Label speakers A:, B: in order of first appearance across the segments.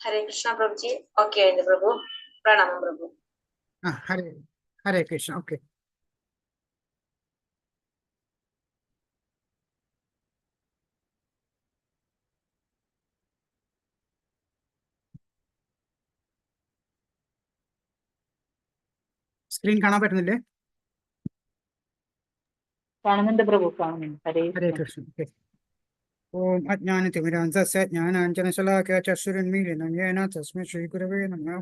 A: हरे कृष्णा प्रभु जी। Okay आइंदे प्रभु। प्रणाम प्रभु।
B: Hare Hare Krishna. Okay. Screen കാണാൻ പറ്റുന്നില്ലേ?
C: കാണുന്നുണ്ട് പ്രഭു, കാണുന്നുണ്ട്.
B: ഹരേ കൃഷ്ണ. ഓക്കെ. ഓം അജ്ഞാനതിമിരാന്തസ്യ ജ്ഞാനാഞ്ജനശലാകയ ചക്ഷുരുന്മീലിനം യേന തസ്മൈ ശ്രീഗുരവേ നമഃ.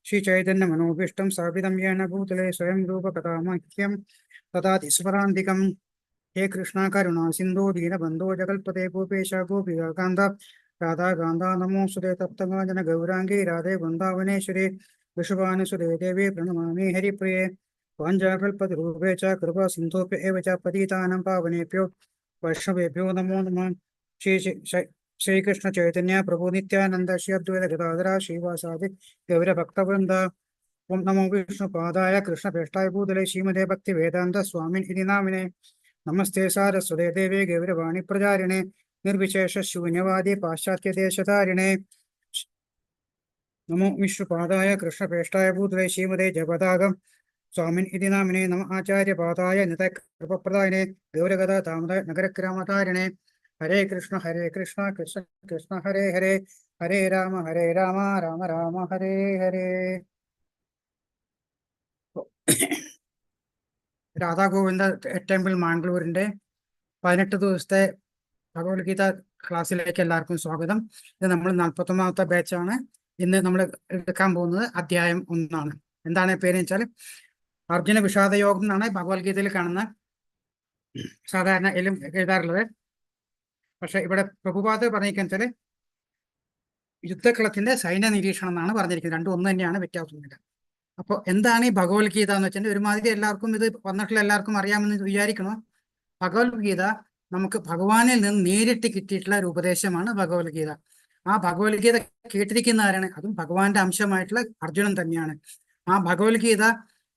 B: ശ്രീചൈതന്യമനോഭീഷ്ടം സ്ഥാപിതം യേന ഭൂതലേ സ്വയം രൂപകഥാമഹ്യം ദദാതി സ്മരാന്തികം. ഹേ കൃഷ്ണ കരുണാ സിന്ധോ ദീനബന്ധോ ജഗൽപതേ ഗോപേശ ഗോപികാന്ത രാധാകാന്ത നമോസ്തുതേ തപ്തകാഞ്ചന ഗൗരാംഗേ രാധേ വൃന്ദാവനേശ്വരേ വൃഷഭാനുസുരേ ദേവേ പ്രണമാമി ഹരിപ്രിയേ. വാഞ്ചാകൽപതരൂപേ ച കൃപാ സിന്ധോഭ്യ ഏവ ച പതിതാനം പാവനേഭ്യോ വൈഷ്ണവേഭ്യോ നമോ നമഃ. ശ്രീകൃഷ്ണ ചൈതന്യ പ്രഭു നിത്യാനന്ദ ശ്രീ അദ്വൈത ഗദാധര ശ്രീവാസാദി ഗൗരഭക്തവൃന്ദ. ഓം നമോ വിഷ്ണുപാദായ കൃഷ്ണഭേഷ്ടായ ഭൂതലേ ശ്രീമതേ ഭക്തി വേദാന്ത സ്വാമിൻ ഇതി നാമിനെ. നമസ്തേ സാരസ്വതേ ദേവേ ഗൗരവാണി പ്രചാരിണേ നിർവിശേഷ ശൂന്യവാദി പാശ്ചാത്യദേശധാരിണേ. നമോ വിഷ്ണുപാദായ കൃഷ്ണഭേഷ്ടായ ഭൂതലേ ശ്രീമതേ ജപതാകം സ്വാമിൻ ഇതി നാമിനെ. നമ ആചാര്യപാദായ നിത കൃപപ്രദായിനെ ഗൗരഗദ താമര നഗരഗ്രാമധാരിണേ. ഹരേ കൃഷ്ണ കൃഷ്ണ കൃഷ്ണ ഹരേ ഹരേ ഹരേ രാമ രാമ രാമ ഹരേ ഹരേ. രാധാഗോവിന്ദ ടെമ്പിൾ മാംഗ്ലൂരിന്റെ 18 ദിവസത്തെ ഭഗവത്ഗീത ക്ലാസ്സിലേക്ക് എല്ലാവർക്കും സ്വാഗതം. ഇത് നമ്മൾ 41ാമത്തെ ബാച്ചാണ്. ഇന്ന് നമ്മൾ എടുക്കാൻ പോകുന്നത് അധ്യായം 1. എന്താണ് പേര് വെച്ചാൽ അർജുന വിഷാദയോഗം എന്നാണ് ഭഗവത്ഗീതയിൽ കാണുന്ന സാധാരണ എഴുതാറുള്ളത്. പക്ഷെ ഇവിടെ പ്രഭുപാദ് പറഞ്ഞിരിക്കുന്നത് വെച്ചാൽ യുദ്ധക്കളത്തിന്റെ സൈന്യ നിരീക്ഷണം എന്നാണ് പറഞ്ഞിരിക്കുന്നത്. രണ്ടും ഒന്ന് തന്നെയാണ്, വ്യത്യാസമൊന്നുമില്ല. അപ്പോൾ എന്താണ് ഈ ഭഗവത്ഗീത എന്ന് വെച്ചാൽ ഒരുമാതിരി എല്ലാവർക്കും ഇത് വന്നിട്ടുള്ള എല്ലാവർക്കും അറിയാമെന്ന് വിചാരിക്കണം. ഭഗവത്ഗീത നമുക്ക് ഭഗവാനിൽ നിന്ന് നേരിട്ട് കിട്ടിയിട്ടുള്ള ഒരു ഉപദേശമാണ് ഭഗവത്ഗീത. ആ ഭഗവത്ഗീത കേട്ടിരിക്കുന്ന ആരാണ്? അതും ഭഗവാന്റെ അംശമായിട്ടുള്ള അർജുനൻ തന്നെയാണ്. ആ ഭഗവത്ഗീത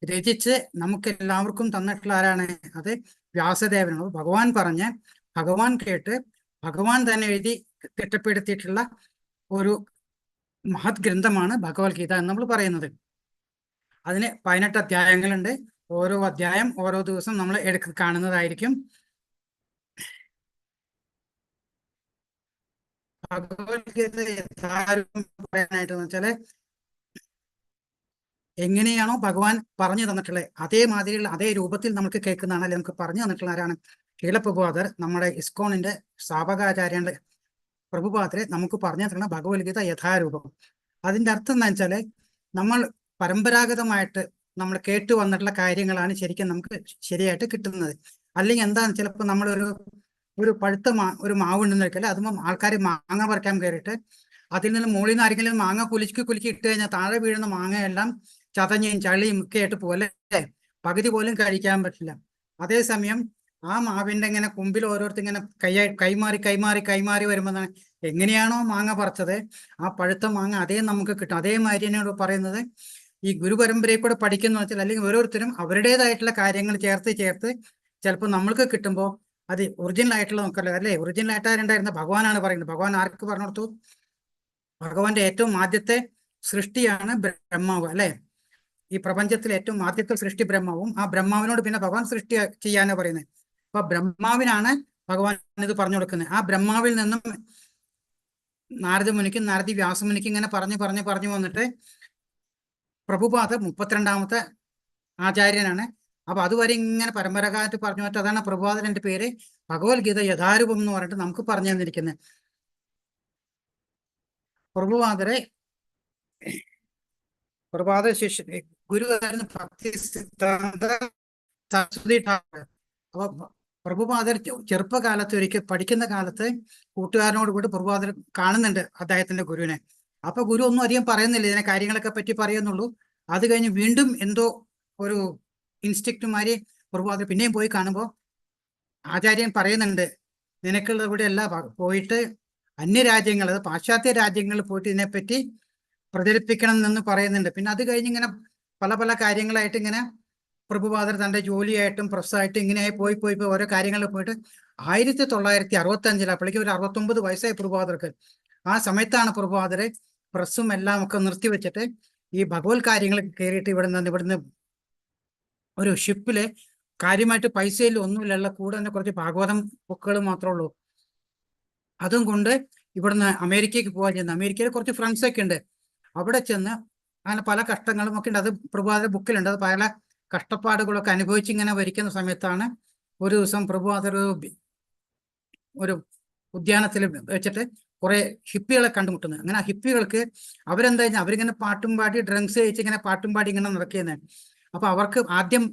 B: രചിച്ച് നമുക്ക് എല്ലാവർക്കും തന്നിട്ടുള്ള ആരാണ്? അത് വ്യാസദേവനാണ്. ഭഗവാൻ പറഞ്ഞ് ഭഗവാൻ കേട്ട് ഭഗവാൻ തന്നെ എഴുതി തിട്ടപ്പെടുത്തിയിട്ടുള്ള ഒരു മഹത് ഗ്രന്ഥമാണ് ഭഗവത്ഗീത എന്ന് നമ്മൾ പറയുന്നത്. അതിന് 18 അധ്യായങ്ങളുണ്ട്. ഓരോ അധ്യായം ഓരോ ദിവസം നമ്മൾ കാണുന്നതായിരിക്കും. ഭഗവത്ഗീത പറയാനായിട്ട് വെച്ചാല് എങ്ങനെയാണോ ഭഗവാൻ പറഞ്ഞു തന്നിട്ടുള്ളത് അതേമാതിരിയുള്ള അതേ രൂപത്തിൽ നമുക്ക് കേൾക്കുന്നതാണ്. അല്ലെങ്കിൽ നമുക്ക് പറഞ്ഞു തന്നിട്ടുള്ള ആരാണ്? ശ്രീല പ്രഭുപാദർ, നമ്മുടെ ഇസ്കോണിന്റെ സ്ഥാപകാചാര്യന്റെ പ്രഭുപാദരെ നമുക്ക് പറഞ്ഞു തന്നിട്ടുള്ള ഭഗവത്ഗീത യഥാരൂപം. അതിന്റെ അർത്ഥം എന്താ വെച്ചാല് നമ്മൾ പരമ്പരാഗതമായിട്ട് നമ്മൾ കേട്ടു വന്നിട്ടുള്ള കാര്യങ്ങളാണ് ശരിക്കും നമുക്ക് ശരിയായിട്ട് കിട്ടുന്നത്. അല്ലെങ്കിൽ എന്താന്ന് ചിലപ്പോൾ ഒരു പഴുത്ത ഒരു മാവ് ഉണ്ടെന്ന് വെച്ചാൽ അതുമ്പോൾ ആൾക്കാർ മാങ്ങ പറിക്കാൻ കയറിയിട്ട് അതിൽ നിന്ന് മുകളിൽ നിന്ന് ആരെങ്കിലും മാങ്ങ കുലുക്കി ഇട്ട് കഴിഞ്ഞാൽ താഴെ വീഴുന്ന മാങ്ങയെല്ലാം ചതഞ്ഞയും ചളിയും ഒക്കെ ആയിട്ട് പോലെ പകുതി പോലും കഴിക്കാൻ പറ്റില്ല. അതേസമയം ആ മാവിന്റെ ഇങ്ങനെ കുമ്പിൽ ഓരോരുത്തർ ഇങ്ങനെ കൈമാറി വരുമ്പോൾ എങ്ങനെയാണോ മാങ്ങ പറിച്ചത് ആ പഴുത്ത മാങ്ങ അതേ നമുക്ക് കിട്ടും. അതേമാതിരി തന്നെയാണ് പറയുന്നത്. ഈ ഗുരുപരമ്പരയെ കൂടെ പഠിക്കുന്ന വെച്ചാൽ അല്ലെങ്കിൽ ഓരോരുത്തരും അവരുടേതായിട്ടുള്ള കാര്യങ്ങൾ ചേർത്ത് ചിലപ്പോൾ നമ്മൾക്ക് കിട്ടുമ്പോൾ അത് ഒറിജിനൽ ആയിട്ടുള്ള നോക്കല്ലോ അല്ലേ. ഒറിജിനൽ ആയിട്ടാരുണ്ടായിരുന്ന ഭഗവാനാണ് പറയുന്നത്. ഭഗവാൻ ആർക്ക് പറഞ്ഞു കൊടുത്തു? ഭഗവാന്റെ ഏറ്റവും ആദ്യത്തെ സൃഷ്ടിയാണ് ബ്രഹ്മാവ് അല്ലെ. ഈ പ്രപഞ്ചത്തിലെ ഏറ്റവും ആദ്യത്തെ സൃഷ്ടി ബ്രഹ്മാവും. ആ ബ്രഹ്മാവിനോട് പിന്നെ ഭഗവാൻ സൃഷ്ടി ചെയ്യാനാണ് പറയുന്നത്. അപ്പൊ ബ്രഹ്മാവിനാണ് ഭഗവാൻ ഇത് പറഞ്ഞു കൊടുക്കുന്നത്. ആ ബ്രഹ്മാവിൽ നിന്നും നാരദി വ്യാസമുനിക്ക് ഇങ്ങനെ പറഞ്ഞു വന്നിട്ട് പ്രഭുപാദ് 32ാമത്തെ ആചാര്യനാണ്. അപ്പൊ അതുവരെ ഇങ്ങനെ പരമ്പരാഗതമായിട്ട് പറഞ്ഞു പറ്റും. അതാണ് പ്രഭുപാദന്റെ പേര്. ഭഗവത്ഗീത യഥാരൂപം എന്ന് പറഞ്ഞിട്ട് നമുക്ക് പറഞ്ഞു തന്നിരിക്കുന്നത്. പ്രഭുപാദ ശിഷ്യ ഗുരുവായിരുന്നു ഭക്തി സിദ്ധാന്ത സരസ്വതി ഠാക്കൂർ. അപ്പൊ പ്രഭുപാദർ ചെറുപ്പകാലത്ത് ഒരിക്കൽ പഠിക്കുന്ന കാലത്ത് കൂട്ടുകാരനോട് കൂടി പ്രഭുപാദർ കാണുന്നുണ്ട് അദ്ദേഹത്തിന്റെ ഗുരുവിനെ. അപ്പൊ ഗുരു ഒന്നും അധികം പറയുന്നില്ല, ഇതിനെ കാര്യങ്ങളൊക്കെ പറ്റി പറയുന്നുള്ളൂ. അത് കഴിഞ്ഞ് വീണ്ടും എന്തോ ഒരു ഇൻസ്റ്റിക്റ്റുമാരി പ്രഭുപാദർ പിന്നെയും പോയി കാണുമ്പോൾ ആചാര്യൻ പറയുന്നുണ്ട്, നിനക്കുള്ള ഇവിടെ അല്ല പോയിട്ട് അന്യരാജ്യങ്ങൾ, അത് പാശ്ചാത്യ രാജ്യങ്ങളിൽ പോയിട്ട് ഇതിനെപ്പറ്റി പ്രചരിപ്പിക്കണം എന്ന് പറയുന്നുണ്ട്. പിന്നെ അത് കഴിഞ്ഞ് ഇങ്ങനെ പല കാര്യങ്ങളായിട്ട് ഇങ്ങനെ പ്രഭുപാദർ തന്റെ ജോലിയായിട്ടും പ്രൊഫസറായിട്ടും ഇങ്ങനെയായി പോയി ഓരോ കാര്യങ്ങളിൽ പോയിട്ട് 1965 അപ്പോഴേക്കും ഒരു 69 വയസ്സായി പ്രഭുപാദർക്ക്. ആ സമയത്താണ് പ്രഭുപാദരെ പ്രസ്സും എല്ലാം ഒക്കെ നിർത്തി വെച്ചിട്ട് ഈ ഭഗവത് കാര്യങ്ങൾ കയറിയിട്ട് ഇവിടുന്ന് ഒരു ഷിപ്പില് കാര്യമായിട്ട് പൈസയിൽ ഒന്നുമില്ല, കൂടെ തന്നെ കുറച്ച് ഭാഗവതം ബുക്കുകൾ മാത്രമേ ഉള്ളൂ. അതും കൊണ്ട് ഇവിടുന്ന് അമേരിക്കയ്ക്ക് പോകാൻ ചെന്ന്, അമേരിക്കയിൽ കുറച്ച് ഫ്രണ്ട്സ് ഒക്കെ ഉണ്ട്. അവിടെ ചെന്ന് അങ്ങനെ പല കഷ്ടങ്ങളും ഒക്കെ ഉണ്ട്. അത് പ്രഭുപാദ ബുക്കിലുണ്ട്. അത് പല കഷ്ടപ്പാടുകളൊക്കെ അനുഭവിച്ച് ഇങ്ങനെ വരിക്കുന്ന സമയത്താണ് ഒരു ദിവസം പ്രഭുപാദ ഒരു ഉദ്യാനത്തിൽ വെച്ചിട്ട് കുറെ ഹിപ്പികളെ കണ്ടുമുട്ടുന്നത്. അങ്ങനെ ആ ഹിപ്പികൾക്ക് അവരെന്താ വെച്ചാൽ അവരിങ്ങനെ പാട്ടും പാടി ഡ്രങ്സ് കഴിച്ച് ഇങ്ങനെ പാട്ടും പാടി ഇങ്ങനെ നടക്കുന്നത്. അപ്പൊ അവർക്ക് ആദ്യം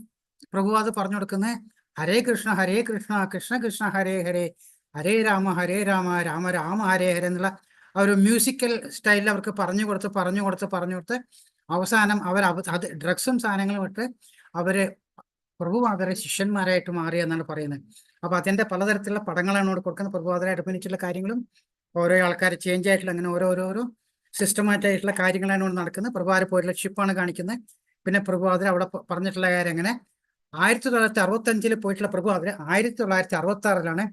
B: പ്രഭുപാദ് പറഞ്ഞു കൊടുക്കുന്നത് ഹരേ കൃഷ്ണ കൃഷ്ണ കൃഷ്ണ ഹരേ ഹരേ ഹരേ രാമ രാമ രാമ ഹരേ ഹരേ എന്നുള്ള ആ ഒരു മ്യൂസിക്കൽ സ്റ്റൈലിൽ അവർക്ക് പറഞ്ഞു കൊടുത്ത് അവസാനം അത് ഡ്രഗ്സും സാധനങ്ങളും ഇട്ട് അവര് പ്രഭുപാദരെ ശിഷ്യന്മാരായിട്ട് മാറി എന്നാണ് പറയുന്നത്. അപ്പൊ അതിന്റെ പലതരത്തിലുള്ള പടങ്ങളാണ് ഇവിടെ കൊടുക്കുന്നത്. പ്രഭുപാദരായിട്ട് അഭിനയിച്ചുള്ള കാര്യങ്ങളും ഓരോ ആൾക്കാർ ചേഞ്ച് ആയിട്ടുള്ള അങ്ങനെ ഓരോരോ സിസ്റ്റമാറ്റായിട്ടുള്ള കാര്യങ്ങളാണ് ഇവിടെ നടക്കുന്നത്. പ്രഭുപാദർ പോയിട്ടുള്ള ഷിപ്പാണ് കാണിക്കുന്നത്. പിന്നെ പ്രഭുപാദർ അവിടെ പറഞ്ഞിട്ടുള്ള കാര്യം അങ്ങനെ 1965 പോയിട്ടുള്ള പ്രഭുപാദർ 1966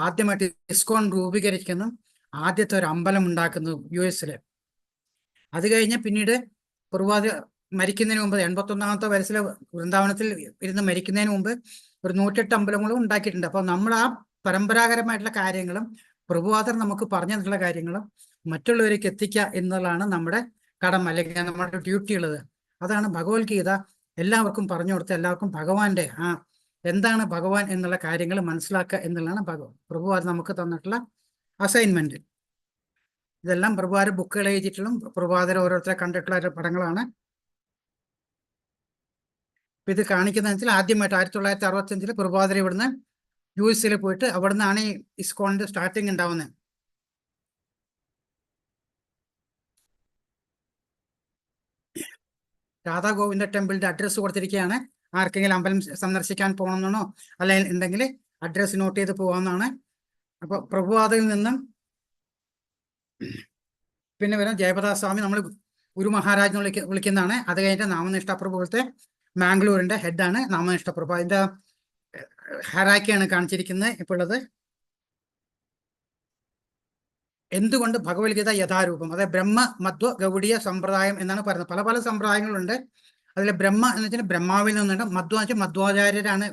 B: ആദ്യമായിട്ട് ഇസ്കോൺ രൂപീകരിക്കുന്നു, ആദ്യത്തെ ഒരു അമ്പലം ഉണ്ടാക്കുന്നത് US. അത് കഴിഞ്ഞ് പിന്നീട് പ്രഭുപാദർ മരിക്കുന്നതിന് മുമ്പ് 81ാമത്തെ വയസ്സിൽ വൃന്ദാവനത്തിൽ ഇരുന്ന് മരിക്കുന്നതിന് മുമ്പ് ഒരു 108 അമ്പലങ്ങളും ഉണ്ടാക്കിയിട്ടുണ്ട്. അപ്പൊ നമ്മൾ ആ പരമ്പരാഗതമായിട്ടുള്ള കാര്യങ്ങളും പ്രഭുപാദർ നമുക്ക് പറഞ്ഞു തന്നിട്ടുള്ള കാര്യങ്ങളും മറ്റുള്ളവർക്ക് എത്തിക്കുക എന്നുള്ളതാണ് നമ്മുടെ കടമ, അല്ലെങ്കിൽ നമ്മുടെ ഡ്യൂട്ടി ഉള്ളത്. അതാണ് ഭഗവത്ഗീത എല്ലാവർക്കും പറഞ്ഞു കൊടുത്ത് എല്ലാവർക്കും ഭഗവാന്റെ എന്താണ് ഭഗവാൻ എന്നുള്ള കാര്യങ്ങൾ മനസ്സിലാക്കുക എന്നുള്ളതാണ് പ്രഭുപാദർ നമുക്ക് തന്നിട്ടുള്ള അസൈൻമെന്റ്. ഇതെല്ലാം പ്രഭുപാദർ ബുക്കുകൾ എഴുതിയിട്ടുള്ള പ്രഭുപാദർ ഓരോരുത്തരെ കണ്ടിട്ടുള്ള പടങ്ങളാണ്. ഇത് കാണിക്കുന്ന വെച്ചാൽ ആദ്യമായിട്ട് 1965 പ്രഭുപാദർ ഇവിടുന്ന് US പോയിട്ട് അവിടെ നിന്നാണ് ഈ ഇസ്കോണിന്റെ സ്റ്റാർട്ടിങ് ഉണ്ടാവുന്നത്. രാധാ ഗോവിന്ദ ടെമ്പിളിന്റെ അഡ്രസ്സ് കൊടുത്തിരിക്കുകയാണ്. ആർക്കെങ്കിലും അമ്പലം സന്ദർശിക്കാൻ പോകണമെന്നാണോ അല്ലെങ്കിൽ ഉണ്ടെങ്കിൽ അഡ്രസ്സ് നോട്ട് ചെയ്ത് പോകാമെന്നാണ്. അപ്പൊ പ്രഭുപാദയിൽ നിന്നും പിന്നെ വരാം ജയപ്രദാസ് സ്വാമി, നമ്മൾ ഗുരു മഹാരാജ് വിളിക്കുന്നതാണ്. അത് കഴിഞ്ഞിട്ട് നാമനിഷ്ഠ പ്രഭുത്തെ മാംഗ്ലൂരിന്റെ ഹെഡാണ് നാമനിഷ്ഠ പ്രഭു. അതിന്റെ ഹറാക്കിയാണ് കാണിച്ചിരിക്കുന്നത് ഇപ്പോൾ ഉള്ളത്. എന്തുകൊണ്ട് ഭഗവത്ഗീത യഥാരൂപം, അതായത് ബ്രഹ്മ മധ്വ ഗൗഡീയ സമ്പ്രദായം എന്നാണ് പറയുന്നത്. പല സമ്പ്രദായങ്ങളുണ്ട്. അതിൽ ബ്രഹ്മ എന്ന് വെച്ചാൽ ബ്രഹ്മാവിൽ നിന്നുണ്ട്, മധ്വ എന്ന് വെച്ചാൽ മധ്വാചാര്യരാണ്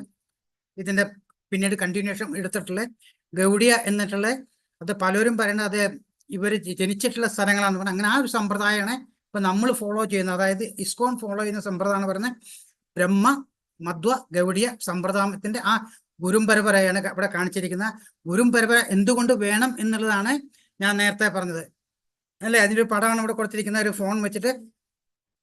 B: ഇതിന്റെ പിന്നീട് കണ്ടിന്യൂഷൻ എടുത്തിട്ടുള്ളത്. ഗൗഡിയ എന്നിട്ടുള്ളത് അത് പലരും പറയുന്നത് അത് ഇവർ ജനിച്ചിട്ടുള്ള സ്ഥലങ്ങളാണെന്ന് പറഞ്ഞാൽ അങ്ങനെ ആ ഒരു സമ്പ്രദായമാണ് ഇപ്പൊ നമ്മൾ ഫോളോ ചെയ്യുന്നത്. അതായത് ഇസ്കോൺ ഫോളോ ചെയ്യുന്ന സമ്പ്രദായമാണ് പറയുന്നത് ബ്രഹ്മ മധ്വ ഗൗഡിയ സമ്പ്രദായത്തിന്റെ ആ ഗുരും പരമ്പരയാണ് ഇവിടെ കാണിച്ചിരിക്കുന്ന. ഗുരും പരമ്പര എന്തുകൊണ്ട് വേണം എന്നുള്ളതാണ് ഞാൻ നേരത്തെ പറഞ്ഞത് അല്ലേ. അതിൻ്റെ ഒരു പടമാണ് ഇവിടെ കൊടുത്തിരിക്കുന്ന. ഒരു ഫോൺ വെച്ചിട്ട്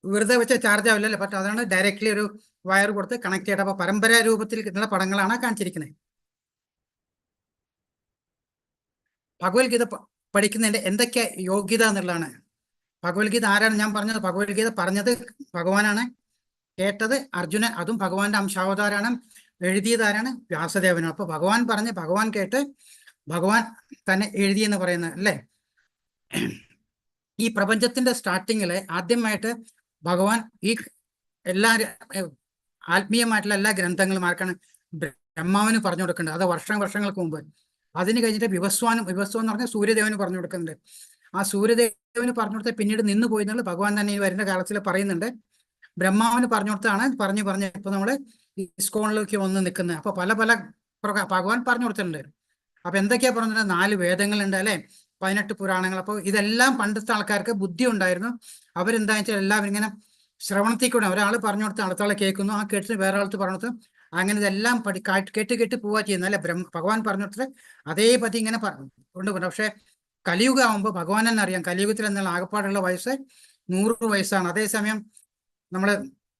B: വെറുതെ വെച്ച ചാർജ് ആവില്ലല്ലോ, പക്ഷെ അതാണ് ഡയറക്റ്റ്ലി ഒരു വയർ കൊടുത്ത് കണക്ട് ചെയ്തിട്ട് അപ്പൊ പരമ്പരാ രൂപത്തിൽ കിട്ടുന്ന പടങ്ങളാണ് കാണിച്ചിരിക്കുന്നത്. ഭഗവത്ഗീത പഠിക്കുന്നതിന്റെ എന്തൊക്കെ യോഗ്യത എന്നുള്ളതാണ്. ഭഗവത്ഗീത ആരാണ് ഞാൻ പറഞ്ഞത്? ഭഗവത്ഗീത പറഞ്ഞത് ഭഗവാനാണ്, കേട്ടത് അർജുനൻ, അതും ഭഗവാന്റെ അംശാവതാരാണ്, എഴുതിയതാരാണ്? വ്യാസദേവനാണ്. അപ്പൊ ഭഗവാൻ പറഞ്ഞ് ഭഗവാൻ കേട്ട് ഭഗവാൻ തന്നെ എഴുതിയെന്ന് പറയുന്നത് അല്ലേ. ഈ പ്രപഞ്ചത്തിന്റെ സ്റ്റാർട്ടിങ്ങില് ആദ്യമായിട്ട് ഭഗവാൻ ഈ എല്ലാ ആത്മീയമായിട്ടുള്ള എല്ലാ ഗ്രന്ഥങ്ങളും ആർക്കാണ്? ബ്രഹ്മാവിന് പറഞ്ഞു കൊടുക്കുന്നുണ്ട്. അത് വർഷങ്ങൾക്ക് മുമ്പ്. അതിന് കഴിഞ്ഞിട്ട് വിവസ്വാൻ എന്ന് പറഞ്ഞാൽ സൂര്യദേവന് പറഞ്ഞു കൊടുക്കുന്നുണ്ട്. ആ സൂര്യദേവന് പറഞ്ഞു കൊടുത്ത പിന്നീട് നിന്ന് പോയി എന്നുള്ളത് ഭഗവാൻ തന്നെ ഈ വരുന്ന കാലത്തിൽ പറയുന്നുണ്ട്. ബ്രഹ്മാവിന് പറഞ്ഞു കൊടുത്താണ് പറഞ്ഞ് ഇപ്പൊ നമ്മള് ഇസ്കോണിലേക്ക് വന്ന് നിൽക്കുന്നത്. അപ്പൊ പല ഭഗവാൻ പറഞ്ഞു കൊടുത്തിട്ടുണ്ട്. അപ്പൊ എന്തൊക്കെയാ പറഞ്ഞത്? 4 വേദങ്ങളുണ്ട് അല്ലെ, 18 പുരാണങ്ങൾ. അപ്പൊ ഇതെല്ലാം പണ്ടത്തെ ആൾക്കാർക്ക് ബുദ്ധി ഉണ്ടായിരുന്നു. അവരെന്താ വെച്ചാൽ എല്ലാവരും ഇങ്ങനെ ശ്രവണത്തിൽ കൂടെ ഒരാൾ പറഞ്ഞു കൊടുത്ത് അടുത്താളെ കേൾക്കുന്നു, ആ കേട്ടിട്ട് വേറെ ആൾക്ക് പറഞ്ഞു കൊടുത്ത് അങ്ങനെ ഇതെല്ലാം കേട്ട് പോവാ ചെയ്യുന്നത് അല്ലെ. ഭഗവാൻ പറഞ്ഞു കൊടുത്തിട്ട് അതേപറ്റി ഇങ്ങനെ കൊണ്ടുപോകും. പക്ഷെ കലിയുഗ ആകുമ്പോൾ ഭഗവാൻ തന്നെ അറിയാം, കലിയുഗത്തിൽ എന്നുള്ള ആകപ്പാടുള്ള വയസ്സ് 100 വയസ്സാണ്. അതേസമയം നമ്മള്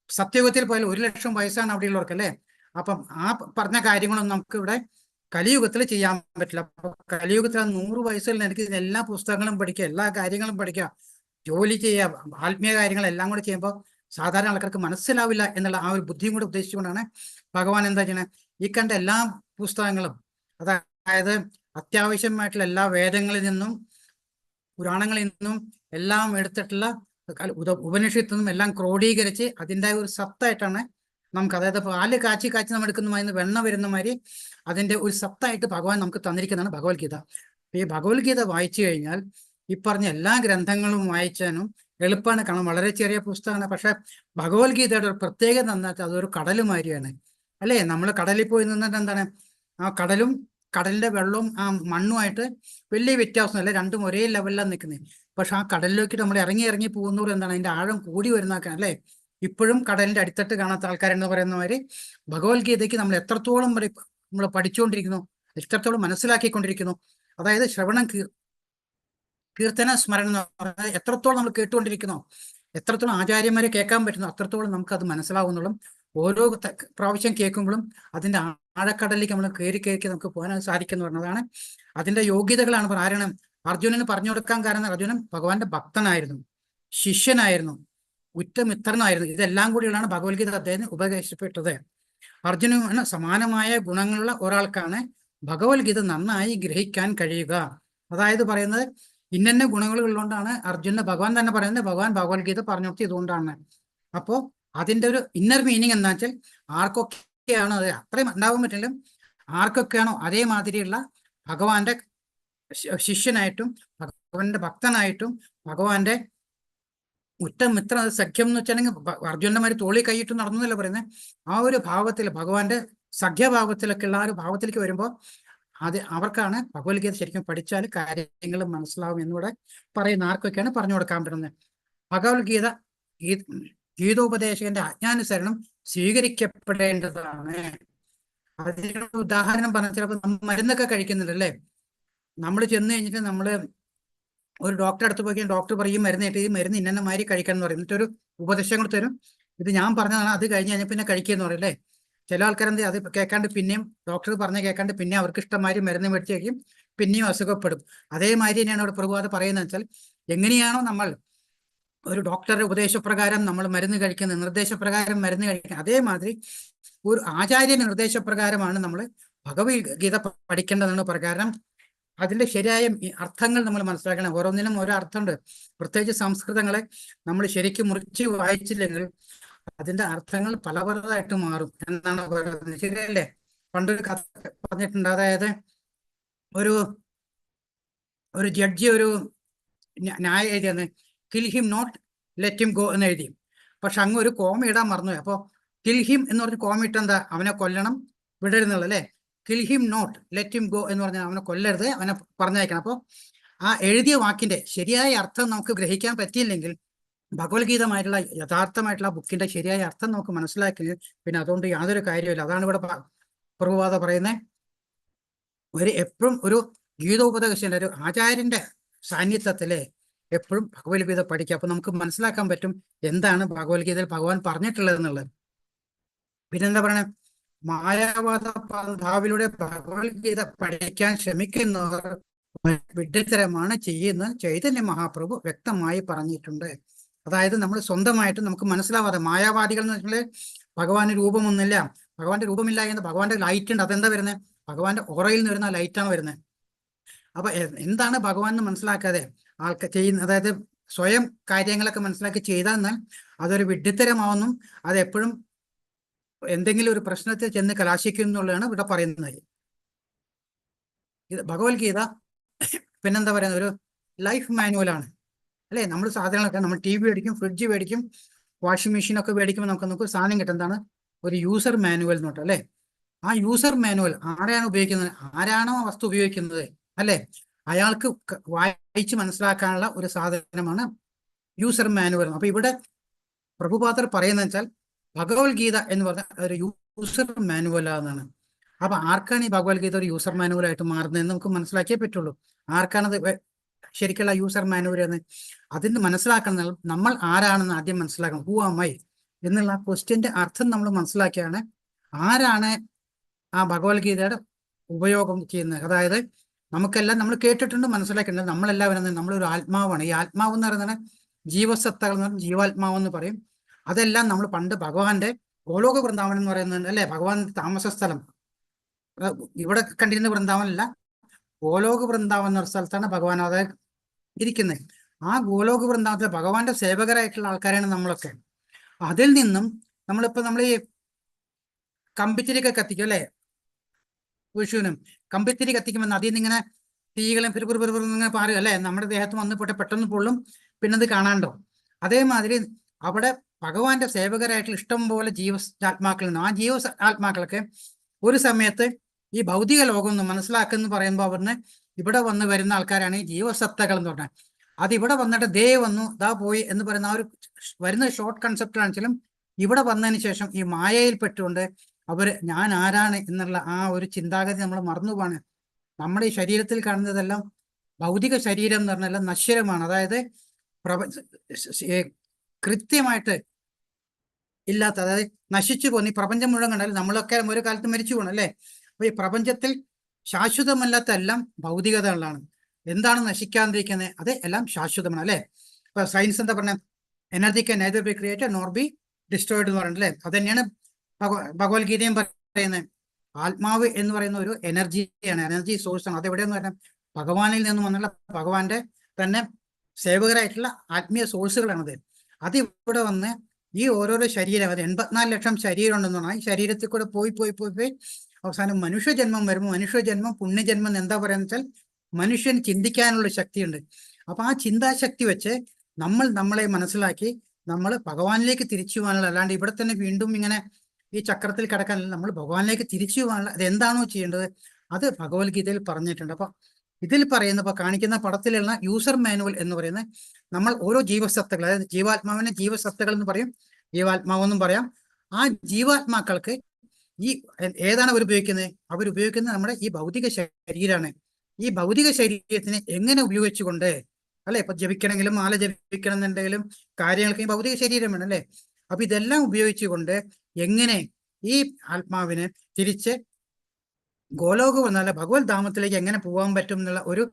B: സത്യയുഗത്തിൽ പോയാൽ 1,00,000 വയസ്സാണ് അവിടെയുള്ളവർക്ക് അല്ലെ. അപ്പം ആ പറഞ്ഞ കാര്യങ്ങളൊന്നും നമുക്ക് ഇവിടെ കലിയുഗത്തിൽ ചെയ്യാൻ പറ്റില്ല. അപ്പൊ കലിയുഗത്തിൽ 100 വയസ്സിൽ എനിക്ക് എല്ലാ പുസ്തകങ്ങളും പഠിക്കുക, എല്ലാ കാര്യങ്ങളും പഠിക്കുക, ജോലി ചെയ്യുക, ആത്മീയ കാര്യങ്ങളെല്ലാം കൂടെ ചെയ്യുമ്പോൾ സാധാരണ ആൾക്കാർക്ക് മനസ്സിലാവില്ല എന്നുള്ള ആ ഒരു ബുദ്ധിയും കൂടെ ഉദ്ദേശിച്ചുകൊണ്ടാണ് ഭഗവാൻ എന്താ ചെയ്യണത്? ഈ കണ്ട എല്ലാ പുസ്തകങ്ങളും, അതായത് അത്യാവശ്യമായിട്ടുള്ള എല്ലാ വേദങ്ങളിൽ നിന്നും പുരാണങ്ങളിൽ നിന്നും എല്ലാം എടുത്തിട്ടുള്ള ഉപനിഷത്തിൽ നിന്നും എല്ലാം ക്രോഡീകരിച്ച് അതിൻ്റെ ഒരു സത്തായിട്ടാണ് നമുക്ക്, അതായത് പാല് കാച്ചി നമ്മൾ എടുക്കുന്ന വെണ്ണ വരുന്ന മാതിരി അതിന്റെ ഒരു സത്തായിട്ട് ഭഗവാൻ നമുക്ക് തന്നിരിക്കുന്നതാണ് ഭഗവത്ഗീത. ഈ ഭഗവത്ഗീത വായിച്ചു കഴിഞ്ഞാൽ ഈ പറഞ്ഞ എല്ലാ ഗ്രന്ഥങ്ങളും വായിച്ചാനും എളുപ്പമാണ്, കാരണം വളരെ ചെറിയ പുസ്തകമാണ്. പക്ഷെ ഭഗവത്ഗീതയുടെ ഒരു പ്രത്യേകത എന്താ വെച്ചാൽ അതൊരു കടൽ മാതിരിയാണ്, അല്ലേ? നമ്മൾ കടലിൽ പോയി നിന്നിട്ട് എന്താണ്, ആ കടലും കടലിന്റെ വെള്ളവും ആ മണ്ണുമായിട്ട് വലിയ വ്യത്യാസമല്ല, രണ്ടും ഒരേ ലെവലിലാണ് നിൽക്കുന്നത്. പക്ഷെ ആ കടലിലേക്ക് നമ്മൾ ഇറങ്ങി ഇറങ്ങി പോകുന്നവർ എന്താണ്, അതിന്റെ ആഴം കൂടി വരുന്നതൊക്കെ, അല്ലേ? ഇപ്പോഴും കടലിന്റെ അടിത്തട്ട് കാണാത്ത ആൾക്കാരെന്ന് പറയുന്ന മാതിരി ഭഗവത്ഗീതയ്ക്ക് നമ്മൾ എത്രത്തോളം നമ്മൾ പഠിച്ചുകൊണ്ടിരിക്കുന്നു, എത്രത്തോളം മനസ്സിലാക്കിക്കൊണ്ടിരിക്കുന്നു. അതായത് ശ്രവണം, കീർത്തന സ്മരണം എന്ന് പറഞ്ഞാൽ എത്രത്തോളം നമ്മൾ കേട്ടുകൊണ്ടിരിക്കുന്നോ, എത്രത്തോളം ആചാര്യന്മാരെ കേൾക്കാൻ പറ്റുന്നു, അത്രത്തോളം നമുക്കത് മനസ്സിലാവുന്നുള്ളൂ. ഓരോ പ്രാവശ്യം കേൾക്കുമ്പോഴും അതിന്റെ ആഴക്കടലിലേക്ക് നമ്മൾ കയറി കയറി നമുക്ക് പോകാൻ സാധിക്കുന്നു പറഞ്ഞതാണ് അതിന്റെ യോഗ്യതകളാണ്. ആരാണ് അർജുനന് പറഞ്ഞു കൊടുക്കാൻ കാരണം? അർജുനൻ ഭഗവാന്റെ ഭക്തനായിരുന്നു, ശിഷ്യനായിരുന്നു, ഉറ്റമിത്രനായിരുന്നു. ഇതെല്ലാം കൂടിയാണ് ഭഗവത്ഗീത അദ്ദേഹത്തിന് ഉപദേശിക്കപ്പെട്ടത്. അർജുനന് സമാനമായ ഗുണങ്ങളുള്ള ഒരാൾക്കാണ് ഭഗവത്ഗീത നന്നായി ഗ്രഹിക്കാൻ കഴിയുക. അതായത് പറയുന്നത് ഇന്ന ഗുണങ്ങൾ ഉള്ളതുകൊണ്ടാണ് അർജുനന് ഭഗവാൻ തന്നെ പറയുന്നത്, ഭഗവാൻ ഭഗവത്ഗീത പറഞ്ഞു കൊടുത്തത് ഇതുകൊണ്ടാണ്. അപ്പോൾ അതിന്റെ ഒരു ഇന്നർ മീനിങ് എന്താ വെച്ചാൽ ആർക്കൊക്കെയാണോ അത് അത്രയും ഉണ്ടാവാൻ പറ്റില്ല, ആർക്കൊക്കെയാണോ അതേമാതിരിയുള്ള ഭഗവാന്റെ ശിഷ്യനായിട്ടും ഭഗവാന്റെ ഭക്തനായിട്ടും ഭഗവാന്റെ ഉറ്റമിത്ര സഖ്യം എന്ന് വെച്ചിട്ടുണ്ടെങ്കിൽ അർജുനന്റെ മാതിരി തോളി കൈയിട്ട് നടന്നല്ല പറയുന്നത്. ആ ഒരു ഭാവത്തിൽ ഭഗവാന്റെ സഖ്യഭാവത്തിലൊക്കെ ഉള്ള ആ ഒരു ഭാവത്തിലേക്ക് വരുമ്പോൾ അത് അവർക്കാണ് ഭഗവത്ഗീത ശരിക്കും പഠിച്ചാൽ കാര്യങ്ങൾ മനസ്സിലാവും എന്നിവിടെ പറയുന്ന ആർക്കൊക്കെയാണ് പറഞ്ഞു കൊടുക്കാൻ പറ്റുന്നത്. ഭഗവത്ഗീത ഗീതോപദേശകന്റെ ആജ്ഞാനുസരണം സ്വീകരിക്കപ്പെടേണ്ടതാണ്. അതിനുള്ള ഉദാഹരണം പറഞ്ഞാൽ ചിലപ്പോൾ നമ്മൾ മരുന്നൊക്കെ കഴിക്കുന്നുണ്ടല്ലേ, നമ്മൾ ചെന്ന് കഴിഞ്ഞിട്ട് നമ്മൾ ഒരു ഡോക്ടറെ അടുത്ത് പോയി ഡോക്ടർ പറയും മരുന്ന് ഈ മരുന്ന് ഇന്ന മാതിരി കഴിക്കണം എന്ന് പറയും, എന്നിട്ടൊരു ഉപദേശം കൂടെ തരും, ഇത് ഞാൻ പറഞ്ഞതാണ്, അത് കഴിഞ്ഞ് കഴിഞ്ഞാൽ പിന്നെ കഴിക്കുകയെന്ന് പറയല്ലേ. ചില ആൾക്കാരെന്ത് അത് കേൾക്കാണ്ട് പിന്നെയും ഡോക്ടർ പറഞ്ഞ കേൾക്കാണ്ട് പിന്നെ അവർക്ക് ഇഷ്ടമാതിരി മരുന്ന് മേടിച്ച് കഴിക്കും, പിന്നെയും അസുഖപ്പെടും. അതേമാതിരി തന്നെയാണ് അവിടെ പ്രഭുപാദ പറയുന്നത് വെച്ചാൽ എങ്ങനെയാണോ നമ്മൾ ഒരു ഡോക്ടറുടെ ഉപദേശപ്രകാരം നമ്മൾ മരുന്ന് കഴിക്കുന്നത്, നിർദ്ദേശപ്രകാരം മരുന്ന് കഴിക്കുന്നത്, അതേമാതിരി ഒരു ആചാര്യ നിർദ്ദേശപ്രകാരമാണ് നമ്മൾ ഭഗവത്ഗീത പഠിക്കേണ്ടതെന്ന് പ്രകാരം അതിന്റെ ശരിയായ അർത്ഥങ്ങൾ നമ്മൾ മനസ്സിലാക്കണം. ഓരോന്നിനും ഓരോ അർത്ഥമുണ്ട്. പ്രത്യേകിച്ച് സംസ്കൃതങ്ങളെ നമ്മൾ ശരിക്കും മുറിച്ച് വായിച്ചില്ലെങ്കിൽ അതിന്റെ അർത്ഥങ്ങൾ പല പലതായിട്ട് മാറും എന്നാണ് പറയുന്നത്. ശരിയല്ലേ? പണ്ടൊരു കഥ പറഞ്ഞിട്ടുണ്ട്. അതായത് ഒരു ജഡ്ജി ഒരു ന്യായം എഴുതിയെന്ന് kill him not let him go എന്ന് എഴുതി. പക്ഷെ അങ്ങ് ഒരു കോമ ഇടാൻ മറന്നുപോയി. അപ്പോൾ കിൽ ഹിം എന്ന് പറഞ്ഞ് കോമ ഇട്ടെന്താ, അവനെ കൊല്ലണം, വിടരുന്നുള്ളൂ അല്ലേ? Kill him not let him go എന്ന് പറഞ്ഞാൽ അവനെ കൊല്ലരുത്, അവനെ പറഞ്ഞയക്കണം. അപ്പോൾ ആ എഴുതിയ വാക്കിന്റെ ശരിയായ അർത്ഥം നമുക്ക് ഗ്രഹിക്കാൻ പറ്റിയില്ലെങ്കിൽ ഭഗവത്ഗീതമായിട്ടുള്ള യഥാർത്ഥമായിട്ടുള്ള ബുക്കിന്റെ ശരിയായ അർത്ഥം നമുക്ക് മനസ്സിലാക്കി പിന്നെ അതുകൊണ്ട് യാതൊരു കാര്യമില്ല. അതാണ് ഇവിടെ പ്രഭുപാദ പറയുന്നത്. എപ്പോഴും ഒരു ഗീതോപദേശന്റെ ഒരു ആചാര്യന്റെ സാന്നിധ്യത്തില് എപ്പോഴും ഭഗവത്ഗീത പഠിക്കുക. അപ്പൊ നമുക്ക് മനസ്സിലാക്കാൻ പറ്റും എന്താണ് ഭഗവത്ഗീതയിൽ ഭഗവാൻ പറഞ്ഞിട്ടുള്ളത് എന്നുള്ളത്. പിന്നെന്താ പറയണേ, മായാവാദ ഭാവിലൂടെ ഭഗവത്ഗീത പഠിക്കാൻ ശ്രമിക്കുന്നവർ വിഡ്ഢിത്തരമാണ് ചെയ്യുന്ന ചൈതന്യ മഹാപ്രഭു വ്യക്തമായി പറഞ്ഞിട്ടുണ്ട്. അതായത് നമ്മൾ സ്വന്തമായിട്ട് നമുക്ക് മനസ്സിലാവാതെ മായാവാദികൾ എന്ന് വെച്ചാൽ ഭഗവാന്റെ രൂപമൊന്നുമില്ല, ഭഗവാന്റെ രൂപമില്ല എന്ന് ഭഗവാന്റെ ലൈറ്റ് ഉണ്ട്. അതെന്താ വരുന്നത്? ഭഗവാന്റെ ഓറയിൽ നിന്ന് വരുന്ന ലൈറ്റാണ് വരുന്നത്. അപ്പൊ എന്താണ് ഭഗവാൻ എന്ന് മനസ്സിലാക്കാതെ ആൾക്ക് ചെയ്യുന്ന, അതായത് സ്വയം കാര്യങ്ങളൊക്കെ മനസ്സിലാക്കി ചെയ്താൽ അതൊരു വിഡ്ഢിത്തരമാവുന്നു, അത് എപ്പോഴും എന്തെങ്കിലും ഒരു പ്രശ്നത്തിൽ ചെന്ന് കലാശിക്കും എന്നുള്ളതാണ് ഇവിടെ പറയുന്നത്. ഇത് ഭഗവത്ഗീത പിന്നെന്താ പറയുന്നത്, ഒരു ലൈഫ് മാനുവലാണ് അല്ലേ? നമ്മൾ സാധനങ്ങളൊക്കെ നമ്മൾ ടി വി മേടിക്കും, ഫ്രിഡ്ജ് മേടിക്കും, വാഷിംഗ് മെഷീൻ ഒക്കെ മേടിക്കുമ്പോൾ നമുക്ക് സാധനം കിട്ടും, എന്താണ് ഒരു യൂസർ മാനുവൽ എന്ന് പറഞ്ഞിട്ട് അല്ലേ? ആ യൂസർ മാനുവൽ ആരെയാണ് ഉപയോഗിക്കുന്നത്, ആരാണോ ആ വസ്തു ഉപയോഗിക്കുന്നത് അല്ലേ, അയാൾക്ക് വായിച്ച് മനസ്സിലാക്കാനുള്ള ഒരു സാധനമാണ് യൂസർ മാനുവൽ. അപ്പൊ ഇവിടെ പ്രഭുപാദർ പറയുന്നത് വെച്ചാൽ ഭഗവത്ഗീത എന്ന് പറഞ്ഞാൽ ഒരു യൂസർ മാനുവലാണെന്നാണ്. അപ്പൊ ആർക്കാണ് ഈ ഭഗവത്ഗീത ഒരു യൂസർ മാനുവലായിട്ട് മാറുന്നതെന്ന് നമുക്ക് മനസ്സിലാക്കിയേ പറ്റുള്ളൂ. ആർക്കാണത് ശരിക്കുള്ള യൂസർ മാനുവൽ എന്ന് അതിന് മനസ്സിലാക്കണം. നമ്മൾ ആരാണെന്ന് ആദ്യം മനസ്സിലാക്കണം. ഹൂ ആം ഐ എന്നുള്ള ക്വസ്റ്റ്യന്റെ അർത്ഥം നമ്മൾ മനസ്സിലാക്കിയാണ് ആരാണ് ആ ഭഗവത്ഗീതയുടെ ഉപയോഗം ചെയ്യുന്നത്. അതായത് നമുക്കെല്ലാം നമ്മൾ കേട്ടിട്ടുണ്ട്, മനസ്സിലാക്കിയിട്ടുണ്ട്. നമ്മളെല്ലാവരും നമ്മളൊരു ആത്മാവാണ്. ഈ ആത്മാവ് എന്ന് പറയുന്നത് ജീവസത്തകൾ എന്ന് പറഞ്ഞാൽ ജീവാത്മാവെന്ന് പറയും. അതെല്ലാം നമ്മൾ പണ്ട് ഭഗവാന്റെ ഗോലോക വൃന്ദാവനം എന്ന് പറയുന്നത് അല്ലേ, ഭഗവാൻ താമസ സ്ഥലം ഇവിടെ കണ്ടിരുന്ന വൃന്ദാവനല്ല, ഗോലോക വൃന്ദാവൻ എന്ന സ്ഥലത്താണ് ഭഗവാൻ അതായത് ഇരിക്കുന്നത്. ആ ഗോലോക വൃന്ദാവനത്തിലെ ഭഗവാന്റെ സേവകരായിട്ടുള്ള ആൾക്കാരാണ് നമ്മളൊക്കെ. അതിൽ നിന്നും നമ്മൾ ഈ കമ്പിത്തിരിയൊക്കെ കത്തിക്കും അല്ലെ, വിഷുവിനും കമ്പിത്തിരി കത്തിക്കുമെന്ന് അതിൽ നിന്ന് ഇങ്ങനെ തീകളും ഇങ്ങനെ പാറുക അല്ലെ, നമ്മുടെ ദേഹത്ത് വന്ന് പെട്ടെന്ന് പൊള്ളും, പിന്നത് കാണാണ്ടോ. അതേമാതിരി അവിടെ ഭഗവാന്റെ സേവകരായിട്ടുള്ള ഇഷ്ടം പോലെ ജീവാത്മാക്കൾ ഉണ്ട്. ആ ആത്മാക്കൾക്ക് ഒരു സമയത്ത് ഈ ഭൗതിക ലോകം ഒന്ന് മനസ്സിലാക്കുന്നു പറയുമ്പോൾ അവരിന് ഇവിടെ വന്ന് വരുന്ന ആൾക്കാരാണ് ഈ ജീവസത്തകൾ എന്ന് പറഞ്ഞാൽ. അത് ഇവിടെ വന്നിട്ട് ദേ വന്നു ദാ പോയി എന്ന് പറയുന്ന ആ ഒരു വരുന്ന ഷോർട്ട് കൺസെപ്റ്റ് ആണെങ്കിലും ഇവിടെ വന്നതിന് ശേഷം ഈ മായയിൽ പെട്ടുകൊണ്ട് അവർ ഞാൻ ആരാണ് എന്നുള്ള ആ ഒരു ചിന്താഗതി നമ്മൾ മറന്നുപോവാണ്. നമ്മുടെ ഈ ശരീരത്തിൽ കാണുന്നതെല്ലാം ഭൗതിക ശരീരം എന്ന് പറഞ്ഞാൽ നശ്വരമാണ്. അതായത് കൃത്യമായിട്ട് ഇല്ലാത്ത, അതായത് നശിച്ചു പോകുന്ന ഈ പ്രപഞ്ചം മുഴുവൻ കണ്ടാൽ നമ്മളൊക്കെ ഒരു കാലത്ത് മരിച്ചു പോകണം അല്ലേ. അപ്പൊ ഈ പ്രപഞ്ചത്തിൽ ശാശ്വതമല്ലാത്ത എല്ലാം ഭൗതികതകളാണ്. എന്താണ് നശിക്കാതിരിക്കുന്നത്? അത് എല്ലാം ശാശ്വതമാണ് അല്ലെ. ഇപ്പൊ സയൻസ് എന്താ പറഞ്ഞ, energy can neither be created nor B destroyed എന്ന് പറയുന്നത് അല്ലേ. അത് തന്നെയാണ് ഭഗവത്ഗീതയും പറയുന്നത്. ആത്മാവ് എന്ന് പറയുന്ന ഒരു എനർജിയാണ്, എനർജി സോഴ്സ് ആണ്. അതെവിടെയെന്ന് പറഞ്ഞാൽ ഭഗവാനിൽ നിന്നും വന്നുള്ള ഭഗവാന്റെ തന്നെ സേവകരായിട്ടുള്ള ആത്മീയ സോഴ്സുകളാണത്. അത് ഇവിടെ വന്ന് ഈ ഓരോരോ ശരീരം, അത് 84 ലക്ഷം ശരീരം ഉണ്ടെന്ന് പറഞ്ഞാൽ ഈ ശരീരത്തിൽ കൂടെ പോയി അവസാനം മനുഷ്യജന്മം വരുമ്പോൾ, മനുഷ്യജന്മം പുണ്യജന്മം എന്താ പറയുന്നത് വെച്ചാൽ മനുഷ്യൻ ചിന്തിക്കാനുള്ള ശക്തിയുണ്ട്. അപ്പൊ ആ ചിന്താശക്തി വെച്ച് നമ്മളെ മനസ്സിലാക്കി നമ്മൾ ഭഗവാനിലേക്ക് തിരിച്ചു പോകാനുള്ള, അല്ലാണ്ട് ഇവിടെ തന്നെ വീണ്ടും ഇങ്ങനെ ഈ ചക്രത്തിൽ കിടക്കാനല്ല, നമ്മൾ ഭഗവാനിലേക്ക് തിരിച്ചു പോകാനുള്ള അത് എന്താണോ ചെയ്യേണ്ടത് അത് ഭഗവത്ഗീതയിൽ പറഞ്ഞിട്ടുണ്ട്. അപ്പൊ ഇതിൽ പറയുന്ന, ഇപ്പൊ കാണിക്കുന്ന പടത്തിലുള്ള യൂസർ മാനുവൽ എന്ന് പറയുന്നത് നമ്മൾ ഓരോ ജീവസത്തകൾ, അതായത് ജീവാത്മാവിനെ ജീവസത്തകൾ എന്ന് പറയും, ജീവാത്മാവെന്നും പറയാം. ആ ജീവാത്മാക്കൾക്ക് ഈ ഏതാണ് അവരുപയോഗിക്കുന്നത് നമ്മുടെ ഈ ഭൗതിക ശരീരമാണ്. ഈ ഭൗതിക ശരീരത്തിനെ എങ്ങനെ ഉപയോഗിച്ചുകൊണ്ട് അല്ലെ, ഇപ്പൊ ജപിക്കണമെങ്കിലും മാല ജപിക്കണം എന്നുണ്ടെങ്കിലും കാര്യങ്ങൾക്ക് ഈ ഭൗതിക ശരീരം വേണം അല്ലെ. അപ്പൊ ഇതെല്ലാം ഉപയോഗിച്ചുകൊണ്ട് എങ്ങനെ ഈ ആത്മാവിനെ തിരിച്ച് ഗോലോകം എന്നുള്ള ഭഗവത് ധാമത്തിലേക്ക് എങ്ങനെ പോകാൻ പറ്റും എന്നുള്ള ഒരു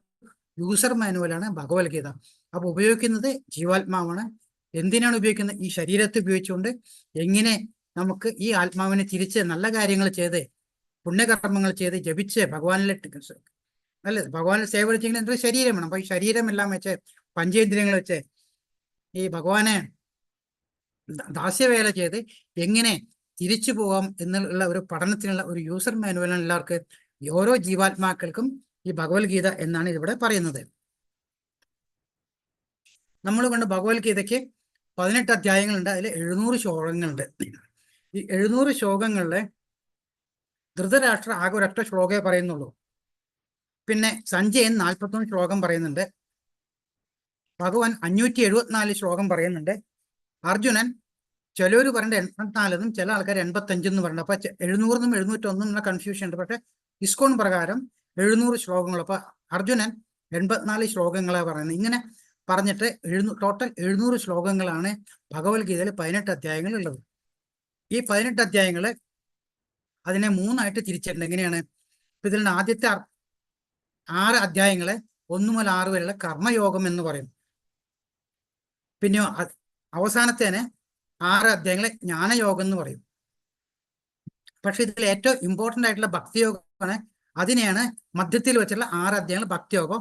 B: യൂസർ മാനുവലാണ് ഭഗവത്ഗീത. അപ്പൊ ഉപയോഗിക്കുന്നത് ജീവാത്മാവാണ്. എന്തിനാണ് ഉപയോഗിക്കുന്നത്? ഈ ശരീരത്തെ ഉപയോഗിച്ചുകൊണ്ട് എങ്ങനെ നമുക്ക് ഈ ആത്മാവിനെ തിരിച്ച് നല്ല കാര്യങ്ങൾ ചെയ്ത് പുണ്യകർമ്മങ്ങൾ ചെയ്ത് ജപിച്ച് ഭഗവാനിലേക്ക് അല്ലെ, ഭഗവാനെ സേവ ചെയ്യുന്ന എന്തൊരു ശരീരം വേണം. അപ്പൊ ഈ ശരീരമെല്ലാം വെച്ച് പഞ്ചേന്ദ്രിയങ്ങൾ വെച്ച് ഈ ഭഗവാനെ ദാസ്യവേല ചെയ്ത് എങ്ങനെ തിരിച്ചു പോകാം എന്നുള്ള ഒരു പഠനത്തിനുള്ള ഒരു യൂസർ മാനുവലാണ് എല്ലാവർക്കും, ഓരോ ജീവാത്മാക്കൾക്കും ഈ ഭഗവത്ഗീത എന്നാണ് ഇവിടെ പറയുന്നത്. നമ്മൾ കൊണ്ട് ഭഗവത്ഗീതയ്ക്ക് 18 അധ്യായങ്ങളുണ്ട്. അതിൽ 700 ശ്ലോകങ്ങളുണ്ട്. ഈ 700 ശ്ലോകങ്ങളിലെ ധൃതരാഷ്ട്ര ആകെ ഒരൊറ്റ ശ്ലോകമേ പറയുന്നുള്ളൂ. പിന്നെ സഞ്ജയൻ 41 ശ്ലോകം പറയുന്നുണ്ട്. ഭഗവാൻ 574 ശ്ലോകം പറയുന്നുണ്ട്. അർജുനൻ ചിലവർ പറഞ്ഞ 84 ചില ആൾക്കാർ 85 എന്ന് പറയുന്നത്. അപ്പൊ 700 701 എന്നുള്ള കൺഫ്യൂഷൻ ഉണ്ട്. പക്ഷെ ഇസ്കോൺ പ്രകാരം 700 ശ്ലോകങ്ങൾ. അപ്പൊ അർജുനൻ 84 ശ്ലോകങ്ങളാണ് പറയുന്നത്. ഇങ്ങനെ പറഞ്ഞിട്ട് ടോട്ടൽ 700 ശ്ലോകങ്ങളാണ് ഭഗവത്ഗീതയിൽ 18 അധ്യായങ്ങൾ ഉള്ളത്. ഈ 18 അധ്യായങ്ങള് അതിനെ 3 തിരിച്ചിട്ടുണ്ട്. എങ്ങനെയാണ്? ഇതിൽ ആദ്യത്തെ 6 അധ്യായങ്ങളെ 1 മുതൽ 6 വരെയുള്ള കർമ്മയോഗം എന്ന് പറയും. പിന്നെ അവസാനത്തേനെ 6 അധ്യായങ്ങളെ ജ്ഞാനയോഗം എന്ന് പറയും. പക്ഷെ ഇതിൽ ഏറ്റവും ഇമ്പോർട്ടൻ്റ് ആയിട്ടുള്ള ഭക്തിയോഗമാണ്. അതിനെയാണ് മധ്യത്തിൽ വെച്ചുള്ള 6 അധ്യായങ്ങൾ ഭക്തിയോഗം.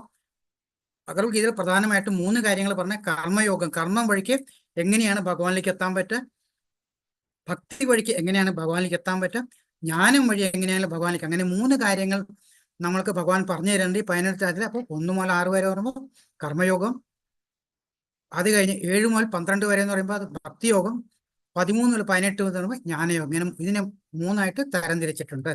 B: ഭഗവത്ഗീതയിൽ പ്രധാനമായിട്ടും 3 കാര്യങ്ങൾ പറഞ്ഞ കർമ്മയോഗം, കർമ്മം വഴിക്ക് എങ്ങനെയാണ് ഭഗവാനിലേക്ക് എത്താൻ പറ്റുക, ഭക്തി വഴിക്ക് എങ്ങനെയാണ് ഭഗവാനിലേക്ക് എത്താൻ പറ്റുക, ജ്ഞാനം വഴി എങ്ങനെയാണ് ഭഗവാനിലേക്ക്, അങ്ങനെ 3 കാര്യങ്ങൾ നമ്മൾക്ക് ഭഗവാൻ പറഞ്ഞു തരേണ്ടത് 18 അധ്യായത്തിൽ. അപ്പോൾ 1 മുതൽ 6 വരെ പറയുമ്പോൾ കർമ്മയോഗം, അത് കഴിഞ്ഞ് 7 മുതൽ 12 വരെ എന്ന് പറയുമ്പോൾ അത് ഭക്തിയോഗം, 13 മുതൽ 18 എന്ന് പറയുമ്പോൾ ജ്ഞാനയോഗം. ഇങ്ങനെ ഇതിനെ 3 തരംതിരിച്ചിട്ടുണ്ട്.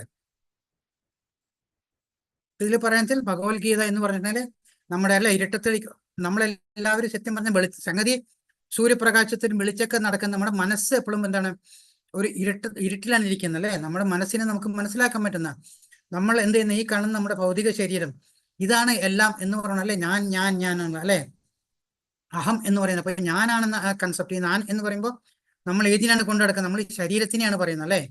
B: ഇതിൽ പറയുന്നത് ഭഗവത്ഗീത എന്ന് പറഞ്ഞിട്ടുണ്ടെങ്കിൽ നമ്മുടെ എല്ലാം ഇരുട്ടത്തിലേക്ക് നമ്മളെല്ലാവരും സത്യം പറഞ്ഞ സംഗതി സൂര്യപ്രകാശത്തിന് വെളിച്ചൊക്കെ നടക്കുന്ന നമ്മുടെ മനസ്സ് എപ്പോഴും എന്താണ് ഒരു ഇരുട്ടിലാണ് ഇരിക്കുന്നത് അല്ലെ. നമ്മുടെ മനസ്സിനെ നമുക്ക് മനസ്സിലാക്കാൻ പറ്റുന്ന, നമ്മൾ എന്ത് ചെയ്യുന്ന ഈ കാണുന്ന നമ്മുടെ ഭൗതിക ശരീരം ഇതാണ് എല്ലാം എന്ന് പറയണം അല്ലെ. ഞാൻ അല്ലെ, അഹം എന്ന് പറയുന്നത്. അപ്പൊ ഞാനാണെന്ന ആ കൺസെപ്റ്റ്, ഞാൻ എന്ന് പറയുമ്പോൾ നമ്മൾ ഏതിനാണ് കൊണ്ടു നടക്കുന്നത്? നമ്മൾ ഈ ശരീരത്തിനെയാണ് പറയുന്നത് അല്ലെ.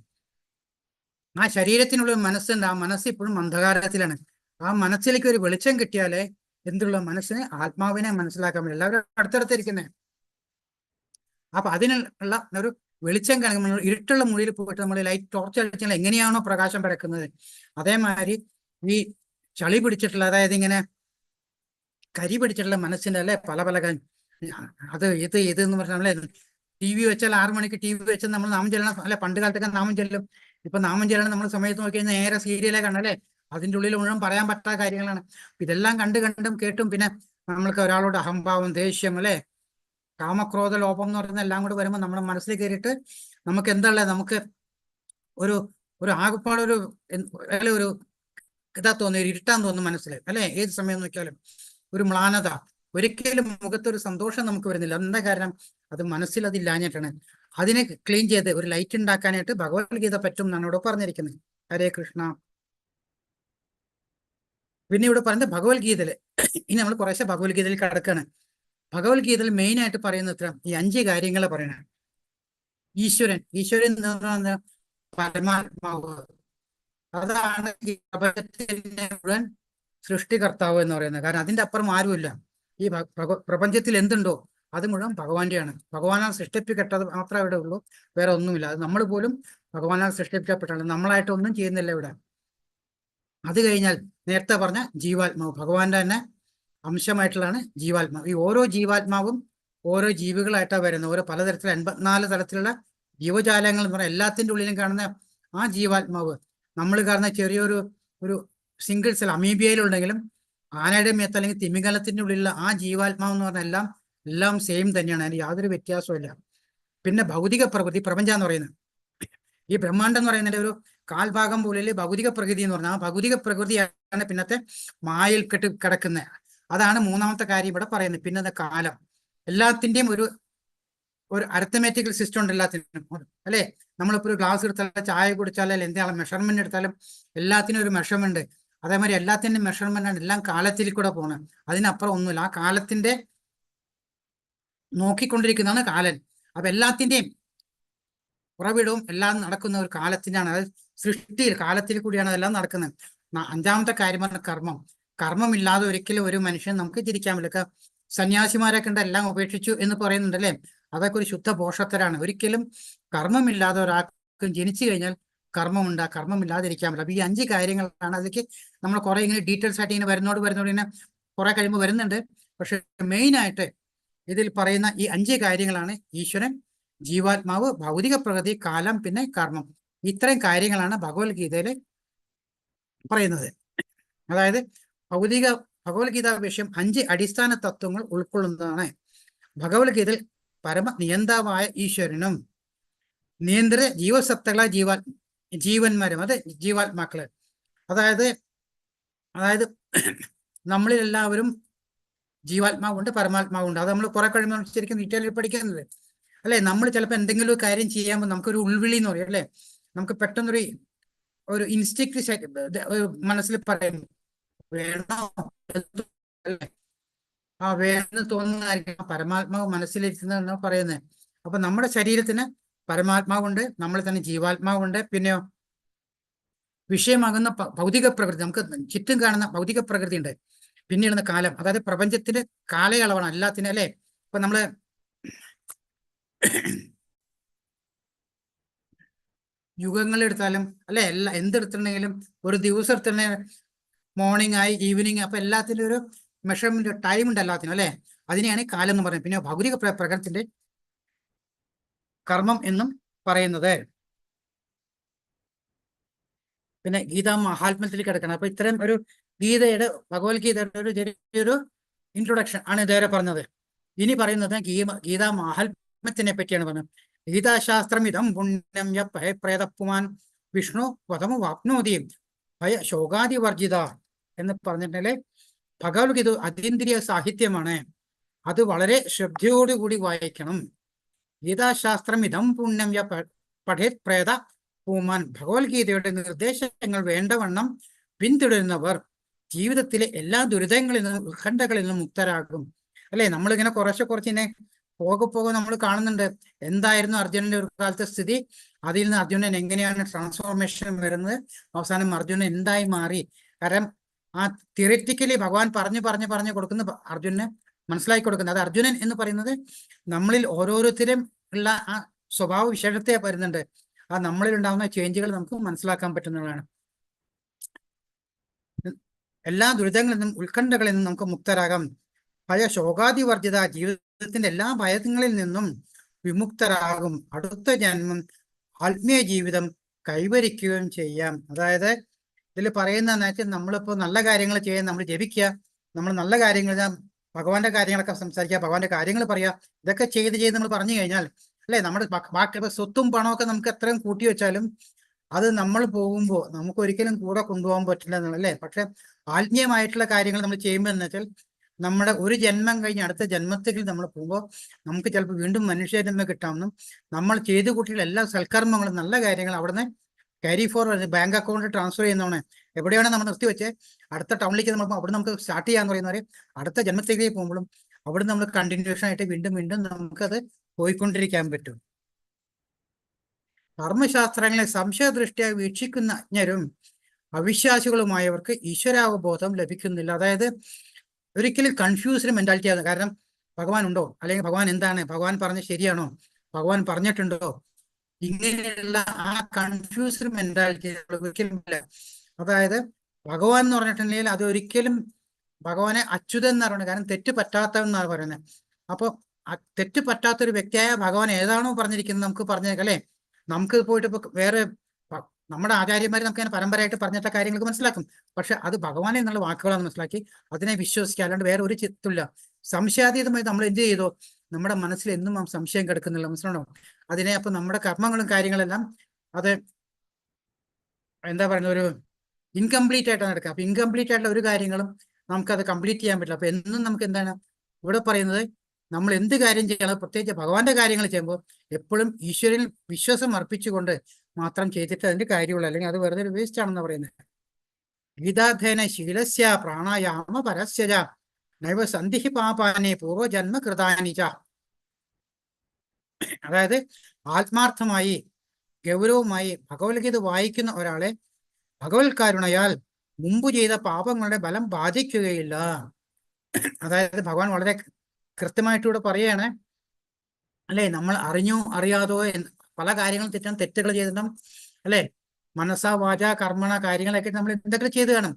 B: ആ ശരീരത്തിനുള്ള മനസ്സുണ്ട്. ആ മനസ്സ് ഇപ്പോഴും അന്ധകാരത്തിലാണ്. ആ മനസ്സിലേക്ക് ഒരു വെളിച്ചം കിട്ടിയാലേ എന്തുള്ള മനസ്സിന് ആത്മാവിനെ മനസ്സിലാക്കാൻ പറ്റും. എല്ലാവരും അടുത്തടുത്തിരിക്കുന്നേ. അപ്പൊ അതിനുള്ള ഒരു വെളിച്ചം കാണിക്കുമ്പോൾ ഇരുട്ടുള്ള മുറിയിൽ പോയിട്ട് നമ്മൾ ലൈറ്റ് ടോർച്ച് അടിച്ചാൽ എങ്ങനെയാണോ പ്രകാശം പരക്കുന്നത്, അതേമാതിരി ഈ ചളി പിടിച്ചിട്ടുള്ള, അതായത് ഇങ്ങനെ കരി പിടിച്ചിട്ടുള്ള മനസ്സിന്റെ അല്ലെ പല അത് ഇത് എന്ന് പറഞ്ഞാൽ നമ്മളെ TV വെച്ചാൽ 6 മണിക്ക് TV വെച്ചാൽ നമ്മൾ നാമം ചെല്ലണം അല്ലെ. പണ്ട് കാലത്തൊക്കെ നാമം ചെല്ലും. ഇപ്പൊ നാമം ചെല്ലണം നമ്മൾ സമയത്ത് നോക്കി കഴിഞ്ഞാൽ നേരെ സീരിയലേ കാണല്ലേ. അതിൻ്റെ ഉള്ളിൽ മുഴുവൻ പറയാൻ പറ്റാത്ത കാര്യങ്ങളാണ്. ഇതെല്ലാം കണ്ടും കേട്ടും പിന്നെ നമ്മൾക്ക് ഒരാളോട് അഹംഭാവം, ദേഷ്യം, അല്ലെ, കാമക്രോധ ലോപം എന്ന് പറയുന്ന എല്ലാം കൂടി വരുമ്പോൾ നമ്മുടെ മനസ്സിൽ കയറിയിട്ട് നമുക്ക് എന്താ നമുക്ക് ഒരു ഒരു ആകപ്പാടൊരു ഒരു ഇതാ തോന്നുന്നു, ഒരു ഇരുട്ടാൻ തോന്നുന്നു മനസ്സിൽ, അല്ലെ, ഏത് സമയം നോക്കിയാലും ഒരു മ്ലാനത, ഒരിക്കലും മുഖത്തൊരു സന്തോഷം നമുക്ക് വരുന്നില്ല. എന്താ കാരണം? അത് മനസ്സിൽ അതില്ലാഞ്ഞിട്ടാണ്. അതിനെ ക്ലീൻ ചെയ്ത് ഒരു ലൈറ്റ് ഉണ്ടാക്കാനായിട്ട് ഭഗവത്ഗീത പറ്റും എന്നാണ് ഇവിടെ പറഞ്ഞിരിക്കുന്നത്. ഹരേ കൃഷ്ണ. പിന്നെ ഇവിടെ പറയുന്നത് ഭഗവത്ഗീതയില്, ഇനി നമ്മൾ കുറേശ്ശെ ഭഗവത്ഗീതയിൽ കിടക്കാണ്. ഭഗവത്ഗീതയിൽ മെയിൻ ആയിട്ട് പറയുന്നത് ഈ 5 കാര്യങ്ങൾ പറയണ. ഈശ്വരൻ എന്ന് പറഞ്ഞാൽ പരമാത്മാവ്, അതാണ് ഈ പ്രപഞ്ചത്തിന്റെ മുഴുവൻ സൃഷ്ടികർത്താവ് എന്ന് പറയുന്നത്. കാരണം അതിന്റെ അപ്പുറം ആരുമില്ല. ഈ പ്രപഞ്ചത്തിൽ എന്തുണ്ടോ അത് മുഴുവൻ ഭഗവാന്റെയാണ്. ഭഗവാനാൽ സൃഷ്ടിപ്പിക്കപ്പെട്ടത് മാത്രമേ ഇവിടെ ഉള്ളൂ, വേറെ ഒന്നുമില്ല. അത് നമ്മൾ പോലും ഭഗവാനാൽ സൃഷ്ടിപ്പിക്കപ്പെട്ടാണ്, നമ്മളായിട്ടൊന്നും ചെയ്യുന്നില്ല ഇവിടെ. അത് കഴിഞ്ഞാൽ നേരത്തെ പറഞ്ഞ ജീവാത്മാവ്, ഭഗവാന്റെ തന്നെ അംശമായിട്ടുള്ളതാണ് ജീവാത്മാവ്. ഈ ഓരോ ജീവാത്മാവും ഓരോ ജീവികളായിട്ടാണ് വരുന്നത്. ഓരോ പലതരത്തിലുള്ള 84 തരത്തിലുള്ള ജീവജാലങ്ങൾ എന്ന് പറഞ്ഞാൽ എല്ലാത്തിൻ്റെ ഉള്ളിലും കാണുന്ന ആ ജീവാത്മാവ്, നമ്മൾ കാണുന്ന ചെറിയൊരു സിംഗിൾ സെൽ അമീബിയയിലുണ്ടെങ്കിലും ആനയുടെ മേത്ത് അല്ലെങ്കിൽ തിമിംഗലത്തിന്റെ ഉള്ളിലുള്ള ആ ജീവാത്മാവ് എന്ന് പറഞ്ഞാൽ എല്ലാം സെയിം തന്നെയാണ്. അതിന് യാതൊരു വ്യത്യാസവും. പിന്നെ ഭൗതിക പ്രകൃതി, പ്രപഞ്ചം എന്ന് പറയുന്നത്, ഈ ബ്രഹ്മാണ്ടം എന്ന് പറയുന്നതിന്റെ ഒരു കാൽഭാഗം പോലെ ഭൗതിക പ്രകൃതി എന്ന് പറഞ്ഞാൽ ആ ഭൗതിക പ്രകൃതിയാണ് പിന്നത്തെ മായയിൽ കിടക്കുന്നത്. അതാണ് മൂന്നാമത്തെ കാര്യം ഇവിടെ പറയുന്നത്. പിന്നെ കാലം, എല്ലാത്തിൻ്റെയും ഒരു അരിത്തമാറ്റിക്കൽ സിസ്റ്റം ഉണ്ട് എല്ലാത്തിനും, അല്ലെ. നമ്മളിപ്പോൾ ഒരു ഗ്ലാസ് എടുത്താലും ചായ കുടിച്ചാലും എന്തെങ്കിലും മെഷർമെന്റ് എടുത്താലും എല്ലാത്തിനും ഒരു മെഷർമെന്റ്. അതേമാതിരി എല്ലാത്തിൻ്റെയും മെഷർമെന്റ് ആണ് എല്ലാം കാലത്തിൽ കൂടെ പോകണം. അതിനപ്പുറം ഒന്നുമില്ല. ആ കാലത്തിന്റെ നോക്കിക്കൊണ്ടിരിക്കുന്നതാണ് കാലൻ. അപ്പൊ എല്ലാത്തിൻ്റെയും ഉറവിടവും എല്ലാം നടക്കുന്ന ഒരു കാലത്തിനാണ്. അത് സൃഷ്ടിയിൽ കാലത്തിൽ കൂടിയാണ് അതെല്ലാം നടക്കുന്നത്. 5ാമത്തെ കാര്യമാണ് കർമ്മം. കർമ്മമില്ലാതെ ഒരിക്കലും ഒരു മനുഷ്യൻ നമുക്ക് ചിരിക്കാൻ പറ്റില്ല. സന്യാസിമാരെ കണ്ട് എല്ലാം ഉപേക്ഷിച്ചു എന്ന് പറയുന്നുണ്ടല്ലേ, അതൊക്കെ ഒരു ശുദ്ധ പോഷത്തരാണ്. ഒരിക്കലും കർമ്മമില്ലാതെ ഒരാൾക്കും ജനിച്ചു കഴിഞ്ഞാൽ കർമ്മമില്ലാതിരിക്കാൻ പറ്റില്ല. അപ്പൊ ഈ 5 കാര്യങ്ങളാണ്. അതിലേക്ക് നമ്മൾ കുറെ ഇങ്ങനെ ഡീറ്റെയിൽസ് ആയിട്ട് ഇങ്ങനെ വരുന്നോട് ഇങ്ങനെ കുറെ കഴിയുമ്പോൾ വരുന്നുണ്ട്. പക്ഷെ മെയിൻ ആയിട്ട് ഇതിൽ പറയുന്ന ഈ 5 കാര്യങ്ങളാണ് ഈശ്വരൻ, ജീവാത്മാവ്, ഭൗതിക പ്രകൃതി, കാലം, പിന്നെ കർമ്മം. ഇത്രയും കാര്യങ്ങളാണ് ഭഗവത്ഗീതയിൽ പറയുന്നത്. അതായത് ഭഗവത്ഗീത വിഷയം 5 അടിസ്ഥാന തത്വങ്ങൾ ഉൾക്കൊള്ളുന്നതാണ്. ഭഗവത്ഗീതയിൽ പരമ നിയന്താവായ ഈശ്വരനും നിയന്ത്ര ജീവസത്തകളായ ജീവന്മാരും, അത് ജീവാത്മാക്കള്. അതായത് നമ്മളിൽ എല്ലാവരും ജീവാത്മാവുണ്ട്, പരമാത്മാവുണ്ട്. അത് നമ്മൾ കുറെ കഴിയുമ്പോൾ ശരിക്കും ഡീറ്റെയിൽ പഠിക്കുന്നത്, അല്ലെ. നമ്മൾ ചിലപ്പോൾ എന്തെങ്കിലും ഒരു കാര്യം ചെയ്യുമ്പോൾ നമുക്കൊരു ഉൾവിളി എന്ന് പറയും, അല്ലെ. നമുക്ക് പെട്ടെന്നൊരു ഇൻസ്റ്റിക്ട് മനസ്സിൽ പറയും, വേണോ, അല്ലെ. ആ വേണമെന്ന് തോന്നുന്നതായിരിക്കും പരമാത്മാവ് മനസ്സിലിരിക്കുന്നതെന്ന് പറയുന്നത്. അപ്പൊ നമ്മുടെ ശരീരത്തിന് പരമാത്മാവുണ്ട്, നമ്മൾ തന്നെ ജീവാത്മാവുണ്ട്. പിന്നെയോ വിഷയമാകുന്ന ഭൗതിക പ്രകൃതി, നമുക്ക് ചുറ്റും കാണുന്ന ഭൗതിക പ്രകൃതി ഉണ്ട്. പിന്നെയുള്ള കാലം, അതായത് പ്രപഞ്ചത്തിന്റെ കാലയളവാണ് എല്ലാത്തിനും, അല്ലെ. ഇപ്പൊ നമ്മള് യുഗങ്ങൾ എടുത്താലും, അല്ലെ, എന്തെടുത്തിട്ടുണ്ടെങ്കിലും ഒരു ദിവസം എടുത്തിട്ടുണ്ടെങ്കിൽ മോർണിംഗ് ആയി ഈവനിങ്, അപ്പൊ എല്ലാത്തിനും ഒരു മെഷർമെന്റ് ടൈം ഉണ്ട് എല്ലാത്തിനും, അല്ലെ. അതിനെയാണ് കാലം എന്ന് പറയുന്നത്. പിന്നെ ഭൗതിക പ്രകൃതിന്റെ കർമ്മം എന്നും പറയുന്നത്. പിന്നെ ഗീതാ മഹാത്മ്യത്തിൽ കിടക്കണം. അപ്പൊ ഇത്തരം ഒരു ഭഗവത്ഗീതയുടെ ഒരു ചെറിയൊരു ഇൻട്രൊഡക്ഷൻ ആണ് ഇതുവരെ പറഞ്ഞത്. ഇനി പറയുന്നത് ഗീതാ മഹാത്മ്യത്തിനെ പറ്റിയാണ് പറഞ്ഞത്. ഗീതാശാസ്ത്രം ഇതം പുണ്യം യ ഭയപ്രേതപ്പുമാൻ വിഷ്ണു വധമു വാപ്നോതി ഭയ ശോകാദിവർജിത എന്ന് പറഞ്ഞിട്ടുണ്ടെങ്കിൽ ഭഗവത്ഗീത അതീന്ദ്രിയ സാഹിത്യമാണ്. അത് വളരെ ശ്രദ്ധയോടുകൂടി വായിക്കണം. ഗീതാശാസ്ത്രം ഇതം പുണ്യം യ പഠേത് പ്രേത പൂമാൻ. ഭഗവത്ഗീതയുടെ നിർദ്ദേശങ്ങൾ വേണ്ടവണ്ണം പിന്തുടരുന്നവർ ജീവിതത്തിലെ എല്ലാ ദുരിതങ്ങളിൽ നിന്നും ഉത്കണ്ഠകളിൽ നിന്നും മുക്തരാകും, അല്ലെ. നമ്മളിങ്ങനെ കുറച്ചിനെ പോകെ നമ്മൾ കാണുന്നുണ്ട് എന്തായിരുന്നു അർജുനന്റെ ഒരു കാലത്തെ സ്ഥിതി, അതിൽ നിന്ന് അർജുനൻ എങ്ങനെയാണ് ട്രാൻസ്ഫോർമേഷൻ വരുന്നത്, അവസാനം അർജുനൻ എന്തായി മാറി. കാരണം ആ തിയറിറ്റിക്കലി ഭഗവാൻ പറഞ്ഞു കൊടുക്കുന്ന അർജുനന് മനസ്സിലാക്കി കൊടുക്കുന്നത്. അത് അർജുനൻ എന്ന് പറയുന്നത് നമ്മളിൽ ഓരോരുത്തരും ഉള്ള ആ സ്വഭാവ വിശേഷത്തെ വരുന്നുണ്ട്. ആ നമ്മളിൽ ഉണ്ടാകുന്ന ചേഞ്ചുകൾ നമുക്ക് മനസ്സിലാക്കാൻ പറ്റുന്നതാണ്. എല്ലാ ദുരിതങ്ങളിൽ നിന്നും ഉത്കണ്ഠകളിൽ നിന്നും നമുക്ക് മുക്തരാകാം. ഭയ ശോകാദിവർജിത, ജീവിതത്തിന്റെ എല്ലാ ഭയങ്ങളിൽ നിന്നും വിമുക്തരാകും. അടുത്ത ജന്മം ആത്മീയ ജീവിതം കൈവരിക്കുകയും ചെയ്യാം. അതായത് ഇതിൽ പറയുന്നതെന്ന് വെച്ചാൽ നമ്മളിപ്പോ നല്ല കാര്യങ്ങൾ ചെയ്യാൻ നമ്മൾ ജപിക്കുക, നമ്മൾ നല്ല കാര്യങ്ങൾ ഭഗവാന്റെ കാര്യങ്ങളൊക്കെ സംസാരിക്കുക, ഭഗവാന്റെ കാര്യങ്ങൾ പറയുക, ഇതൊക്കെ ചെയ്ത് നമ്മൾ പറഞ്ഞു കഴിഞ്ഞാൽ അല്ലെ നമ്മുടെ ബാക്കി ഇപ്പൊ സ്വത്തും പണമൊക്കെ നമുക്ക് എത്രയും കൂട്ടി വെച്ചാലും അത് നമ്മൾ പോകുമ്പോൾ നമുക്ക് ഒരിക്കലും കൂടെ കൊണ്ടുപോകാൻ പറ്റില്ല എന്നുള്ളല്ലേ. പക്ഷെ ആത്മീയമായിട്ടുള്ള കാര്യങ്ങൾ നമ്മൾ ചെയ്യുമ്പോൾ എന്ന് വെച്ചാൽ നമ്മുടെ ഒരു ജന്മം കഴിഞ്ഞ് അടുത്ത ജന്മത്തിൽ നമ്മൾ പോകുമ്പോൾ നമുക്ക് ചിലപ്പോൾ വീണ്ടും മനുഷ്യജന്മം കിട്ടാമെന്നും നമ്മൾ ചെയ്തു കൂട്ടിയുള്ള എല്ലാ സൽക്കർമ്മങ്ങളും നല്ല കാര്യങ്ങൾ അവിടുന്ന് carry forward bank account transfer ചെയ്യുന്നതാണ്. എവിടെയാണ് നമ്മൾ നിർത്തിവെച്ച് അടുത്ത ടൗണിലേക്ക് നമ്മൾ അവിടെ നമുക്ക് സ്റ്റാർട്ട് ചെയ്യാന്ന് പറയുന്നവരെ അടുത്ത ജന്മത്തിലേക്ക് പോകുമ്പോഴും അവിടെ നമ്മൾ കണ്ടിന്യൂഷൻ ആയിട്ട് വീണ്ടും വീണ്ടും നമുക്കത് പോയിക്കൊണ്ടിരിക്കാൻ പറ്റും. കർമ്മശാസ്ത്രങ്ങളെ സംശയദൃഷ്ടിയായി വീക്ഷിക്കുന്ന അജ്ഞരും അവിശ്വാസികളുമായവർക്ക് ഈശ്വരാവബോധം ലഭിക്കുന്നില്ല. അതായത് ഒരിക്കലും കൺഫ്യൂസ്ഡ് മെന്റാലിറ്റി ആണ്. കാരണം ഭഗവാൻ ഉണ്ടോ, അല്ലെങ്കിൽ ഭഗവാൻ എന്താണ്, ഭഗവാൻ പറഞ്ഞ ശരിയാണോ, ഭഗവാൻ പറഞ്ഞിട്ടുണ്ടോ, ഇങ്ങനെയുള്ള ആ കൺഫ്യൂസ്ഡ് മെന്റാലിറ്റി ഒരിക്കലും ഇല്ല. അതായത് ഭഗവാൻ എന്ന് പറഞ്ഞിട്ടുണ്ടെങ്കിൽ അത് ഒരിക്കലും ഭഗവാനെ അച്യുതൻ എന്ന് പറയുന്നത്, കാരണം തെറ്റ് പറ്റാത്തവെന്നാണ് പറയുന്നത്. അപ്പോൾ തെറ്റ് പറ്റാത്തൊരു വ്യക്തിയായ ഭഗവാൻ ഏതാണോ പറഞ്ഞിരിക്കുന്നത് നമുക്ക് പറഞ്ഞേക്കാം അല്ലെ. നമുക്ക് പോയിട്ട് ഇപ്പൊ വേറെ നമ്മുടെ ആചാര്യന്മാർ നമുക്ക് അങ്ങനെ പരമ്പരയായിട്ട് പറഞ്ഞിട്ട കാര്യങ്ങൾക്ക് മനസ്സിലാക്കും. പക്ഷെ അത് ഭഗവാനെ എന്നുള്ള വാക്കുകളാണ് മനസ്സിലാക്കി അതിനെ വിശ്വസിക്കുക, അല്ലാണ്ട് വേറെ ഒരു ചിത്തമില്ല. സംശയാതീതമായി നമ്മൾ എന്ത് ചെയ്തോ നമ്മുടെ മനസ്സിൽ എന്നും ആ സംശയം കിടക്കുന്നില്ല, മനസ്സിലാണോ. അതിനെ അപ്പൊ നമ്മുടെ കർമ്മങ്ങളും കാര്യങ്ങളെല്ലാം അത് എന്താ പറയുന്ന ഒരു ഇൻകംപ്ലീറ്റ് ആയിട്ടാണ് നടക്കുക. അപ്പൊ ഇൻകംപ്ലീറ്റ് ആയിട്ടുള്ള ഒരു കാര്യങ്ങളും നമുക്കത് കംപ്ലീറ്റ് ചെയ്യാൻ പറ്റില്ല. അപ്പൊ എന്നും നമുക്ക് എന്താണ് ഇവിടെ പറയുന്നത്, നമ്മൾ എന്ത് കാര്യം ചെയ്യണം, പ്രത്യേകിച്ച് ഭഗവാന്റെ കാര്യങ്ങൾ ചെയ്യുമ്പോൾ എപ്പോഴും ഈശ്വരനിൽ വിശ്വാസം അർപ്പിച്ചുകൊണ്ട് മാത്രം ചെയ്തിട്ട് അതിന്റെ കാര്യമുള്ളൂ, അല്ലെങ്കിൽ അത് വെറുതെ ഒരു വേസ്റ്റ് ആണെന്ന് പറയുന്നത്. ഗീതാധ്യയന ശീലസ്യ പ്രാണായാമ പരസ്യജ നൈവ സന്ധിഹി പാപാനെ പൂർവജന്മ കൃതാനിച. അതായത് ആത്മാർത്ഥമായി ഗൗരവമായി ഭഗവത്ഗീത വായിക്കുന്ന ഒരാളെ ഭഗവത് കരുണയാൽ മുമ്പ് ചെയ്ത പാപങ്ങളുടെ ബലം ബാധിക്കുകയില്ല. അതായത് ഭഗവാൻ വളരെ കൃത്യമായിട്ടിവിടെ പറയാണ് അല്ലെ, നമ്മൾ അറിഞ്ഞോ അറിയാതോ പല കാര്യങ്ങളും തെറ്റുകൾ ചെയ്തിട്ടും അല്ലെ, മനസ്സാ വാച കർമ്മണ കാര്യങ്ങളൊക്കെ നമ്മൾ എന്തൊക്കെ ചെയ്ത് കാണും.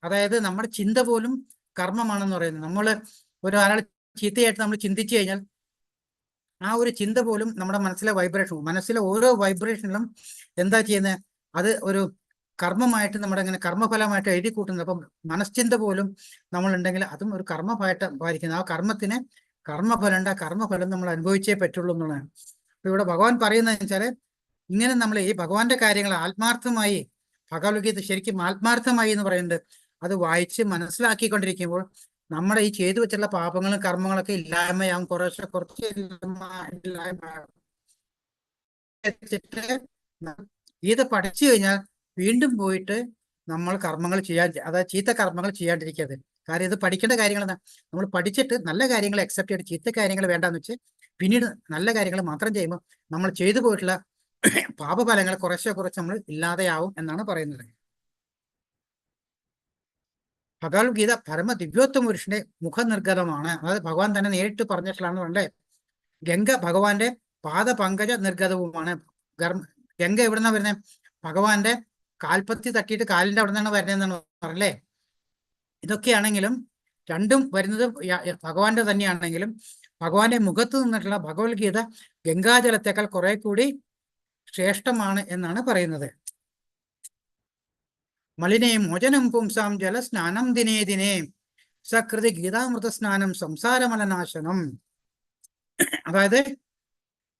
B: അതായത് നമ്മുടെ ചിന്ത പോലും കർമ്മമാണെന്ന് പറയുന്നത്. നമ്മൾ ഒരാളെ ചീത്തയായിട്ട് നമ്മൾ ചിന്തിച്ചു കഴിഞ്ഞാൽ ആ ഒരു ചിന്ത പോലും നമ്മുടെ മനസ്സിലെ മനസ്സിലെ ഓരോ വൈബ്രേഷനിലും എന്താ ചെയ്യുന്നത്, അത് ഒരു കർമ്മമായിട്ട് നമ്മുടെ ഇങ്ങനെ കർമ്മഫലമായിട്ട് എഴുതി കൂട്ടുന്നത്. അപ്പം മനശ്ചിന്ത പോലും നമ്മളുണ്ടെങ്കിൽ അതും ഒരു കർമ്മമായിട്ട് ബാധിക്കുന്നത്. ആ കർമ്മത്തിന് കർമ്മഫലമുണ്ട്, ആ കർമ്മഫലം നമ്മൾ അനുഭവിച്ചേ പറ്റുള്ളൂ എന്നുള്ളതാണ്. അപ്പൊ ഇവിടെ ഭഗവാൻ പറയുന്നത് വെച്ചാല് ഇങ്ങനെ നമ്മൾ ഈ ഭഗവാന്റെ കാര്യങ്ങൾ ആത്മാർത്ഥമായി, ഭഗവത്ഗീത ശരിക്കും ആത്മാർത്ഥമായി എന്ന് പറയുന്നത് അത് വായിച്ച് മനസ്സിലാക്കിക്കൊണ്ടിരിക്കുമ്പോൾ നമ്മുടെ ഈ ചെയ്തു വെച്ചുള്ള പാപങ്ങളും കർമ്മങ്ങളൊക്കെ ഇല്ലായ്മയാവും, കുറച്ച് ഗീത പഠിച്ചു കഴിഞ്ഞാൽ വീണ്ടും പോയിട്ട് നമ്മൾ കർമ്മങ്ങൾ ചെയ്യാൻ, അതായത് ചീത്ത കർമ്മങ്ങൾ ചെയ്യാണ്ടിരിക്കരുത്. കാര്യം ഇത് പഠിക്കേണ്ട കാര്യങ്ങൾ നമ്മൾ പഠിച്ചിട്ട് നല്ല കാര്യങ്ങൾ അക്സെപ്റ്റ് ചെയ്ത് ചീത്ത കാര്യങ്ങൾ വേണ്ടാന്ന് വെച്ച് പിന്നീട് നല്ല കാര്യങ്ങൾ മാത്രം ചെയ്യുമ്പോൾ നമ്മൾ ചെയ്തു പോയിട്ടുള്ള പാപഫലങ്ങൾ കുറച്ച് നമ്മൾ ഇല്ലാതെയാവും എന്നാണ് പറയുന്നത്. ഭഗവത്ഗീത പരമ ദിവ്യോത്തമ പുരുഷന്റെ മുഖനിർഗതമാണ്. അതായത് ഭഗവാൻ തന്നെ നേരിട്ട് പറഞ്ഞിട്ടുള്ളതാണ്. അല്ലേ, ഗംഗ ഭഗവാന്റെ പാദപങ്കജ നിർഗതവുമാണ്. ഗംഗ എവിടുന്നാ വരുന്നത്, ഭഗവാന്റെ കാൽപ്പത്തി തട്ടിയിട്ട് കാലിന്റെ അവിടെ നിന്നാണ് വരുന്നതെന്നാണ് പറഞ്ഞല്ലേ. ഇതൊക്കെയാണെങ്കിലും രണ്ടും വരുന്നത് ഭഗവാന്റെ തന്നെയാണെങ്കിലും ഭഗവാന്റെ മുഖത്ത് നിന്നിട്ടുള്ള ഭഗവത്ഗീത ഗംഗാജലത്തേക്കാൾ കുറെ കൂടി ശ്രേഷ്ഠമാണ് എന്നാണ് പറയുന്നത്. മലിനേ മോചനം പുംസാം ജലസ്നാനം ദിനേ ദിനേ സകൃതി ഗീതാമൃത സ്നാനം സംസാരമലനാശനം. അതായത്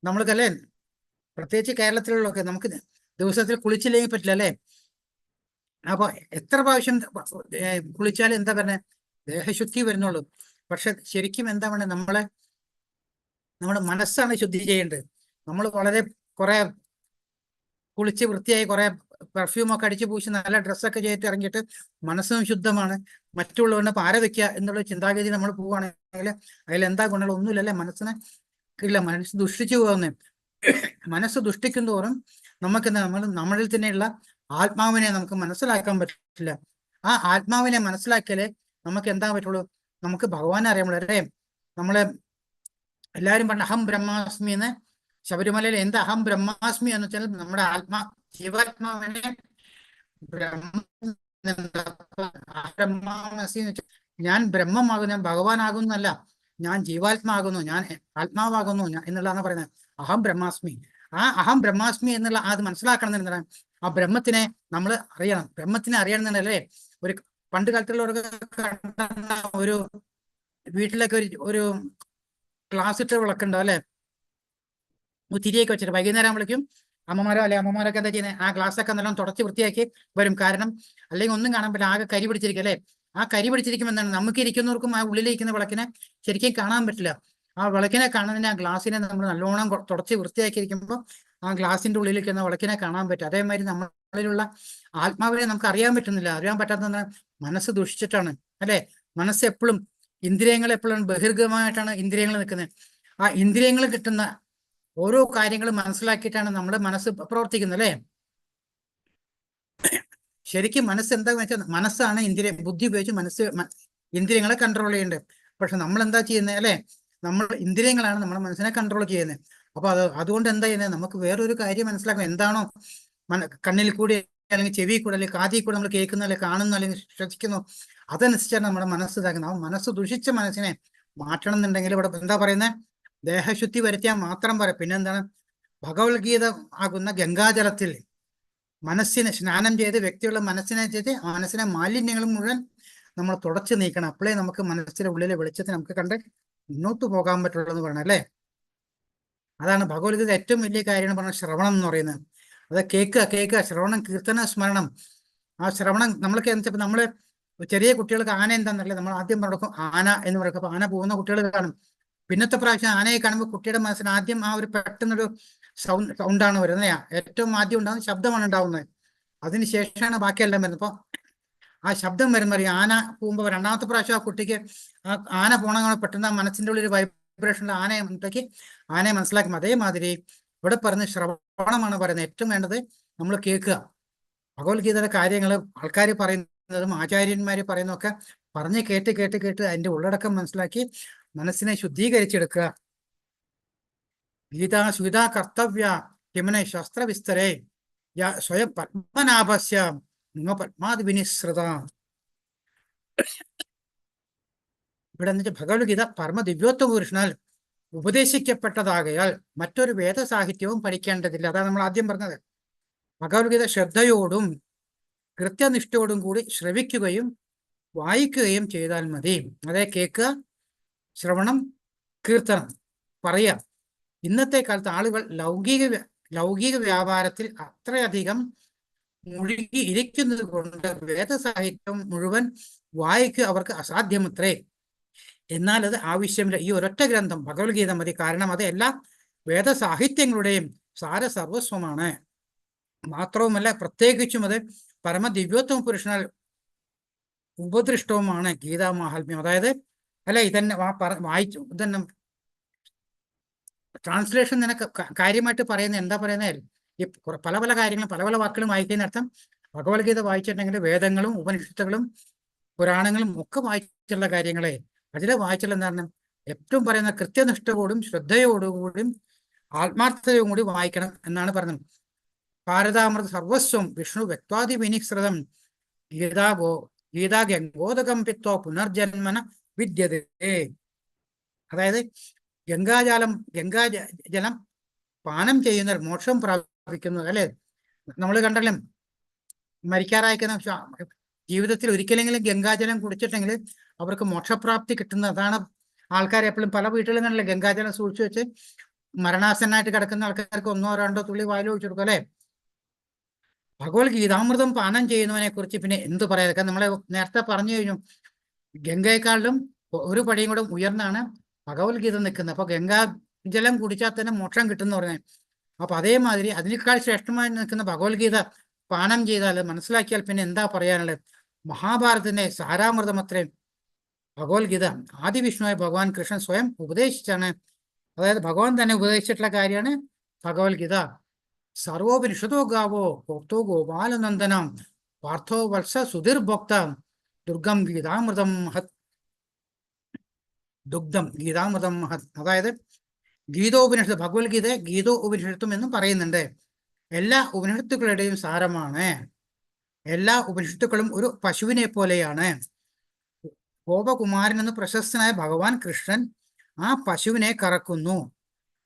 B: നമ്മൾക്കല്ലേ, പ്രത്യേകിച്ച് കേരളത്തിലുള്ളൊക്കെ നമുക്ക് ദിവസത്തിൽ കുളിച്ചില്ലെങ്കിൽ പറ്റില്ല അല്ലേ. അപ്പൊ എത്ര പ്രാവശ്യം കുളിച്ചാൽ എന്താ പറഞ്ഞ ദേഹശുദ്ധി വരുന്നുള്ളൂ. പക്ഷെ ശരിക്കും എന്താ പറയുക, നമ്മുടെ മനസ്സാണ് ശുദ്ധി ചെയ്യേണ്ടത്. നമ്മൾ വളരെ കുറെ കുളിച്ച് വൃത്തിയായി കുറെ പെർഫ്യൂമൊക്കെ അടിച്ച് പൂശി നല്ല ഡ്രസ്സൊക്കെ ചെയ്തിട്ട് ഇറങ്ങിയിട്ട് മനസ്സും ശുദ്ധമാണ്, മറ്റുള്ളവരുടെ പാര വെക്കുക എന്നുള്ള ചിന്താഗതി നമ്മൾ പോവുകയാണെങ്കിൽ അതിലെന്താ ഗുണങ്ങൾ, ഒന്നുമില്ലല്ലേ. മനസ്സിനെ ഇല്ല, മനസ്സ് ദുഷ്ടിച്ചു പോകുന്നേ. മനസ്സ് ദുഷ്ടിക്കും തോറും നമുക്ക് നമ്മളിൽ തന്നെയുള്ള ആത്മാവിനെ നമുക്ക് മനസ്സിലാക്കാൻ പറ്റില്ല. ആ ആത്മാവിനെ മനസ്സിലാക്കിയാലേ നമുക്ക് എന്താ പറ്റുള്ളൂ, നമുക്ക് ഭഗവാനെ അറിയാൻ പറ്റുള്ളൂ. നമ്മളെ എല്ലാവരും പറഞ്ഞ അഹം ബ്രഹ്മാസ്മി എന്ന് ശബരിമലയിൽ എന്താ അഹം ബ്രഹ്മാസ്മി എന്ന് വെച്ചാൽ നമ്മുടെ ജീവാത്മാവിനെ ഞാൻ ബ്രഹ്മമാകുന്നു, ഞാൻ ഭഗവാനാകുന്നല്ല, ഞാൻ ജീവാത്മാകുന്നു, ഞാൻ ആത്മാവാകുന്നു എന്നുള്ളതാണ് പറയുന്നത്. അഹം ബ്രഹ്മാസ്മി. ആ അഹം ബ്രഹ്മാസ്മി എന്നുള്ള അത് മനസ്സിലാക്കണം എന്നുള്ള ആ ബ്രഹ്മത്തിനെ നമ്മൾ അറിയണം. ബ്രഹ്മത്തിനെ അറിയണമെന്നുണ്ടല്ലേ, ഒരു പണ്ട് കാലത്തുള്ളവർക്ക് കണ്ട ഒരു വീട്ടിലൊക്കെ ഒരു ഗ്ലാസ് ഇട്ട വിളക്കുണ്ടോ അല്ലെ, തിരിയൊക്കെ വെച്ചിട്ട് വൈകുന്നേരം ആകുമ്പോഴേക്കും അമ്മമാരൊക്കെ എന്താ ചെയ്യുന്നത്, ആ ഗ്ലാസ് ഒക്കെ നല്ലോണം തുടച്ച് വൃത്തിയാക്കി വരും. കാരണം അല്ലെങ്കിൽ ഒന്നും കാണാൻ പറ്റില്ല, ആകെ കരി പിടിച്ചിരിക്കും അല്ലെ. ആ കരി പിടിച്ചിരിക്കുമ്പോൾ എന്താണ്, നമുക്ക് ഇരിക്കുന്നവർക്കും ആ ഉള്ളിലിരിക്കുന്ന വിളക്കിനെ ശരിക്കും കാണാൻ പറ്റില്ല. ആ വിളക്കിനെ കാണുന്നതിന് ആ ഗ്ലാസ്സിനെ നമ്മൾ നല്ലോണം തുടച്ച് വൃത്തിയാക്കിയിരിക്കുമ്പോൾ ആ ഗ്ലാസിന്റെ ഉള്ളിലിരിക്കുന്ന വിളക്കിനെ കാണാൻ പറ്റും. അതേമാതിരി നമ്മളിലുള്ള ആത്മാവിനെ നമുക്ക് അറിയാൻ പറ്റുന്നില്ല. അറിയാൻ പറ്റാത്ത മനസ്സ് ദുഷിച്ചിട്ടാണ് അല്ലെ. മനസ്സ് എപ്പോഴും ഇന്ദ്രിയങ്ങൾ എപ്പോഴും ബഹിർഗമായിട്ടാണ് ഇന്ദ്രിയങ്ങൾ നിൽക്കുന്നത്. ആ ഇന്ദ്രിയങ്ങൾ കിട്ടുന്ന ഓരോ കാര്യങ്ങളും മനസ്സിലാക്കിയിട്ടാണ് നമ്മുടെ മനസ്സ് പ്രവർത്തിക്കുന്നത് അല്ലെ. ശരിക്കും മനസ്സ് എന്താന്ന് വെച്ചാൽ, മനസ്സാണ് ബുദ്ധി ഉപയോഗിച്ച് ഇന്ദ്രിയങ്ങളെ കൺട്രോൾ ചെയ്യേണ്ടത്. പക്ഷെ നമ്മൾ എന്താ ചെയ്യുന്നത് അല്ലെ, നമ്മൾ ഇന്ദ്രിയങ്ങളാണ് നമ്മുടെ മനസ്സിനെ കൺട്രോൾ ചെയ്യുന്നത്. അപ്പൊ അതുകൊണ്ട് എന്താ ചെയ്യുന്നത്, നമുക്ക് വേറൊരു കാര്യം മനസ്സിലാക്കണം. എന്താണോ കണ്ണിൽ കൂടി അല്ലെങ്കിൽ ചെവി കൂടെ അല്ലെങ്കിൽ കാതിൽ കൂടെ നമ്മൾ കേൾക്കുന്ന അല്ലെങ്കിൽ കാണുന്നു അല്ലെങ്കിൽ ശ്രദ്ധിക്കുന്നു, അതനുസരിച്ചാണ് നമ്മുടെ മനസ്സ് ഇതാക്കുന്നത്. ആ മനസ്സ് ദുഷിച്ച മനസ്സിനെ മാറ്റണം എന്നുണ്ടെങ്കിൽ ഇവിടെ എന്താ പറയുന്നത്, ദേഹശുദ്ധി വരുത്തിയാൽ മാത്രം പറയാം. പിന്നെന്താണ്, ഭഗവത്ഗീത ആകുന്ന ഗംഗാജലത്തിൽ മനസ്സിനെ സ്നാനം ചെയ്ത് വ്യക്തിയുള്ള മനസ്സിനെ മാലിന്യങ്ങൾ മുഴുവൻ നമ്മൾ തുടച്ചു നീക്കണം. അപ്പോഴേ നമുക്ക് മനസ്സിന്റെ ഉള്ളിലെ വെളിച്ചത്തെ നമുക്ക് കണ്ട് മുന്നോട്ട് പോകാൻ പറ്റുള്ളൂ എന്ന് പറയണം അല്ലേ. അതാണ് ഭഗവത്ഗീത ഏറ്റവും വലിയ കാര്യമാണ് പറഞ്ഞ ശ്രവണം എന്ന് പറയുന്നത്. അത് കേൾക്കുക, ശ്രവണം, കീർത്തന, സ്മരണം. ആ ശ്രവണം നമ്മൾക്ക് എന്താ വെച്ചാൽ, നമ്മള് ചെറിയ കുട്ടികൾക്ക് ആന എന്താണെന്നല്ലേ നമ്മൾ ആദ്യം പറഞ്ഞ ആന എന്ന് പറയും. അപ്പൊ ആന പോകുന്ന കുട്ടികൾ കാണും. പിന്നത്തെ പ്രാവശ്യം ആനയെ കാണുമ്പോൾ കുട്ടിയുടെ മനസ്സിന് ആദ്യം ആ ഒരു പെട്ടെന്നൊരു സൗണ്ടാണ് വരുന്നത്. ഏറ്റവും ആദ്യം ഉണ്ടാകുന്ന ശബ്ദമാണ് ഉണ്ടാവുന്നത്. അതിനുശേഷമാണ് ബാക്കിയെല്ലാം വരുന്നത്. അപ്പൊ ആ ശബ്ദം വരുമ്പോൾ ആന പോകുമ്പോൾ രണ്ടാമത്തെ പ്രാവശ്യം ആ കുട്ടിക്ക് ആ ആന പോണ പെട്ടെന്ന് ആ മനസ്സിന്റെ ഉള്ളിൽ വൈബ്രേഷനിൽ ആനയെ മനസ്സിലാക്കും. അതേമാതിരി ഇവിടെ പറഞ്ഞ ശ്രവണമാണ് പറയുന്നത്. ഏറ്റവും വേണ്ടത് നമ്മൾ കേൾക്കുക. ഭഗവത്ഗീതയുടെ കാര്യങ്ങൾ ആൾക്കാർ പറയുന്നതും ആചാര്യന്മാർ പറയുന്നതൊക്കെ പറഞ്ഞ് കേട്ട് അതിന്റെ ഉള്ളടക്കം മനസ്സിലാക്കി മനസ്സിനെ ശുദ്ധീകരിച്ചെടുക്കുക. ഗീതാ കർത്തവ്യ കിമനെ ശസ്ത്രവിസ്തരേ സ്വയം പത്മനാഭസ്യ നിങ്ങ പത്മാത് വിനിസൃത. ഇവിടെ എന്ന് വെച്ചാൽ ഭഗവത്ഗീത പരമദിവ്യോത്തമ പുരുഷനാൽ ഉപദേശിക്കപ്പെട്ടതാകയാൽ മറ്റൊരു വേദസാഹിത്യവും പഠിക്കേണ്ടതില്ല. അതാണ് നമ്മൾ ആദ്യം പറഞ്ഞത്. ഭഗവത്ഗീത ശ്രദ്ധയോടും കൃത്യനിഷ്ഠയോടും കൂടി ശ്രവിക്കുകയും വായിക്കുകയും ചെയ്താൽ മതി. അതേ കേൾക്കുക, ശ്രവണം, കീർത്തനം, പറയാം. ഇന്നത്തെ കാലത്ത് ആളുകൾ ലൗകിക വ്യാപാരത്തിൽ അത്രയധികം മുഴുകി ഇരിക്കുന്നത് കൊണ്ട് വേദസാഹിത്യം മുഴുവൻ വായിക്കുക അവർക്ക് അസാധ്യമത്രേ. എന്നാൽ അത് ആവശ്യമില്ല. ഈ ഒരൊറ്റ ഗ്രന്ഥം ഭഗവത്ഗീത മതി. കാരണം അത് എല്ലാ വേദസാഹിത്യങ്ങളുടെയും സാരസർവസ്വമാണ്. മാത്രവുമല്ല, പ്രത്യേകിച്ചും അത് പരമദിവ്യോത്തമ പുരുഷനാൽ ഉപദൃഷ്ടവുമാണ് ഗീതാമാഹാത്മ്യം. അതായത് അല്ല, ഇതന്നെ വായിച്ചു ഇതന്നെ ട്രാൻസ്ലേഷൻ നിനക്ക് കാര്യമായിട്ട് പറയുന്നത് എന്താ പറയുന്നത്, ഈ പല കാര്യങ്ങളും പല വാക്കുകളും വായിക്കുന്നതിനർത്ഥം ഭഗവത്ഗീത വായിച്ചിട്ടുണ്ടെങ്കിൽ വേദങ്ങളും ഉപനിഷത്തുകളും പുരാണങ്ങളും ഒക്കെ വായിച്ചുള്ള കാര്യങ്ങളെ അതിലെ വായിച്ചുള്ള എന്താണ് ഏറ്റവും പറയുന്ന കൃത്യനിഷ്ഠയോടും ശ്രദ്ധയോടുകൂടിയും ആത്മാർത്ഥതയോടും കൂടി വായിക്കണം എന്നാണ് പറയുന്നത്. ഭാരതാമൃത സർവസ്വം വിഷ്ണു വ്യക്താദി വിനിശ്രിതം ഗീതാ ഗംഗോദകം പിത്വ പുനർജന്മന വിദ്യതേ. അതായത് ഗംഗാജലം പാനം ചെയ്യുന്നവർ മോക്ഷം പ്രാപിക്കുന്നു അല്ലെ. നമ്മൾ കണ്ടല്ലേ, മരിക്കാറായിക്കുന്ന ജീവിതത്തിൽ ഒരിക്കലെങ്കിലും ഗംഗാജലം കുടിച്ചിട്ടെങ്കിൽ അവർക്ക് മോക്ഷപ്രാപ്തി കിട്ടുന്നത്. അതാണ് ആൾക്കാർ എപ്പോഴും പല വീട്ടിലും കണ്ടല്ലേ ഗംഗാജലം സൂക്ഷിച്ചു വെച്ച് മരണാസന്നായിട്ട് കിടക്കുന്ന ആൾക്കാർക്ക് 1 or 2 തുള്ളി വായിൽ ഒഴിച്ചു കൊടുക്കും അല്ലെ. ഭഗവത്ഗീതാമൃതം പാനം ചെയ്യുന്നവനെ കുറിച്ച് പിന്നെ എന്ത് പറയാതൊക്കെ നമ്മളെ നേരത്തെ പറഞ്ഞു കഴിഞ്ഞു. ഗംഗയെക്കാളിലും ഒരു പടിയും കൂടെ ഉയർന്നാണ് ഭഗവത്ഗീത നിൽക്കുന്നത്. അപ്പൊ ഗംഗാജലം കുടിച്ചാൽ തന്നെ മോക്ഷം കിട്ടുന്ന പറഞ്ഞത്. അപ്പൊ അതേമാതിരി അതിനേക്കാൾ ശ്രേഷ്ഠമായി നിൽക്കുന്ന ഭഗവത്ഗീത പാനം ചെയ്താൽ മനസ്സിലാക്കിയാൽ പിന്നെ എന്താ പറയാനുള്ളത്. മഹാഭാരതത്തിന്റെ സാരാമൃതം അത്രയും ഭഗവത്ഗീത ആദിവിഷ്ണുവായ ഭഗവാൻ കൃഷ്ണൻ സ്വയം ഉപദേശിച്ചാണ്. അതായത് ഭഗവാൻ തന്നെ ഉപദേശിച്ചിട്ടുള്ള കാര്യമാണ് ഭഗവത്ഗീത. സർവോപനിഷതോ ഗാവോ ഭോക്തോ ഗോപാലനന്ദനം പാർത്ഥോ വത്സ സുധീർഭോക്ത ദുർഗം ഗീതാമൃതം മഹത് മഹത്. അതായത് ഗീതോപനിഷത്ത്, ഭഗവത്ഗീത ഗീതോ ഉപനിഷത്തും എന്നും പറയുന്നുണ്ട്. എല്ലാ ഉപനിഷത്തുക്കളുടെയും സാരമാണ്. എല്ലാ ഉപനിഷത്തുക്കളും ഒരു പശുവിനെ പോലെയാണ്. ഗോപകുമാരൻ എന്ന് പ്രശസ്തനായ ഭഗവാൻ കൃഷ്ണൻ ആ പശുവിനെ കറക്കുന്നു.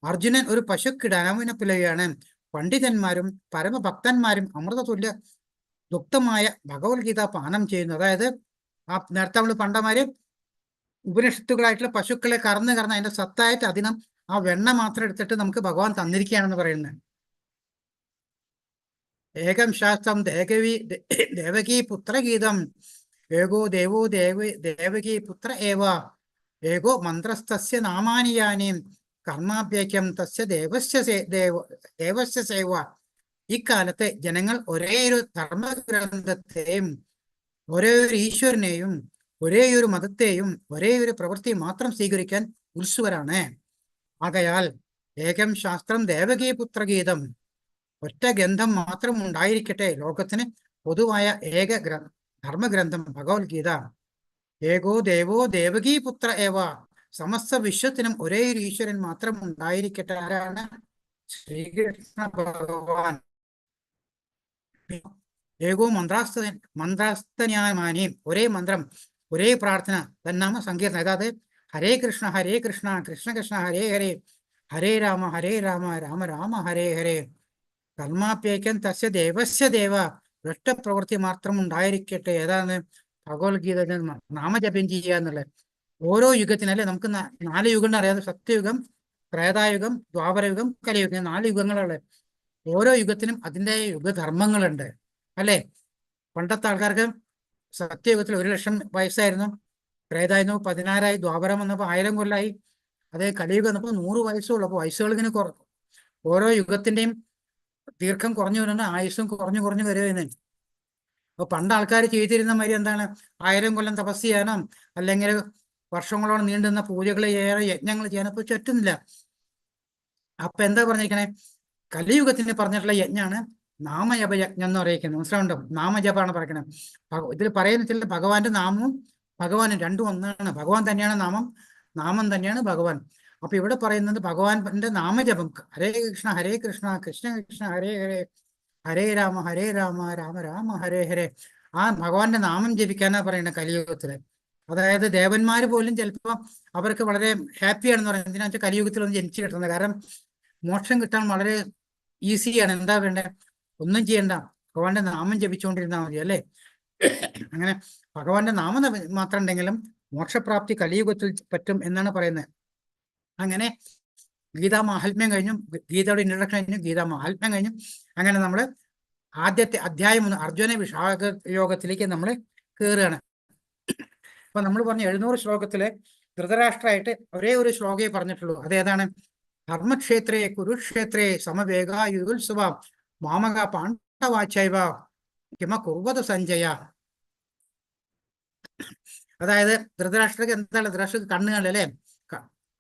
B: അർജുനൻ ഒരു പശുക്കിടാവിനെ പിലയാണ്. പണ്ഡിതന്മാരും പരമഭക്തന്മാരും അമൃതതുല്യ ദുഗ്ധമായ ഭഗവത്ഗീത പാനം ചെയ്യുന്നു. അതായത് ആ നേരത്തെ നമ്മൾ പണ്ടമാര് ഉപനിഷത്തുകളായിട്ടുള്ള പശുക്കളെ കറന്ന് അതിന്റെ സത്തായിട്ട് അതിനും ആ വെണ്ണ മാത്രം എടുത്തിട്ട് നമുക്ക് ഭഗവാൻ തന്നിരിക്കുകയാണെന്ന് പറയുന്നത്. ഏകം ശാസ്ത്രം ദേവകീ പുത്രഗീതം ഏകോ ദേവോ ദേവകീ പുത്ര ഏവ ഏകോ മന്ത്രസ്തസ്യ നാമാനി യാനി കർമാഭ്യക്യം തസ്യ ദേവസ്യ സേവ. ഇക്കാലത്തെ ജനങ്ങൾ ഒരേ ഒരു ധർമ്മഗ്രന്ഥത്തെയും ഒരേ ഒരു ഈശ്വരനെയും ഒരേ ഒരു മതത്തെയും ഒരേ ഒരു പ്രവൃത്തി മാത്രം സ്വീകരിക്കാൻ ഉത്സുകരാണ്. ആകയാൽ ഏകം ശാസ്ത്രം ദേവകീ പുത്രഗീതം, ഒറ്റ ഗന്ധം മാത്രം ഉണ്ടായിരിക്കട്ടെ ലോകത്തിന് പൊതുവായ ഏക ധർമ്മഗ്രന്ഥം ഭഗവത്ഗീത. ഏകോ ദേവോ ദേവകീ പുത്ര ഏവ, സമസ്ത വിശ്വത്തിനും ഒരേ ഒരു ഈശ്വരൻ മാത്രം ഉണ്ടായിരിക്കട്ടെ. ആരാണ്? ശ്രീകൃഷ്ണ ഭഗവാൻ. ഏകോ മന്ത്രാസ്തന്യാമാനി, ഒരേ മന്ത്രം ഒരേ പ്രാർത്ഥന തന്നാമ സങ്കീർത്തനം. അതായത് ഹരേ കൃഷ്ണ കൃഷ്ണ കൃഷ്ണ ഹരേ ഹരേ ഹരേ രാമ രാമ രാമ ഹരേ ഹരേ കർമാപ്യേക്കം തസ്യ ദേവസ്യ ദേവ, ഒറ്റ പ്രവൃത്തി മാത്രം ഉണ്ടായിരിക്കട്ടെ. ഏതാണ്? ഭഗവത്ഗീത നാമജപം ചെയ്യുക എന്നുള്ളത്. ഓരോ യുഗത്തിനല്ലേ നമുക്ക് 4 യുഗം അറിയാതെ, സത്യയുഗം, ത്രേതായുഗം, ദ്വാപരയുഗം, കലിയുഗം, 4 യുഗങ്ങളുള്ളത്. ഓരോ യുഗത്തിനും അതിൻ്റെ യുഗധർമ്മങ്ങളുണ്ട് അല്ലേ? പണ്ടത്തെ ആൾക്കാർക്ക് സത്യയുഗത്തിൽ 1,00,000 വയസ്സായിരുന്നു, ത്രേതായിരുന്നു 16,000, ദ്വാപരം വന്നപ്പോൾ 1000 കൊല്ലമായി, അതേ കലിയുഗം വന്നപ്പോൾ 100 വയസ്സുള്ളൂ. അപ്പോൾ വയസ്സുകൾ ഇങ്ങനെ ഓരോ യുഗത്തിന്റെയും ദീർഘം കുറഞ്ഞു വരുന്നുണ്ട്, ആയുസ്സും കുറഞ്ഞു വരുന്നത്. അപ്പൊ പണ്ട് ആൾക്കാർ ചെയ്തിരുന്ന മാതിരി എന്താണ്, 1000 കൊല്ലം തപസ് ചെയ്യാനോ അല്ലെങ്കിൽ വർഷങ്ങളോളം നീണ്ടുന്ന പൂജകൾ ഏറെ യജ്ഞങ്ങൾ ചെയ്യാനോ ഇപ്പൊ പറ്റുന്നില്ല. അപ്പൊ എന്താ പറഞ്ഞിരിക്കണേ? കലിയുഗത്തിന് പറഞ്ഞിട്ടുള്ള യജ്ഞാണ് നാമജപ യജ്ഞം എന്ന് പറയിക്കുന്നത്. മനസ്സിലാവുണ്ടോ? നാമജപാണ് പറയുന്നത്. ഇതിൽ പറയുന്ന ഭഗവാന്റെ നാമവും ഭഗവാനും രണ്ടും ഒന്നാണ്. ഭഗവാൻ തന്നെയാണ് നാമം, നാമം തന്നെയാണ് ഭഗവാൻ. അപ്പൊ ഇവിടെ പറയുന്നത് ഭഗവാന്റെ നാമജപം. ഹരേ കൃഷ്ണ കൃഷ്ണ കൃഷ്ണ ഹരേ ഹരേ ഹരേ രാമ രാമ രാമ ഹരേ ഹരേ. ആ ഭഗവാന്റെ നാമം ജപിക്കാനാ പറയുന്നത് കലിയുഗത്തില്. അതായത് ദേവന്മാര് പോലും ചിലപ്പോൾ അവർക്ക് വളരെ ഹാപ്പിയാണെന്ന് പറയുന്നത്. എന്തിനാ വെച്ചാൽ കലിയുഗത്തിൽ ഒന്ന് ജനിച്ചു കിട്ടുന്നത്. കാരണം മോക്ഷം കിട്ടാൻ വളരെ ഈസിയാണ്. എന്താ വേണ്ടേ? ഒന്നും ചെയ്യണ്ട, ഭഗവാന്റെ നാമം ജപിച്ചുകൊണ്ടിരുന്നാൽ മതി അല്ലേ? അങ്ങനെ ഭഗവാന്റെ നാമം മാത്രം ഉണ്ടെങ്കിലും മോക്ഷപ്രാപ്തി കലിയുഗത്തിൽ പറ്റും എന്നാണ് പറയുന്നത്. അങ്ങനെ ഗീതാ മാഹാത്മ്യം കഴിഞ്ഞു, ഗീതയുടെ ഇൻട്രൊഡക്ഷൻ കഴിഞ്ഞു, ഗീതാ മാഹാത്മ്യം കഴിഞ്ഞു. അങ്ങനെ നമ്മൾ ആദ്യത്തെ അധ്യായം 1 അർജുന വിഷാദ യോഗത്തിലേക്ക് നമ്മൾ കയറുകയാണ്. അപ്പൊ നമ്മൾ പറഞ്ഞ 700 ശ്ലോകത്തിലെ ധൃതരാഷ്ട്രമായിട്ട് ഒരേ ഒരു ശ്ലോകയെ പറഞ്ഞിട്ടുള്ളൂ. അതേതാണ്? ധർമ്മക്ഷേത്രേ കുരുക്ഷേത്രേ സമവേഗായുത്സവ മാമക പാണ്ഡവാചൈവ കിമ കുർവത സഞ്ജയ. അതായത് ധൃതരാഷ്ട്രക്ക് എന്താണ്? ധൃതരാഷ്ട്രക്ക് കണ്ണ് കാണില്ലേ?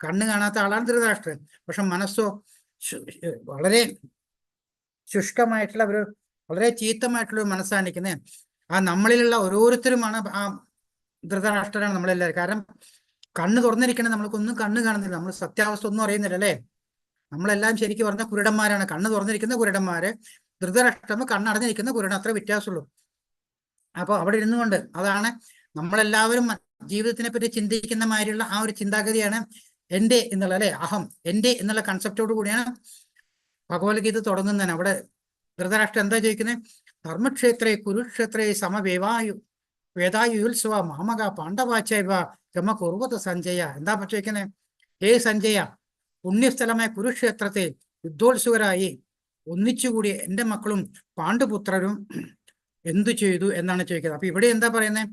B: കണ്ണ് കാണാത്ത ആളാണ് ധൃതരാഷ്ട്രൻ. പക്ഷെ മനസ്സോ വളരെ ശുഷ്കമായിട്ടുള്ള ഒരു വളരെ ചീത്തമായിട്ടുള്ള ഒരു മനസ്സാണ് നിൽക്കുന്നത്. ആ നമ്മളിലുള്ള ഓരോരുത്തരുമാണ് ആ ധൃതരാഷ്ട്രനാണ് നമ്മളെല്ലാവരും. കാരണം കണ്ണ് തുറന്നിരിക്കണേ, നമ്മൾക്കൊന്നും കണ്ണ് കാണുന്നില്ല, നമ്മൾ സത്യാവസ്ഥ ഒന്നും അറിയുന്നില്ല അല്ലേ? നമ്മളെല്ലാം ശരിക്കും പറഞ്ഞ കുരുടന്മാരാണ്. കണ്ണ് തുറന്നിരിക്കുന്ന കുരുടന്മാര്, ധൃതരാഷ്ട്രം കണ്ണടഞ്ഞിരിക്കുന്ന കുരുടൻ, അത്ര വ്യത്യാസമുള്ളൂ. അപ്പൊ അവിടെ ഇരുന്നുകൊണ്ട് അതാണ് നമ്മളെല്ലാവരും ജീവിതത്തിനെ പറ്റി ചിന്തിക്കുന്ന മാതിരിയുള്ള ആ ഒരു ചിന്താഗതിയാണ് എൻ്റെ എന്നുള്ള അല്ലെ, അഹം എൻ്റെ എന്നുള്ള കൺസെപ്റ്റോട് കൂടിയാണ് ഭഗവത്ഗീത തുടങ്ങുന്നതാണ്. അവിടെ ധൃതരാഷ്ട്രം എന്താ ചോദിക്കുന്നത്? ധർമ്മക്ഷേത്രേ കുരുക്ഷേത്രേ വേദായുത്സവ മാമക പാണ്ഡവാചൈവ ഗമ കുർവത സഞ്ജയ. എന്താ ചോദിക്കുന്നത്? ഹേ സഞ്ജയ, പുണ്യസ്ഥലമായ കുരുക്ഷേത്രത്തെ യുദ്ധോത്സുകരായി ഒന്നിച്ചുകൂടി എൻ്റെ മക്കളും പാണ്ഡുപുത്രരും എന്തു ചെയ്തു എന്നാണ് ചോദിക്കുന്നത്. അപ്പൊ ഇവിടെ എന്താ പറയുന്നത്?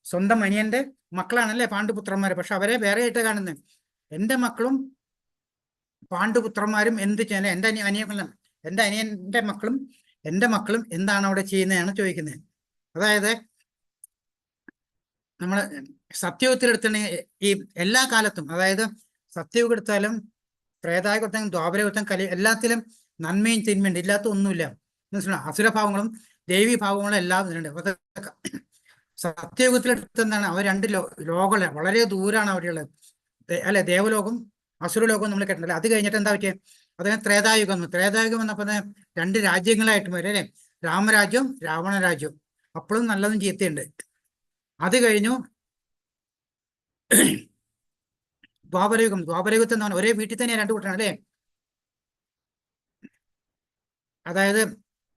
B: സ്വന്തം അനിയന്റെ മക്കളാണല്ലേ പാണ്ഡുപുത്രന്മാര്, പക്ഷെ അവരെ വേറെ ആയിട്ട് കാണുന്നത്. എൻ്റെ മക്കളും പാണ്ഡുപുത്രന്മാരും എന്ത് ചെയ്യാൻ, എൻ്റെ അനിയന്റെ മക്കളും എൻ്റെ മക്കളും എന്താണ് അവിടെ ചെയ്യുന്നതാണ് ചോദിക്കുന്നത്. അതായത് നമ്മൾ സത്യയുഗത്തിൽ എടുത്തിട്ടുണ്ടെങ്കിൽ ഈ എല്ലാ കാലത്തും, അതായത് സത്യയുഗം എടുത്താലും ത്രേതായുഗത്താലും ദ്വാപരയുഗത്തും എല്ലാത്തിലും നന്മയും തിന്മയുണ്ട്, ഇല്ലാത്ത ഒന്നുമില്ല. മനസ്സിലാവും? അസുരഭാവങ്ങളും ദേവീ ഭാവങ്ങളും എല്ലാം ഇതിലുണ്ട്. സത്യയുഗത്തിലെടുത്ത് എന്താണ്? അവർ 2 ലോകങ്ങളെ വളരെ ദൂരാണ് അവിടെയുള്ളത് അല്ലെ? ദേവലോകം അസുരലോകം നമ്മൾ കേട്ടിട്ടില്ല. അത് കഴിഞ്ഞിട്ട് എന്താ പറ്റിയത്? അതിന് ത്രേതായുഗം വന്നപ്പോ 2 രാജ്യങ്ങളായിട്ട് വരും അല്ലെ? രാമരാജ്യവും രാവണ രാജ്യവും. അപ്പോഴും നല്ലതും ചീത്തയുണ്ട്. അത് കഴിഞ്ഞു ദ്വാപരയുഗത്തിൽ എന്താണ്? ഒരേ വീട്ടിൽ തന്നെ 2 കൂട്ടരാണ് അല്ലേ? അതായത്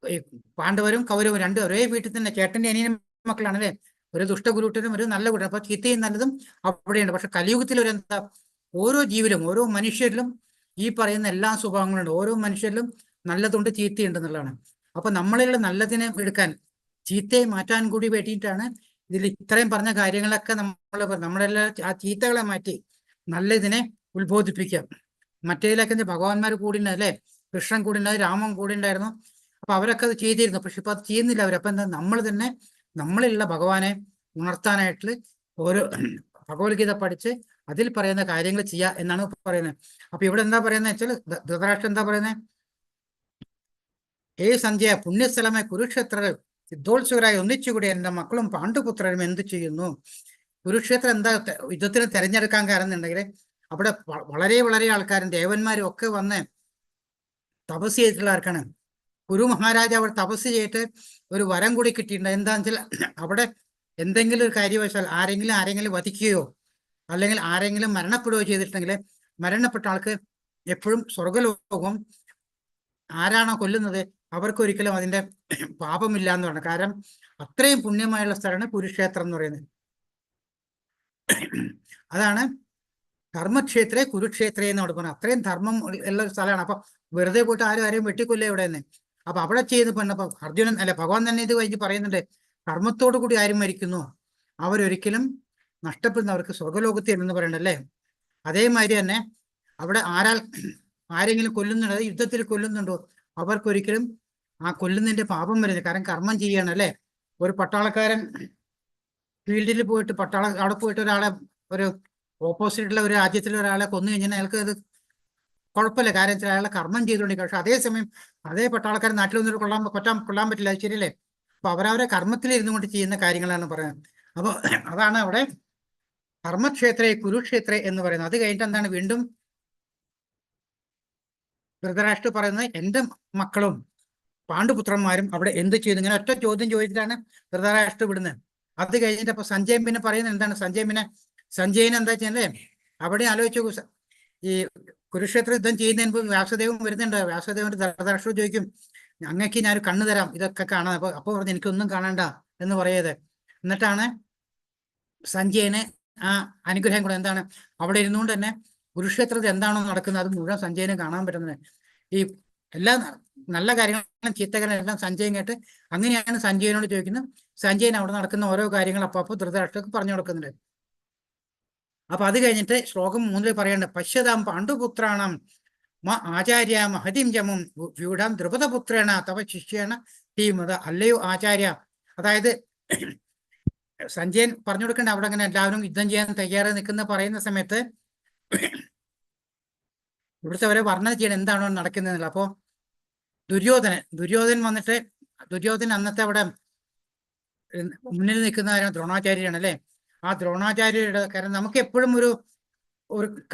B: ഈ പാണ്ഡവരും കൗരവരും രണ്ടും ഒരേ വീട്ടിൽ തന്നെ ചേട്ടന്റെ അനിയനും മക്കളാണ് അല്ലെ. ഒരു ദുഷ്ടഗുരുട്ടനും ഒരു നല്ല കൂട്ടരും. അപ്പൊ ചീത്തയും നല്ലതും അവിടെയുണ്ട്. പക്ഷെ കലിയുഗത്തിൽ ഒരു എന്താ, ഓരോ ജീവിലും ഓരോ മനുഷ്യരിലും ഈ പറയുന്ന എല്ലാ സ്വഭാവങ്ങളുണ്ട്. ഓരോ മനുഷ്യരിലും നല്ലതുണ്ട് ചീത്തയുണ്ട് എന്നുള്ളതാണ്. അപ്പൊ നമ്മളിലുള്ള നല്ലതിനെ എടുക്കാൻ ചീത്തയെ മാറ്റാൻ കൂടി വേണ്ടിയിട്ടാണ് ഇതിൽ ഇത്രയും പറഞ്ഞ കാര്യങ്ങളൊക്കെ നമ്മളെല്ലാം ആ ചീത്തകളെ മാറ്റി നല്ല ഇതിനെ ഉത്ബോധിപ്പിക്കുക. മറ്റേതിലൊക്കെ ഭഗവാന്മാർ കൂടി അല്ലെ, കൃഷ്ണൻ കൂടി ഉണ്ടായിരുന്നു, രാമൻ കൂടി ഉണ്ടായിരുന്നു. അപ്പൊ അവരൊക്കെ അത് ചെയ്തിരുന്നു. പക്ഷെ ഇപ്പൊ അത് ചെയ്യുന്നില്ല അവരപ്പൊ എന്താ, നമ്മൾ തന്നെ നമ്മളിലുള്ള ഭഗവാനെ ഉണർത്താനായിട്ട് ഓരോ ഭഗവത്ഗീത പഠിച്ച് അതിൽ പറയുന്ന കാര്യങ്ങൾ ചെയ്യുക എന്നാണ് പറയുന്നത്. അപ്പൊ ഇവിടെ എന്താ പറയുന്നത് വെച്ചാൽ ധൃതരാഷ്ട്രൻ എന്താ പറയുന്നത്, സഞ്ജയ, പുണ്യസ്ഥലമായ കുരുക്ഷേത്രത്തിൽ യുദ്ധോത്സുകരായി ഒന്നിച്ചുകൂടി എന്റെ മക്കളും പാണ്ഡുപുത്രരും എന്ത് ചെയ്യുന്നു? കുരുക്ഷേത്രം എന്താ യുദ്ധത്തിന് തെരഞ്ഞെടുക്കാൻ കാരണം എന്നുണ്ടെങ്കിൽ അവിടെ വളരെ വളരെ ആൾക്കാരും ദേവന്മാരും ഒക്കെ വന്ന് തപസ് ചെയ്തിട്ടുള്ള ആർക്കാണ്. കുരു മഹാരാജ അവിടെ തപസ് ചെയ്തിട്ട് ഒരു വരം കൂടി കിട്ടിയിട്ടുണ്ട്. എന്താണെന്ന് വെച്ചാൽ അവിടെ എന്തെങ്കിലും ഒരു കാര്യവശാൽ ആരെങ്കിലും വധിക്കുകയോ അല്ലെങ്കിൽ ആരെങ്കിലും മരണപ്പെടുകയോ ചെയ്തിട്ടുണ്ടെങ്കിൽ മരണപ്പെട്ട ആൾക്ക് എപ്പോഴും സ്വർഗലോകം ആരാണോ കൊല്ലുന്നത് അവർക്കൊരിക്കലും അതിന്റെ പാപമില്ല എന്ന് പറഞ്ഞു. കാരണം അത്രയും പുണ്യമായുള്ള സ്ഥലമാണ് കുരുക്ഷേത്രം എന്ന് പറയുന്നത്. അതാണ് ധർമ്മക്ഷേത്രേ കുരുക്ഷേത്രേ എന്നോട് പറഞ്ഞു. അത്രയും ധർമ്മം ഉള്ള ഒരു സ്ഥലമാണ്. അപ്പൊ വെറുതെ പോയിട്ട് ആരെയും വെട്ടിക്കൊല്ലേ ഇവിടെ നിന്ന്. അപ്പൊ അവിടെ ചെയ്ത് പറഞ്ഞപ്പോ അർജുനൻ അല്ലെ ഭഗവാൻ തന്നെ ഇത് കഴിഞ്ഞ് പറയുന്നുണ്ട്, കർമ്മത്തോടു കൂടി ആരും മരിക്കുന്നു അവരൊരിക്കലും നഷ്ടപ്പെടുന്നവർക്ക് സ്വർഗലോകത്തിൽ എന്ന് പറയണ്ടല്ലേ. അതേമാതിരി തന്നെ അവിടെ ആരെങ്കിലും കൊല്ലുന്നുണ്ടോ, യുദ്ധത്തിൽ കൊല്ലുന്നുണ്ടോ, അവർക്കൊരിക്കലും ആ കൊല്ലുന്നതിന്റെ പാപം വരുന്നത്. കാരണം കർമ്മം ചെയ്യാണ് അല്ലെ. ഒരു പട്ടാളക്കാരൻ ഫീൽഡിൽ പോയിട്ട് അവിടെ പോയിട്ട് ഒരാളെ, ഒരു ഓപ്പോസിറ്റുള്ള ഒരു രാജ്യത്തിലെ ഒരാളെ കൊന്നു കഴിഞ്ഞാൽ അയാൾക്ക് അത് കുഴപ്പമില്ല, കാരണം വെച്ചാൽ അയാളെ കർമ്മം ചെയ്തുകൊണ്ടിരിക്കുക. പക്ഷെ അതേസമയം അതേ പട്ടാളക്കാരൻ നാട്ടിൽ വന്നിട്ട് കൊള്ളാൻ പറ്റില്ല, അത് ശരിയല്ലേ. അപ്പൊ അവരവരെ കർമ്മത്തിൽ ഇരുന്നു കൊണ്ട് ചെയ്യുന്ന കാര്യങ്ങളാണ് പറയുന്നത്. അപ്പൊ അതാണ് അവിടെ ധർമ്മക്ഷേത്രേ കുരുക്ഷേത്രേ എന്ന് പറയുന്നത്. അത് കഴിഞ്ഞിട്ട് എന്താണ് വീണ്ടും ധൃതരാഷ്ട്ര പറയുന്നത്, എന്റെ മക്കളും പാണ്ഡുപുത്രന്മാരും അവിടെ എന്ത് ചെയ്തു? ഇങ്ങനെ ഒറ്റ ചോദ്യം ചോദിച്ചിട്ടാണ് ധൃതരാഷ്ട്ര വിടുന്നത്. അത് കഴിഞ്ഞിട്ട് അപ്പൊ സഞ്ജയൻ പിന്നെ പറയുന്നത് എന്താണ്, സഞ്ജയൻ എന്താ ചെയ്യുന്നത്, അവിടെ ആലോചിച്ചു. ഈ കുരുക്ഷേത്ര യുദ്ധം ചെയ്യുന്നതിന് മുമ്പ് വ്യാസദേവൻ വരുന്നുണ്ട്. വ്യാസദേവൻ ധൃതരാഷ്ട്ര ചോദിക്കും, അങ്ങക്ക് ഞാൻ ഒരു കണ്ണ് തരാം ഇതൊക്കെ കാണാൻ. അപ്പൊ പറഞ്ഞു എനിക്കൊന്നും കാണണ്ട എന്ന് പറയത്. എന്നിട്ടാണ് സഞ്ജയന് ആ അനുഗ്രഹം കൂടെ എന്താണ്, അവിടെ ഇരുന്നുകൊണ്ട് തന്നെ കുരുക്ഷേത്രത്തിൽ എന്താണോ നടക്കുന്നത് അത് മുഴുവൻ സഞ്ജയന് കാണാൻ പറ്റുന്നത്. ഈ എല്ലാ നല്ല കാര്യങ്ങളും ചീത്ത കാര്യങ്ങളും എല്ലാം സഞ്ജയൻ കേട്ട് അങ്ങനെയാണ് സഞ്ജയനോട് ചോദിക്കുന്നത്. സഞ്ജയൻ അവിടെ നടക്കുന്ന ഓരോ കാര്യങ്ങൾ അപ്പൊ ധൃതരാഷ്ട്രക്ക് പറഞ്ഞു കൊടുക്കുന്നുണ്ട്. അപ്പൊ അത് കഴിഞ്ഞിട്ട് ശ്ലോകം 3 പറയണ്ട, പശ്യതാം പാണ്ഡുപുത്രാണം ആചാര്യ മഹതിം ജമും വ്യൂഢാം ദ്രുപദപുത്രേണ തവ ശിഷ്യേണ ധീമത. അല്ലയോ ആചാര്യ, അതായത് സഞ്ജയൻ പറഞ്ഞു കൊടുക്കേണ്ട അവിടെ അങ്ങനെ എല്ലാവരും യുദ്ധം ചെയ്യാൻ തയ്യാറായി നിൽക്കുന്ന പറയുന്ന സമയത്ത് ഇവിടുത്തെ അവരെ വർണ്ണന ചെയ്യണം എന്താണോ നടക്കുന്നതെന്നില്ല. അപ്പോ ദുര്യോധനൻ വന്നിട്ട്, ദുര്യോധനൻ അന്നത്തെ അവിടെ മുന്നിൽ നിൽക്കുന്ന ദ്രോണാചാര്യരാണ് അല്ലെ. ആ ദ്രോണാചാര്യരുടെ കാരണം നമുക്ക് എപ്പോഴും ഒരു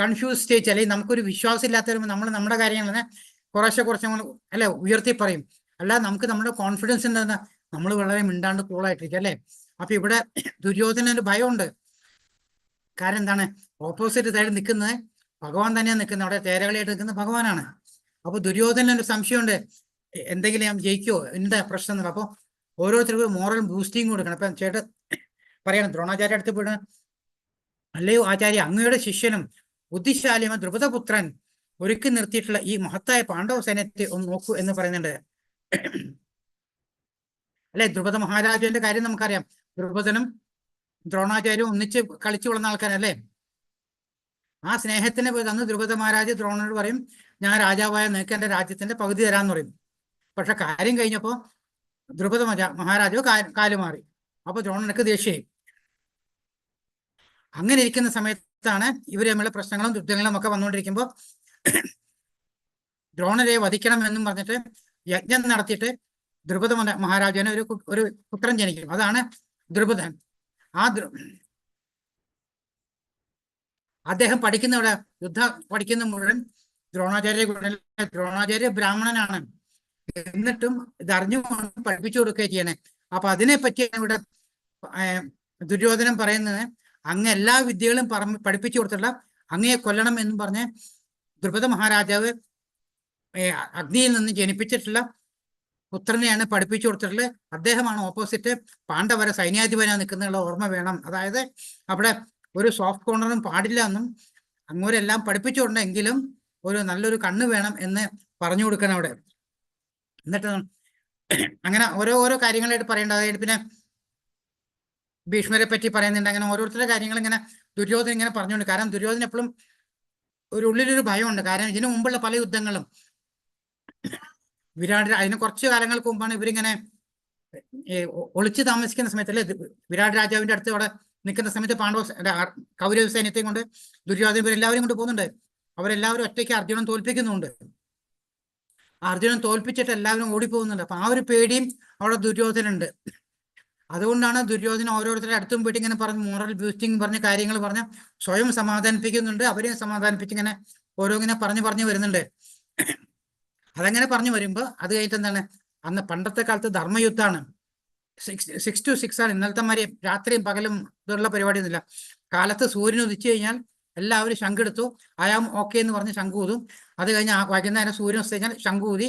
B: കൺഫ്യൂസ് സ്റ്റേജ്, അല്ലെങ്കിൽ നമുക്കൊരു വിശ്വാസം ഇല്ലാത്തവരും നമ്മൾ നമ്മുടെ കാര്യങ്ങൾ കുറേശ്ശെ അല്ലെ ഉയർത്തി പറയും. അല്ലാതെ നമുക്ക് നമ്മുടെ കോൺഫിഡൻസ് ഉണ്ടെന്ന് നമ്മൾ വളരെ മിണ്ടാണ്ട് കൂളായിട്ടിരിക്കും അല്ലെ. അപ്പൊ ഇവിടെ ദുര്യോധനൊരു ഭയമുണ്ട്. കാരണം എന്താണ്, ഓപ്പോസിറ്റ് സൈഡിൽ നിൽക്കുന്നത് ഭഗവാൻ തന്നെയാണ് നിൽക്കുന്നത്, അവിടെ തേരകളിയായിട്ട് നിൽക്കുന്ന ഭഗവാനാണ്. അപ്പൊ ദുര്യോധനൊരു സംശയമുണ്ട്, എന്തെങ്കിലും ഞാൻ ജയിക്കുമോ, എന്താ പ്രശ്നം എന്നുള്ളത്. അപ്പൊ ഓരോരുത്തർക്കും മോറൽ ബൂസ്റ്റിംഗ് കൊടുക്കണം. അപ്പൊ ചേട്ടൻ പറയണം, ദ്രോണാചാര്യ അടുത്ത് പോയിട്ട്, അല്ലയോ ആചാര്യ, അങ്ങയുടെ ശിഷ്യനും ബുദ്ധിശാലിയുമായ ദ്രുപദപുത്രൻ ഒരുക്കി നിർത്തിയിട്ടുള്ള ഈ മഹത്തായ പാണ്ഡവ സൈന്യത്തെ ഒന്ന് നോക്കൂ എന്ന് പറയുന്നുണ്ട് അല്ലെ. ദ്രുപദ മഹാരാജാവിന്റെ കാര്യം നമുക്കറിയാം. ദ്രുപദനും ദ്രോണാചാര്യവും ഒന്നിച്ച് കളിച്ചു വളർന്ന ആൾക്കാരല്ലേ. ആ സ്നേഹത്തിന് പോയി അന്ന് ദ്രുപദ മഹാരാജ് ദ്രോണനോട് പറയും, ഞാൻ രാജാവായ നിനക്ക് എന്റെ രാജ്യത്തിന്റെ പകുതി തരാന്ന് പറയും. പക്ഷെ കാര്യം കഴിഞ്ഞപ്പോ ദ്രുപദ മഹാരാജാവ് കാലുമാറി. അപ്പൊ ദ്രോണനക്ക് ദേഷ്യമായി. അങ്ങനെ ഇരിക്കുന്ന സമയത്താണ് ഇവര് തമ്മിലുള്ള പ്രശ്നങ്ങളും യുദ്ധങ്ങളും ഒക്കെ വന്നുകൊണ്ടിരിക്കുമ്പോൾ ദ്രോണരെ വധിക്കണം എന്നും പറഞ്ഞിട്ട് യജ്ഞം നടത്തിയിട്ട് ദ്രുപദ മഹാരാജാവിന് ഒരു പുത്രൻ ജനിക്കും. അതാണ് ദ്രുപദൻ. അദ്ദേഹം പഠിക്കുന്ന യുദ്ധം പഠിക്കുന്ന മുഴുവൻ ദ്രോണാചാര്യ ബ്രാഹ്മണനാണ്. എന്നിട്ടും ഇത് അറിഞ്ഞുകൊണ്ട് പഠിപ്പിച്ചു കൊടുക്കുകയും ചെയ്യണേ. അപ്പൊ അതിനെ പറ്റിയാണ് ഇവിടെ ദുര്യോധനൻ പറയുന്നത്, അങ്ങ് എല്ലാ വിദ്യകളും പഠിപ്പിച്ചു കൊടുത്തിട്ടുള്ള അങ്ങയെ കൊല്ലണം എന്ന് പറഞ്ഞ് ദ്രുപദ മഹാരാജാവ് അഗ്നിയിൽ നിന്ന് ജനിപ്പിച്ചിട്ടുള്ള പുത്രനെയാണ് പഠിപ്പിച്ചു കൊടുത്തിട്ടുള്ളത്. അദ്ദേഹമാണ് ഓപ്പോസിറ്റ് പാണ്ഡവരെ സൈന്യാധിപനായി നിൽക്കുന്നതിനുള്ള ഓർമ്മ വേണം. അതായത് അവിടെ ഒരു സോഫ്റ്റ് കോർണറും പാടില്ല എന്നും അങ്ങോരെല്ലാം പഠിപ്പിച്ചുകൊണ്ടെങ്കിലും ഒരു നല്ലൊരു കണ്ണ് വേണം എന്ന് പറഞ്ഞു കൊടുക്കണം അവിടെ. എന്നിട്ട് അങ്ങനെ ഓരോ കാര്യങ്ങളായിട്ട് പറയേണ്ട. അതായത് പിന്നെ ഭീഷ്മരെ പറ്റി പറയുന്നുണ്ട്. അങ്ങനെ ഓരോരുത്തരുടെ കാര്യങ്ങൾ ഇങ്ങനെ ദുര്യോധന ഇങ്ങനെ പറഞ്ഞുകൊണ്ട്, കാരണം ദുര്യോധന എപ്പോഴും ഒരു ഉള്ളിലൊരു ഭയമുണ്ട്. കാരണം ഇതിനു മുമ്പുള്ള പല യുദ്ധങ്ങളും അതിന് കുറച്ച് കാലങ്ങൾക്ക് മുമ്പാണ് ഇവരിങ്ങനെ ഒളിച്ചു താമസിക്കുന്ന സമയത്തല്ലേ വിരാട് രാജാവിന്റെ അടുത്ത് അവിടെ നിൽക്കുന്ന സമയത്ത് കൗരവ സൈന്യത്തെയും കൊണ്ട് ദുര്യോധന ഇവരെല്ലാവരും കൊണ്ട് പോകുന്നുണ്ട്. അവരെല്ലാവരും ഒറ്റയ്ക്ക് അർജുനൻ തോൽപ്പിക്കുന്നുണ്ട്. അർജുനൻ തോൽപ്പിച്ചിട്ട് എല്ലാവരും ഓടിപ്പോകുന്നുണ്ട്. അപ്പൊ ആ ഒരു പേടിയും അവിടെ ദുര്യോധനുണ്ട്. അതുകൊണ്ടാണ് ദുര്യോധന ഓരോരുത്തരുടെ അടുത്തും പോയിട്ട് ഇങ്ങനെ പറഞ്ഞ് മോറൽ ബൂസ്റ്റിംഗ് പറഞ്ഞ കാര്യങ്ങൾ പറഞ്ഞ് സ്വയം സമാധാനിപ്പിക്കുന്നുണ്ട്. അവരെയും സമാധാനിപ്പിച്ച് ഇങ്ങനെ ഇങ്ങനെ പറഞ്ഞു വരുന്നുണ്ട്. അതങ്ങനെ പറഞ്ഞു വരുമ്പോൾ അത് കഴിഞ്ഞിട്ട് എന്താണ്, അന്ന് പണ്ടത്തെ കാലത്ത് ധർമ്മയുദ്ധമാണ്. 6 to 6 ആണ്. ഇന്നലത്തെ മാതിരി രാത്രിയും പകലും ഇതുള്ള പരിപാടിയൊന്നുമില്ല. കാലത്ത് സൂര്യൻ ഉദിച്ചു കഴിഞ്ഞാൽ എല്ലാവരും ശംഖെടുത്തു, അയാം ഓക്കെ എന്ന് പറഞ്ഞ് ശംഖൂതും. അത് കഴിഞ്ഞ് വൈകുന്നേരം സൂര്യൻ ഉദിച്ചു കഴിഞ്ഞാൽ ശംഖൂതി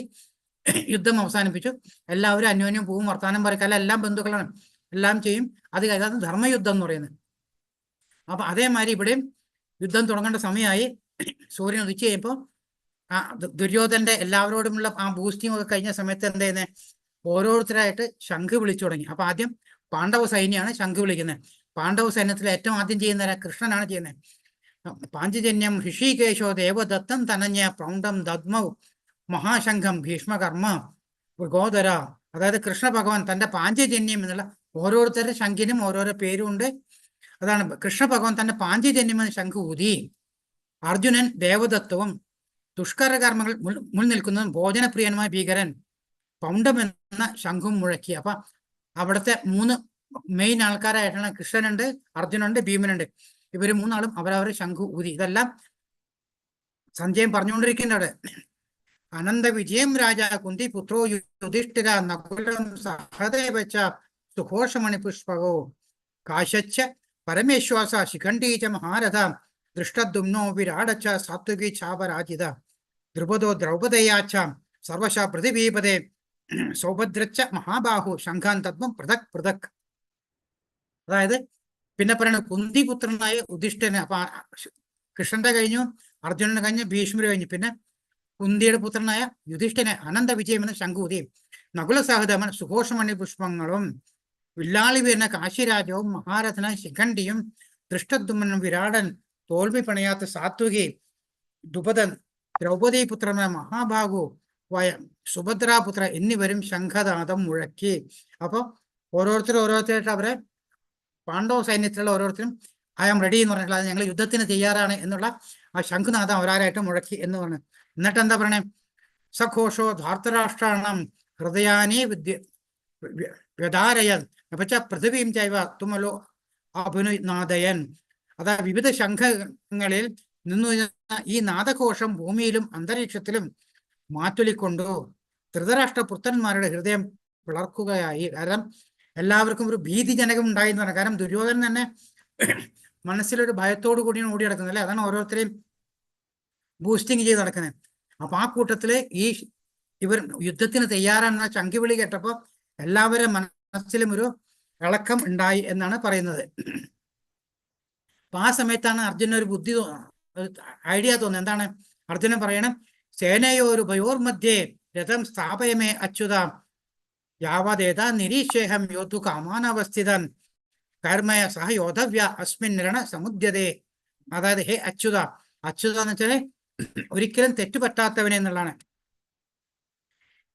B: യുദ്ധം അവസാനിപ്പിച്ചു. എല്ലാവരും അന്യോന്യം പോവും, വർത്താനം പറയക്കല്ല, എല്ലാം ബന്ധുക്കളാണ്, എല്ലാം ചെയ്യും. അത് കഴിഞ്ഞാൽ ധർമ്മയുദ്ധം എന്ന് പറയുന്നത്. അപ്പൊ അതേമാതിരി ഇവിടെയും യുദ്ധം തുടങ്ങേണ്ട സമയമായി. സൂര്യൻ ഉദിച്ചു കഴിയുമ്പോൾ ദുര്യോധന്റെ എല്ലാവരോടുമുള്ള ആ ബൂസ്റ്റിംഗ് ഒക്കെ കഴിഞ്ഞ സമയത്ത് എന്താ ചെയ്യുന്നത്, ഓരോരുത്തരായിട്ട് ശംഖ് വിളിച്ചു തുടങ്ങി. അപ്പൊ ആദ്യം പാണ്ഡവ സൈന്യമാണ് ശംഖ് വിളിക്കുന്നത്. പാണ്ഡവ സൈന്യത്തിൽ ഏറ്റവും ആദ്യം ചെയ്യുന്ന കൃഷ്ണനാണ് ചെയ്യുന്നത്. പാഞ്ചജന്യം ഋഷികേശോ ദേവദത്തം തനഞ്ഞ പ്രൗഢം ദദ്മൗ മഹാശംഖം ഭീഷ്മകർമ്മ ഗോദര. അതായത് കൃഷ്ണ ഭഗവാൻ തന്റെ പാഞ്ചജന്യം എന്നുള്ള ഓരോരുത്തരുടെ ശംഖിനും ഓരോരോ പേരുണ്ട്. അതാണ് കൃഷ്ണ ഭഗവാൻ തന്റെ പാഞ്ചജന്യം എന്ന ശംഖ് ഊതി. അർജുനൻ ദേവദത്തവും ദുഷ്കരകർമ്മങ്ങൾ മുൻ നിൽക്കുന്നതും ഭോജനപ്രിയനുമായ ഭീകരൻ പൗണ്ഡം എന്ന ശംഖും മുഴക്കി. അപ്പൊ അവിടുത്തെ 3 മെയിൻ ആൾക്കാരായിട്ടാണ് കൃഷ്ണനുണ്ട്, അർജുനുണ്ട്, ഭീമനുണ്ട്. ഇവര് 3 ആളും അവരവരെ ശംഖു ഊതി. ഇതെല്ലാം സഞ്ജയൻ പറഞ്ഞുകൊണ്ടിരിക്കുന്നത്. അനന്ത വിജയം രാജ കുന്തി പുത്രോ യുധിഷ്ഠിര നകുലം സഹദേവച്ച സുഘോഷമണി പുഷ്പകോ കാശച്ച പരമേശ്വാസ ശിഖണ്ഡീച മഹാരഥ ദൃഷ്ടദ്യുമ്നോ വിരാടച്ച സാത്വികി ചാപരാജിത ദ്രുപദോ ദ്രൗപദയാച്ച സർവശ പൃഥിവീപദേ സൗഭദ്രച്ച മഹാബാഹു ശംഖാൻ തത്വം പൃഥക് പൃഥക്. അതായത് പിന്നെ പറയുന്നത് കുന്തിപുത്രനായ യുധിഷ്ഠിരന്. അപ്പൊ കൃഷ്ണന്റെ കഴിഞ്ഞു, അർജുനന് കഴിഞ്ഞു, ഭീഷ്മര് കഴിഞ്ഞു. പിന്നെ കുന്തിയുടെ പുത്രനായ യുധിഷ്ഠിരനെ അനന്ത വിജയം എന്ന ശംഖൂതിയും നകുല സഹദേവൻ സുഘോഷമണി പുഷ്പങ്ങളും വില്ലാളി വീരന കാശിരാജവും മഹാരഥന ശിഖണ്ഡിയും ദൃഷ്ടദ്യുമ്നും വിരാടൻ തോൽവി പണിയാത്ത സാത്വികി ദുപദൻ ദ്രൗപദി പുത്രനായ മഹാഭാഗു സുഭദ്രാപുത്ര എന്നിവരും ശംഖനാദം മുഴക്കി. അപ്പൊ ഓരോരുത്തരായിട്ട് അവരെ പാണ്ഡവ സൈന്യത്തിലുള്ള ഓരോരുത്തരും ഐ ആം റെഡി എന്ന് പറഞ്ഞിട്ടുള്ള ഞങ്ങൾ യുദ്ധത്തിന് തയ്യാറാണ് എന്നുള്ള ആ ശംഖനാഥം അവരാരായിട്ട് മുഴക്കി എന്ന് പറഞ്ഞു. എന്നിട്ട് എന്താ പറയണേ, സഘോഷോ ധാർത്തരാഷ്ട്രാണം ഹൃദയാനേ വ്യധാരയൻ അപ്പച്ച പൃഥിവീം ചൈവ തുമലോ അഭിനുനാദയൻ. അതായത് വിവിധ ശംഖങ്ങളിൽ നിന്നു ഈ നാദഘോഷം ഭൂമിയിലും അന്തരീക്ഷത്തിലും മാറ്റൊലിക്കൊണ്ടു ധൃതരാഷ്ട്ര പുത്രന്മാരുടെ ഹൃദയം പിളർക്കുകയായി. കാരണം എല്ലാവർക്കും ഒരു ഭീതിജനകം ഉണ്ടായി എന്ന് പറഞ്ഞാൽ, കാരണം ദുര്യോധനൻ തന്നെ മനസ്സിലൊരു ഭയത്തോടു കൂടിയാണ് ഓടി നടക്കുന്നത് അല്ലേ. അതാണ് ഓരോരുത്തരെയും ബൂസ്റ്റിങ് ചെയ്ത് നടക്കുന്നത്. അപ്പൊ ആ കൂട്ടത്തില് ഇവർ യുദ്ധത്തിന് തയ്യാറാണെന്ന ചങ്കിവിളി കേട്ടപ്പോൾ എല്ലാവരും മനസ്സിലും ഒരു ഇളക്കം ഉണ്ടായി എന്നാണ് പറയുന്നത്. അപ്പൊ ആ സമയത്താണ് അർജുനൻ ഒരു ഐഡിയ തോന്നുന്നത്. എന്താണ് അർജുനൻ പറയണം, സേനയോരു ഭയോർമധ്യേ രഥം സ്ഥാപയമേ അച്യുത യാവതേതാ നിരീക്ഷേഹം യോധു കാമാനവസ്ഥിതൻ കർമ്മയ സഹ യോധവ്യ അസ്മിൻ രണ സമുദ്യതേ. അതായത് ഹേ അച്യുത, അച്യുത എന്ന് വെച്ചാല് ഒരിക്കലും തെറ്റുപറ്റാത്തവനെ എന്നുള്ളതാണ്.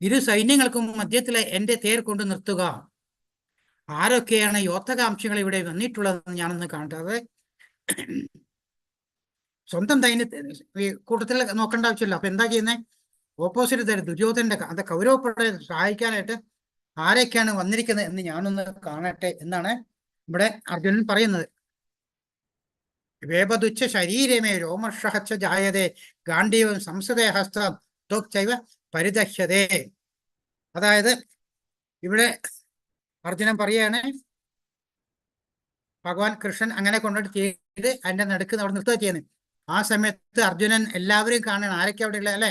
B: ഇരു സൈന്യങ്ങൾക്കും മധ്യത്തിലെ എന്റെ തേർ കൊണ്ട് നിർത്തുക. ആരൊക്കെയാണ് യോദ്ധകാംക്ഷികൾ ഇവിടെ വന്നിട്ടുള്ളതെന്ന് ഞാനൊന്ന് കാണട്ടെ. അത് സ്വന്തം കൂട്ടത്തിൽ നോക്കേണ്ട ആവശ്യമില്ല. അപ്പൊ എന്താ ചെയ്യുന്നത്, ഓപ്പോസിറ്റ് തരം ദുര്യോധന്റെ അത് കൗരവപ്പടയെ സഹായിക്കാനായിട്ട് ആരൊക്കെയാണ് വന്നിരിക്കുന്നത് എന്ന് ഞാനൊന്ന് കാണട്ടെ എന്നാണ് ഇവിടെ അർജുനൻ പറയുന്നത്. വേപതുച്ഛ ശരീരമേ രോമർഷഹച്ച ജായതേ ഗാണ്ഡീവം സംസദേ ഹസ്തം ത്വക്ചൈവ പരിദഹ്യതേ. അതായത് ഇവിടെ അർജുനൻ പറയാണ്, ഭഗവാൻ കൃഷ്ണൻ അങ്ങനെ കൊണ്ടിട്ട് ചെയ്ത് അതിന്റെ നടുക്ക് അവിടെ നിർത്തുക ചെയ്യുന്നത്. ആ സമയത്ത് അർജുനൻ എല്ലാവരെയും കാണണം, ആരൊക്കെ അവിടെ ഉള്ള അല്ലെ,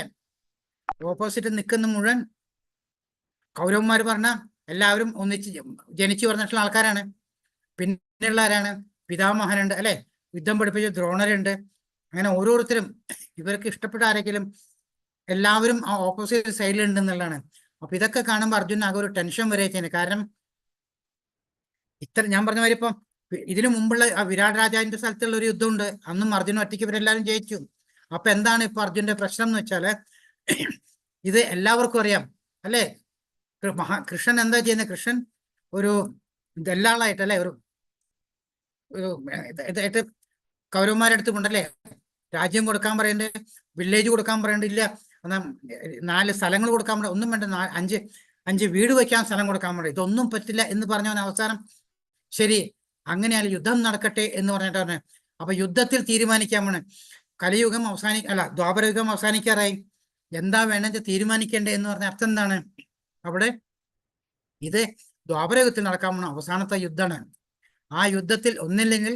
B: ഓപ്പോസിറ്റ് നിൽക്കുന്ന മുഴുവൻ കൗരവന്മാർ പറഞ്ഞ എല്ലാവരും ഒന്നിച്ച് ജനിച്ചു പറഞ്ഞിട്ടുള്ള ആൾക്കാരാണ്. പിന്നെയുള്ള ആരാണ്? പിതാമഹനുണ്ട് അല്ലെ, യുദ്ധം പഠിപ്പിച്ച ദ്രോണരുണ്ട്. അങ്ങനെ ഓരോരുത്തരും ഇവർക്ക് ഇഷ്ടപ്പെട്ട ആരെങ്കിലും എല്ലാവരും ആ ഓപ്പോസിറ്റ് സൈഡിലുണ്ട് എന്നുള്ളതാണ്. അപ്പൊ ഇതൊക്കെ കാണുമ്പോൾ അർജുൻ ആകെ ഒരു ടെൻഷൻ വരെയൊക്കെയാണ്. കാരണം ഞാൻ പറഞ്ഞ മാതിരി ഇപ്പം ഇതിനു മുമ്പുള്ള ആ വിരാട് രാജാവിന്റെ സ്ഥലത്തുള്ള ഒരു യുദ്ധമുണ്ട്, അന്നും അർജുൻ ഒറ്റയ്ക്ക് ഇവരെല്ലാവരും ജയിച്ചു. അപ്പൊ എന്താണ് ഇപ്പൊ അർജുന്റെ പ്രശ്നം എന്ന് വെച്ചാല് ഇത് എല്ലാവർക്കും അറിയാം അല്ലെ. കൃഷ്ണൻ എന്താ ചെയ്യുന്നത്? കൃഷ്ണൻ ഒരു ദല്ലാളായിട്ടല്ലേ, ഒരു ഇതായിട്ട് കൗരവന്മാരെ അടുത്ത് കൊണ്ടല്ലേ രാജ്യം കൊടുക്കാൻ പറയണ്ടേ, വില്ലേജ് കൊടുക്കാൻ പറയണ്ടില്ല, 4 സ്ഥലങ്ങൾ കൊടുക്കാൻ പറയും, ഒന്നും വേണ്ട, 5 വീട് വെക്കാൻ സ്ഥലം കൊടുക്കാൻ പറയും. ഇതൊന്നും പറ്റില്ല എന്ന് പറഞ്ഞവൻ അവസാനം ശരി അങ്ങനെയാൽ യുദ്ധം നടക്കട്ടെ എന്ന് പറഞ്ഞിട്ടാണ്. അപ്പൊ യുദ്ധത്തിൽ തീരുമാനിക്കാൻ വേണം. കലിയുഗം ദ്വാപരയുഗം അവസാനിക്കാറായി. എന്താ വേണമെന്ന് തീരുമാനിക്കേണ്ടേ എന്ന് പറഞ്ഞ അർത്ഥം എന്താണ്? അവിടെ ഇത് ദ്വാപരയുഗത്തിൽ നടക്കാൻ പോണ അവസാനത്തെ യുദ്ധമാണ്. ആ യുദ്ധത്തിൽ ഒന്നില്ലെങ്കിൽ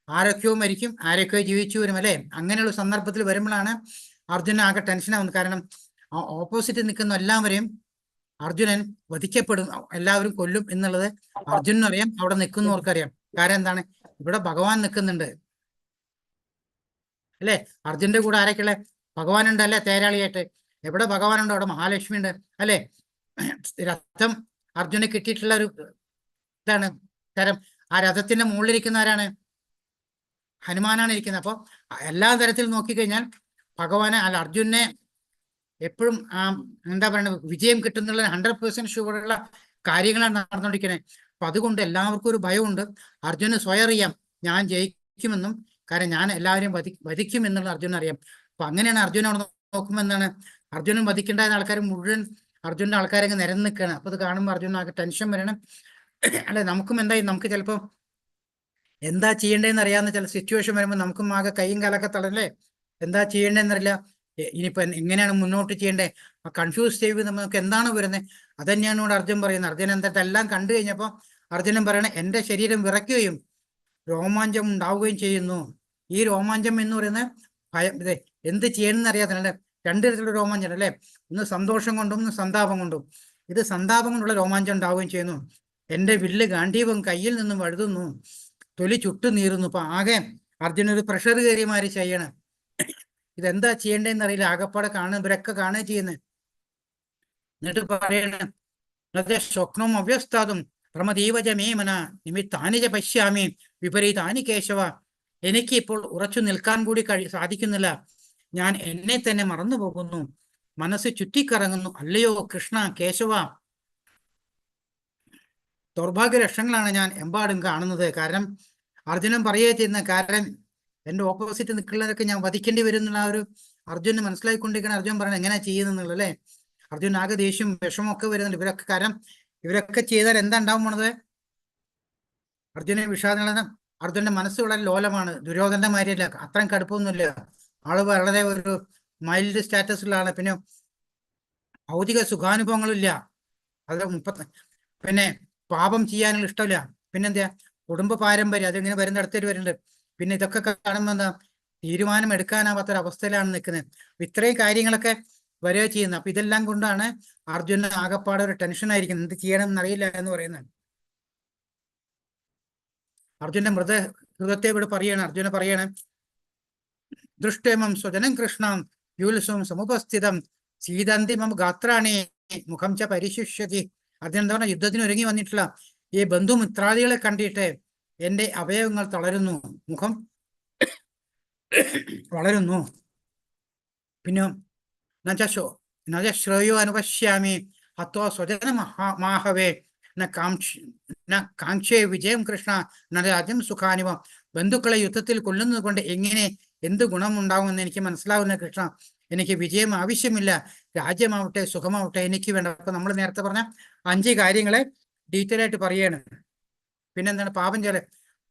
B: ആരൊക്കെയോ മരിക്കും, ആരൊക്കെയോ ജീവിച്ചു വരും അല്ലെ. അങ്ങനെയുള്ള സന്ദർഭത്തിൽ വരുമ്പോഴാണ് അർജുനൻ ആകെ ടെൻഷനാവുന്നത്. കാരണം ആ ഓപ്പോസിറ്റ് നിൽക്കുന്ന എല്ലാവരെയും അർജുനൻ വധിക്കപ്പെടും, എല്ലാവരും കൊല്ലും എന്നുള്ളത് അർജുനനറിയാം, അവിടെ നിൽക്കുന്നവർക്കറിയാം. കാരണം എന്താണ്? ഇവിടെ ഭഗവാൻ നിൽക്കുന്നുണ്ട് അല്ലെ. അർജുന്റെ കൂടെ ആരൊക്കെയുള്ള ഭഗവാനുണ്ട് അല്ലെ, തേരാളിയായിട്ട്. എവിടെ ഭഗവാനുണ്ടോ അവിടെ മഹാലക്ഷ്മി ഉണ്ട് അല്ലെ. രഥം അർജുന് കിട്ടിയിട്ടുള്ള ഒരു ഇതാണ് തരം. ആ രഥത്തിന്റെ മുകളിലിരിക്കുന്ന ആരാണ്? ഹനുമാനാണ് ഇരിക്കുന്നത്. അപ്പൊ എല്ലാ തരത്തിൽ നോക്കിക്കഴിഞ്ഞാൽ ഭഗവാനെ അർജുനെ എപ്പോഴും എന്താ പറയുക, വിജയം കിട്ടുന്നുള്ള 100% ഷുവറുള്ള കാര്യങ്ങളാണ് നടന്നുകൊണ്ടിരിക്കുന്നത്. അപ്പൊ അതുകൊണ്ട് എല്ലാവർക്കും ഒരു ഭയമുണ്ട്. അർജുന് സ്വയം അറിയാം ഞാൻ ജയിക്കുമെന്നും, കാരണം ഞാൻ എല്ലാവരെയും വധിക്കും എന്നുള്ള അർജുനൻ അറിയാം. അപ്പൊ അങ്ങനെയാണ് അർജുന അവിടെ നോക്കുമ്പോൾ എന്താണ്, അർജുനൻ വധിക്കേണ്ടായ ആൾക്കാർ മുഴുവൻ അർജുനന്റെ ആൾക്കാരൊക്കെ നിരന്ന് നിൽക്കുകയാണ്. അപ്പൊ ഇത് കാണുമ്പോൾ അർജുനക്ക് ടെൻഷൻ വരണം അല്ലെ. നമുക്കും എന്തായി, നമുക്ക് ചിലപ്പോൾ എന്താ ചെയ്യേണ്ടതെന്ന് അറിയാവുന്ന ചില സിറ്റുവേഷൻ വരുമ്പോൾ നമുക്കും ആകെ കൈയും കാലൊക്കെ തളരല്ലേ, എന്താ ചെയ്യേണ്ടതെന്നറിയില്ല, ഇനിയിപ്പോ എങ്ങനെയാണ് മുന്നോട്ട് ചെയ്യേണ്ടത്, കൺഫ്യൂസ് ചെയ്ത് നമുക്ക് എന്താണ് വരുന്നത്. അതന്നെയാണ് ഇവിടെ അർജുൻ പറയുന്നത്. അർജുൻ എന്നിട്ട് എല്ലാം കണ്ടു കഴിഞ്ഞപ്പോൾ അർജുനൻ പറയണേ, എന്റെ ശരീരം വിറയ്ക്കുകയും രോമാഞ്ചം ഉണ്ടാവുകയും ചെയ്യുന്നു. ഈ രോമാഞ്ചം എന്ന് പറയുന്നത് ഭയം, എന്ത് ചെയ്യണമെന്ന് അറിയാത്തല്ലേ. 2 തരത്തിലുള്ള രോമാഞ്ചം അല്ലേ, ഒന്ന് സന്തോഷം കൊണ്ടും ഒന്ന് സന്താപം കൊണ്ടും. ഇത് സന്താപം കൊണ്ടുള്ള രോമാഞ്ചം ഉണ്ടാവുകയും ചെയ്യുന്നു. എന്റെ വില്ല് ഗാന്ധീവം കയ്യിൽ നിന്നും വഴുതുന്നു, തൊലി ചുട്ടു നീറുന്നു. അപ്പൊ ആകെ അർജുനൊരു പ്രഷർ കയറിമാരി ചെയ്യണം. ഇതെന്താ ചെയ്യേണ്ടതെന്ന് അറിയില്ല. ആകപ്പാടെ ഇവരൊക്കെ കാണുക ചെയ്യുന്നത്. എന്നിട്ട് പറയണ സ്വപ്നം അവ്യസ്താതും പ്രമദീവജമേമന നിമിത്താനിജ പശ്യാമി വിപരീതാനി കേശവ. എനിക്ക് ഇപ്പോൾ ഉറച്ചു നിൽക്കാൻ കൂടി സാധിക്കുന്നില്ല. ഞാൻ എന്നെ തന്നെ മറന്നു പോകുന്നു, മനസ്സ് ചുറ്റിക്കറങ്ങുന്നു. അല്ലയോ കൃഷ്ണ കേശവ, ദൗർഭാഗ്യ ലക്ഷണങ്ങളാണ് ഞാൻ എമ്പാടും കാണുന്നത്. കാരണം അർജുനൻ പറയുക ചെയ്യുന്ന, കാരണം എന്റെ ഓപ്പോസിറ്റ് നിൽക്കുന്നവരൊക്കെ ഞാൻ വധിക്കേണ്ടി വരും എന്നുള്ള ഒരു അർജുന് മനസ്സിലായിക്കൊണ്ടിരിക്കണം. അർജുൻ പറയണത് എങ്ങനെയാ ചെയ്യുന്നുള്ളത് അല്ലെ. അർജുൻ ആകെ ദേഷ്യം വിഷമൊക്കെ വരുന്നുണ്ട് ഇവരൊക്കെ. കാരണം ഇവരൊക്കെ ചെയ്താൽ എന്താ ഉണ്ടാവും പോണത്? അർജുനെ വിഷാദം. അർജുന്റെ മനസ്സ് വളരെ ലോലമാണ്, ദുര്യോധന്റെ മാതിരിയല്ല, അത്രയും കടുപ്പമൊന്നുമില്ല. ആള് വളരെ ഒരു മൈൽഡ് സ്റ്റാറ്റസുള്ള ആള്. പിന്നെ ഭൗതിക സുഖാനുഭവങ്ങളില്ല. അത് പിന്നെ പാപം ചെയ്യാനുള്ള ഇഷ്ടമില്ല. പിന്നെന്താ, കുടുംബ പാരമ്പര്യം അതിങ്ങനെ വരുന്നിടത്തേക്ക് വരുന്നുണ്ട്. പിന്നെ ഇതൊക്കെ കാണുമ്പോൾ എന്താ, തീരുമാനം എടുക്കാനാവാത്തൊരവസ്ഥയിലാണ് നിൽക്കുന്നത്. ഇത്രയും കാര്യങ്ങളൊക്കെ വരിക ചെയ്യുന്നത്. അപ്പൊ ഇതെല്ലാം കൊണ്ടാണ് അർജുനന് ആകപ്പാടെ ഒരു ടെൻഷൻ ആയിരിക്കുന്നത്, എന്ത് ചെയ്യണം എന്നറിയില്ല എന്ന് പറയുന്നത്. അർജുന്റെ ഹൃദയത്തെ ഇവിടെ പറയണം. അർജുന പറയണം, ദൃഷ്ടേമം സ്വജനം കൃഷ്ണം യൂൽസും സമുപസ്ഥിതം സീതന്തിമം ഗാത്രാണി മുഖം ച പരിശുഷ്യതി. അർജുനൻ എന്താ പറഞ്ഞാൽ, യുദ്ധത്തിന് ഒരുങ്ങി വന്നിട്ടുള്ള ഈ ബന്ധുമിത്രാദികളെ കണ്ടിട്ട് എന്റെ അവയവങ്ങൾ തളരുന്നു, മുഖം വളരുന്നു. പിന്നെ ശ്രേയോ അനുപശ്യാമി ഹത്വാ സ്വജന മാഹവേ കാക്ഷേ വിജയം കൃഷ്ണ രാജ്യം സുഖാനുഭവം. ബന്ധുക്കളെ യുദ്ധത്തിൽ കൊല്ലുന്നത് കൊണ്ട് എന്ത് ഗുണമുണ്ടാവുമെന്ന് എനിക്ക് മനസ്സിലാവുന്ന കൃഷ്ണ. എനിക്ക് വിജയം ആവശ്യമില്ല, രാജ്യമാവട്ടെ സുഖമാവട്ടെ എനിക്ക് വേണ്ട. അപ്പൊ നമ്മൾ നേരത്തെ പറഞ്ഞ 5 കാര്യങ്ങളെ ഡീറ്റെയിൽ ആയിട്ട് പറയാണ്. പിന്നെന്താണ്, പാപം ചെയ്യല്,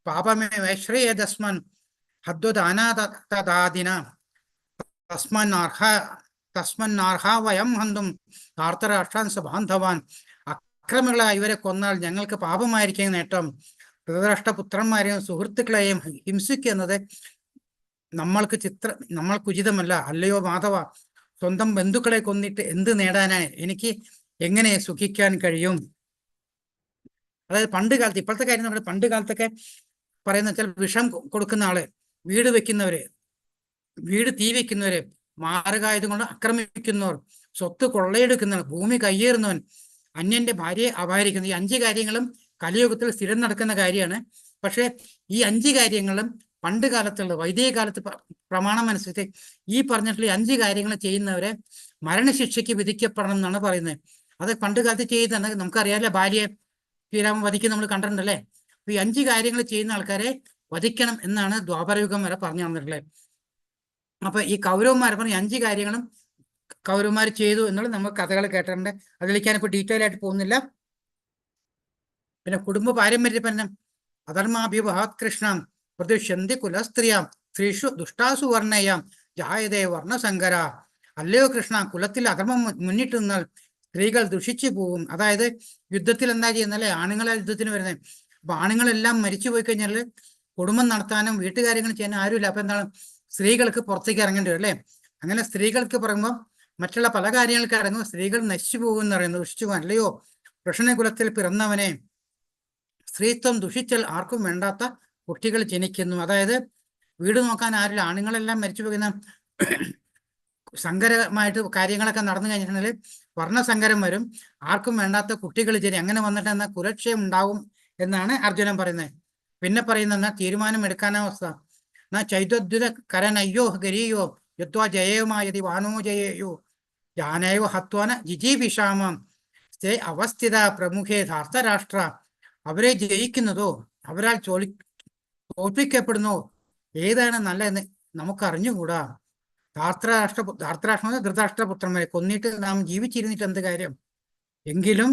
B: പാപമേ വേശ്രേയസ്മൻ ഹദ്വദാനാദിന തസ്മന്നാർഹ വയം ഹന്തും ധാർത്തരാഷ്ട്രാൻ സബാന്ധവാൻ. അക്രമികളായി ഇവരെ കൊന്നാൽ ഞങ്ങൾക്ക് പാപമായിരിക്കും നേട്ടം. ധൃതരാഷ്ട്രപുത്രന്മാരെയും സുഹൃത്തുക്കളെയും ഹിംസിക്കുന്നത് നമ്മൾക്ക് ഉചിതമല്ല. അല്ലയോ മാധവ, സ്വന്തം ബന്ധുക്കളെ കൊന്നിട്ട് എന്ത് നേടാനാണ്? എനിക്ക് എങ്ങനെ സുഖിക്കാൻ കഴിയും? അതായത് പണ്ട് കാലത്ത്, ഇപ്പോഴത്തെ കാര്യം നമ്മുടെ പണ്ട് കാലത്തൊക്കെ പറയുന്ന വെച്ചാൽ വിഷം കൊടുക്കുന്ന ആള്, വീട് വെക്കുന്നവര്, വീട് തീ വെക്കുന്നവര്, മാരകായുധം കൊണ്ട് ആക്രമിക്കുന്നവർ, സ്വത്ത് കൊള്ളയെടുക്കുന്നവർ, ഭൂമി കയ്യേറുന്നവൻ, അന്യന്റെ ഭാര്യയെ അപഹരിക്കുന്നത്, ഈ 5 കാര്യങ്ങളും കലിയുഗത്തിൽ സ്ഥിരം നടക്കുന്ന കാര്യമാണ്. പക്ഷെ ഈ 5 കാര്യങ്ങളും പണ്ട് കാലത്തുള്ള വൈദിക കാലത്ത് പ്രമാണം അനുസരിച്ച് ഈ പറഞ്ഞിട്ടുള്ള 5 കാര്യങ്ങൾ ചെയ്യുന്നവരെ മരണശിക്ഷയ്ക്ക് വിധിക്കപ്പെടണം എന്നാണ് പറയുന്നത്. അത് പണ്ട് കാലത്ത് ചെയ്യുന്നത് നമുക്കറിയാമല്ലോ, ഭാര്യയെ ശ്രീരാമൻ വധിക്കുന്ന നമ്മൾ കണ്ടിട്ടുണ്ടല്ലേ. അപ്പൊ ഈ 5 കാര്യങ്ങൾ ചെയ്യുന്ന ആൾക്കാരെ വധിക്കണം എന്നാണ് ദ്വാപരയുഗം വരെ പറഞ്ഞു തന്നിട്ടുള്ളത്. അപ്പൊ ഈ കൗരവന്മാരെ പറഞ്ഞ 5 കാര്യങ്ങളും കൗരവന്മാർ ചെയ്തു എന്നുള്ളത് നമ്മൾ കഥകൾ കേട്ടിട്ടുണ്ട്. അതിലേക്ക് ഞാനിപ്പോൾ ഡീറ്റെയിൽ ആയിട്ട് പോകുന്നില്ല. പിന്നെ കുടുംബ പാരമ്പര്യപരം അധർമാഭിവഹാത് കൃഷ്ണം പ്രദുഷ്യന്തി കുലസ്ത്രീയാം സ്ത്രീഷു ദുഷ്ടാസു വർണ്ണയാം ജായതേ വർണ്ണസങ്കര. അല്ലയോ കൃഷ്ണ, കുലത്തിൽ അധർമ്മം മുന്നിട്ട് നിന്നാൽ സ്ത്രീകൾ ദുഷിച്ചു പോകും. അതായത് യുദ്ധത്തിൽ എന്താ ചെയ്യുന്നല്ലേ, ആണുങ്ങളെ യുദ്ധത്തിന് വരുന്നത്. അപ്പൊ ആണുങ്ങളെല്ലാം മരിച്ചു പോയി കഴിഞ്ഞാൽ കുടുംബം നടത്താനും വീട്ടുകാര്യങ്ങൾ ചെയ്യാനും ആരുമില്ല. അപ്പൊ എന്താണ്, സ്ത്രീകൾക്ക് പുറത്തേക്ക് ഇറങ്ങേണ്ടി വരും അല്ലേ. അങ്ങനെ സ്ത്രീകൾക്ക് പറയുമ്പോൾ മറ്റുള്ള പല കാര്യങ്ങൾക്ക് ഇറങ്ങും, സ്ത്രീകൾ നശിച്ചു പോകും എന്ന് പറയുന്നത്, ദുഷിച്ചു പോകും. അല്ലയോ കൃഷ്ണ കുലത്തിൽ പിറന്നവനെ, സ്ത്രീത്വം ദുഷിച്ചാൽ ആർക്കും വേണ്ടാത്ത കുട്ടികൾ ജനിക്കുന്നു. അതായത് വീട് നോക്കാൻ ആരില്ല, ആണുങ്ങളെല്ലാം മരിച്ചു പോകുന്ന സങ്കരമായിട്ട് കാര്യങ്ങളൊക്കെ നടന്നു കഴിഞ്ഞിട്ടുണ്ടെങ്കിൽ വർണ്ണസങ്കരം വരും, ആർക്കും വേണ്ടാത്ത കുട്ടികൾ അങ്ങനെ വന്നിട്ട് എന്നാൽ കുലക്ഷയം ഉണ്ടാവും എന്നാണ് അർജുനൻ പറയുന്നത്. പിന്നെ പറയുന്ന തീരുമാനം എടുക്കാനവസ്ഥ ചൈദ്യുത കരനയ്യോ ഗരീയോ യത്വാ ജയേമായതി വാനോ ജയേയോ ജാനയോ ഹത്വാന ജിജീഭിഷാമം സ്ഥേ അവസ്ഥിത പ്രമുഖേ ധാർത്തരാഷ്ട്ര. അവരെ ജയിക്കുന്നതോ അവരാൽ തോൽപ്പിക്കപ്പെടുന്നോ ഏതാണ് നല്ലതെന്ന് നമുക്കറിഞ്ഞുകൂടാ. ധാർത്തരാഷ്ട്ര ധൃതരാഷ്ട്രപുത്രന്മാരെ കൊന്നിട്ട് നാം ജീവിച്ചിരുന്നിട്ട് എന്ത് കാര്യം? എങ്കിലും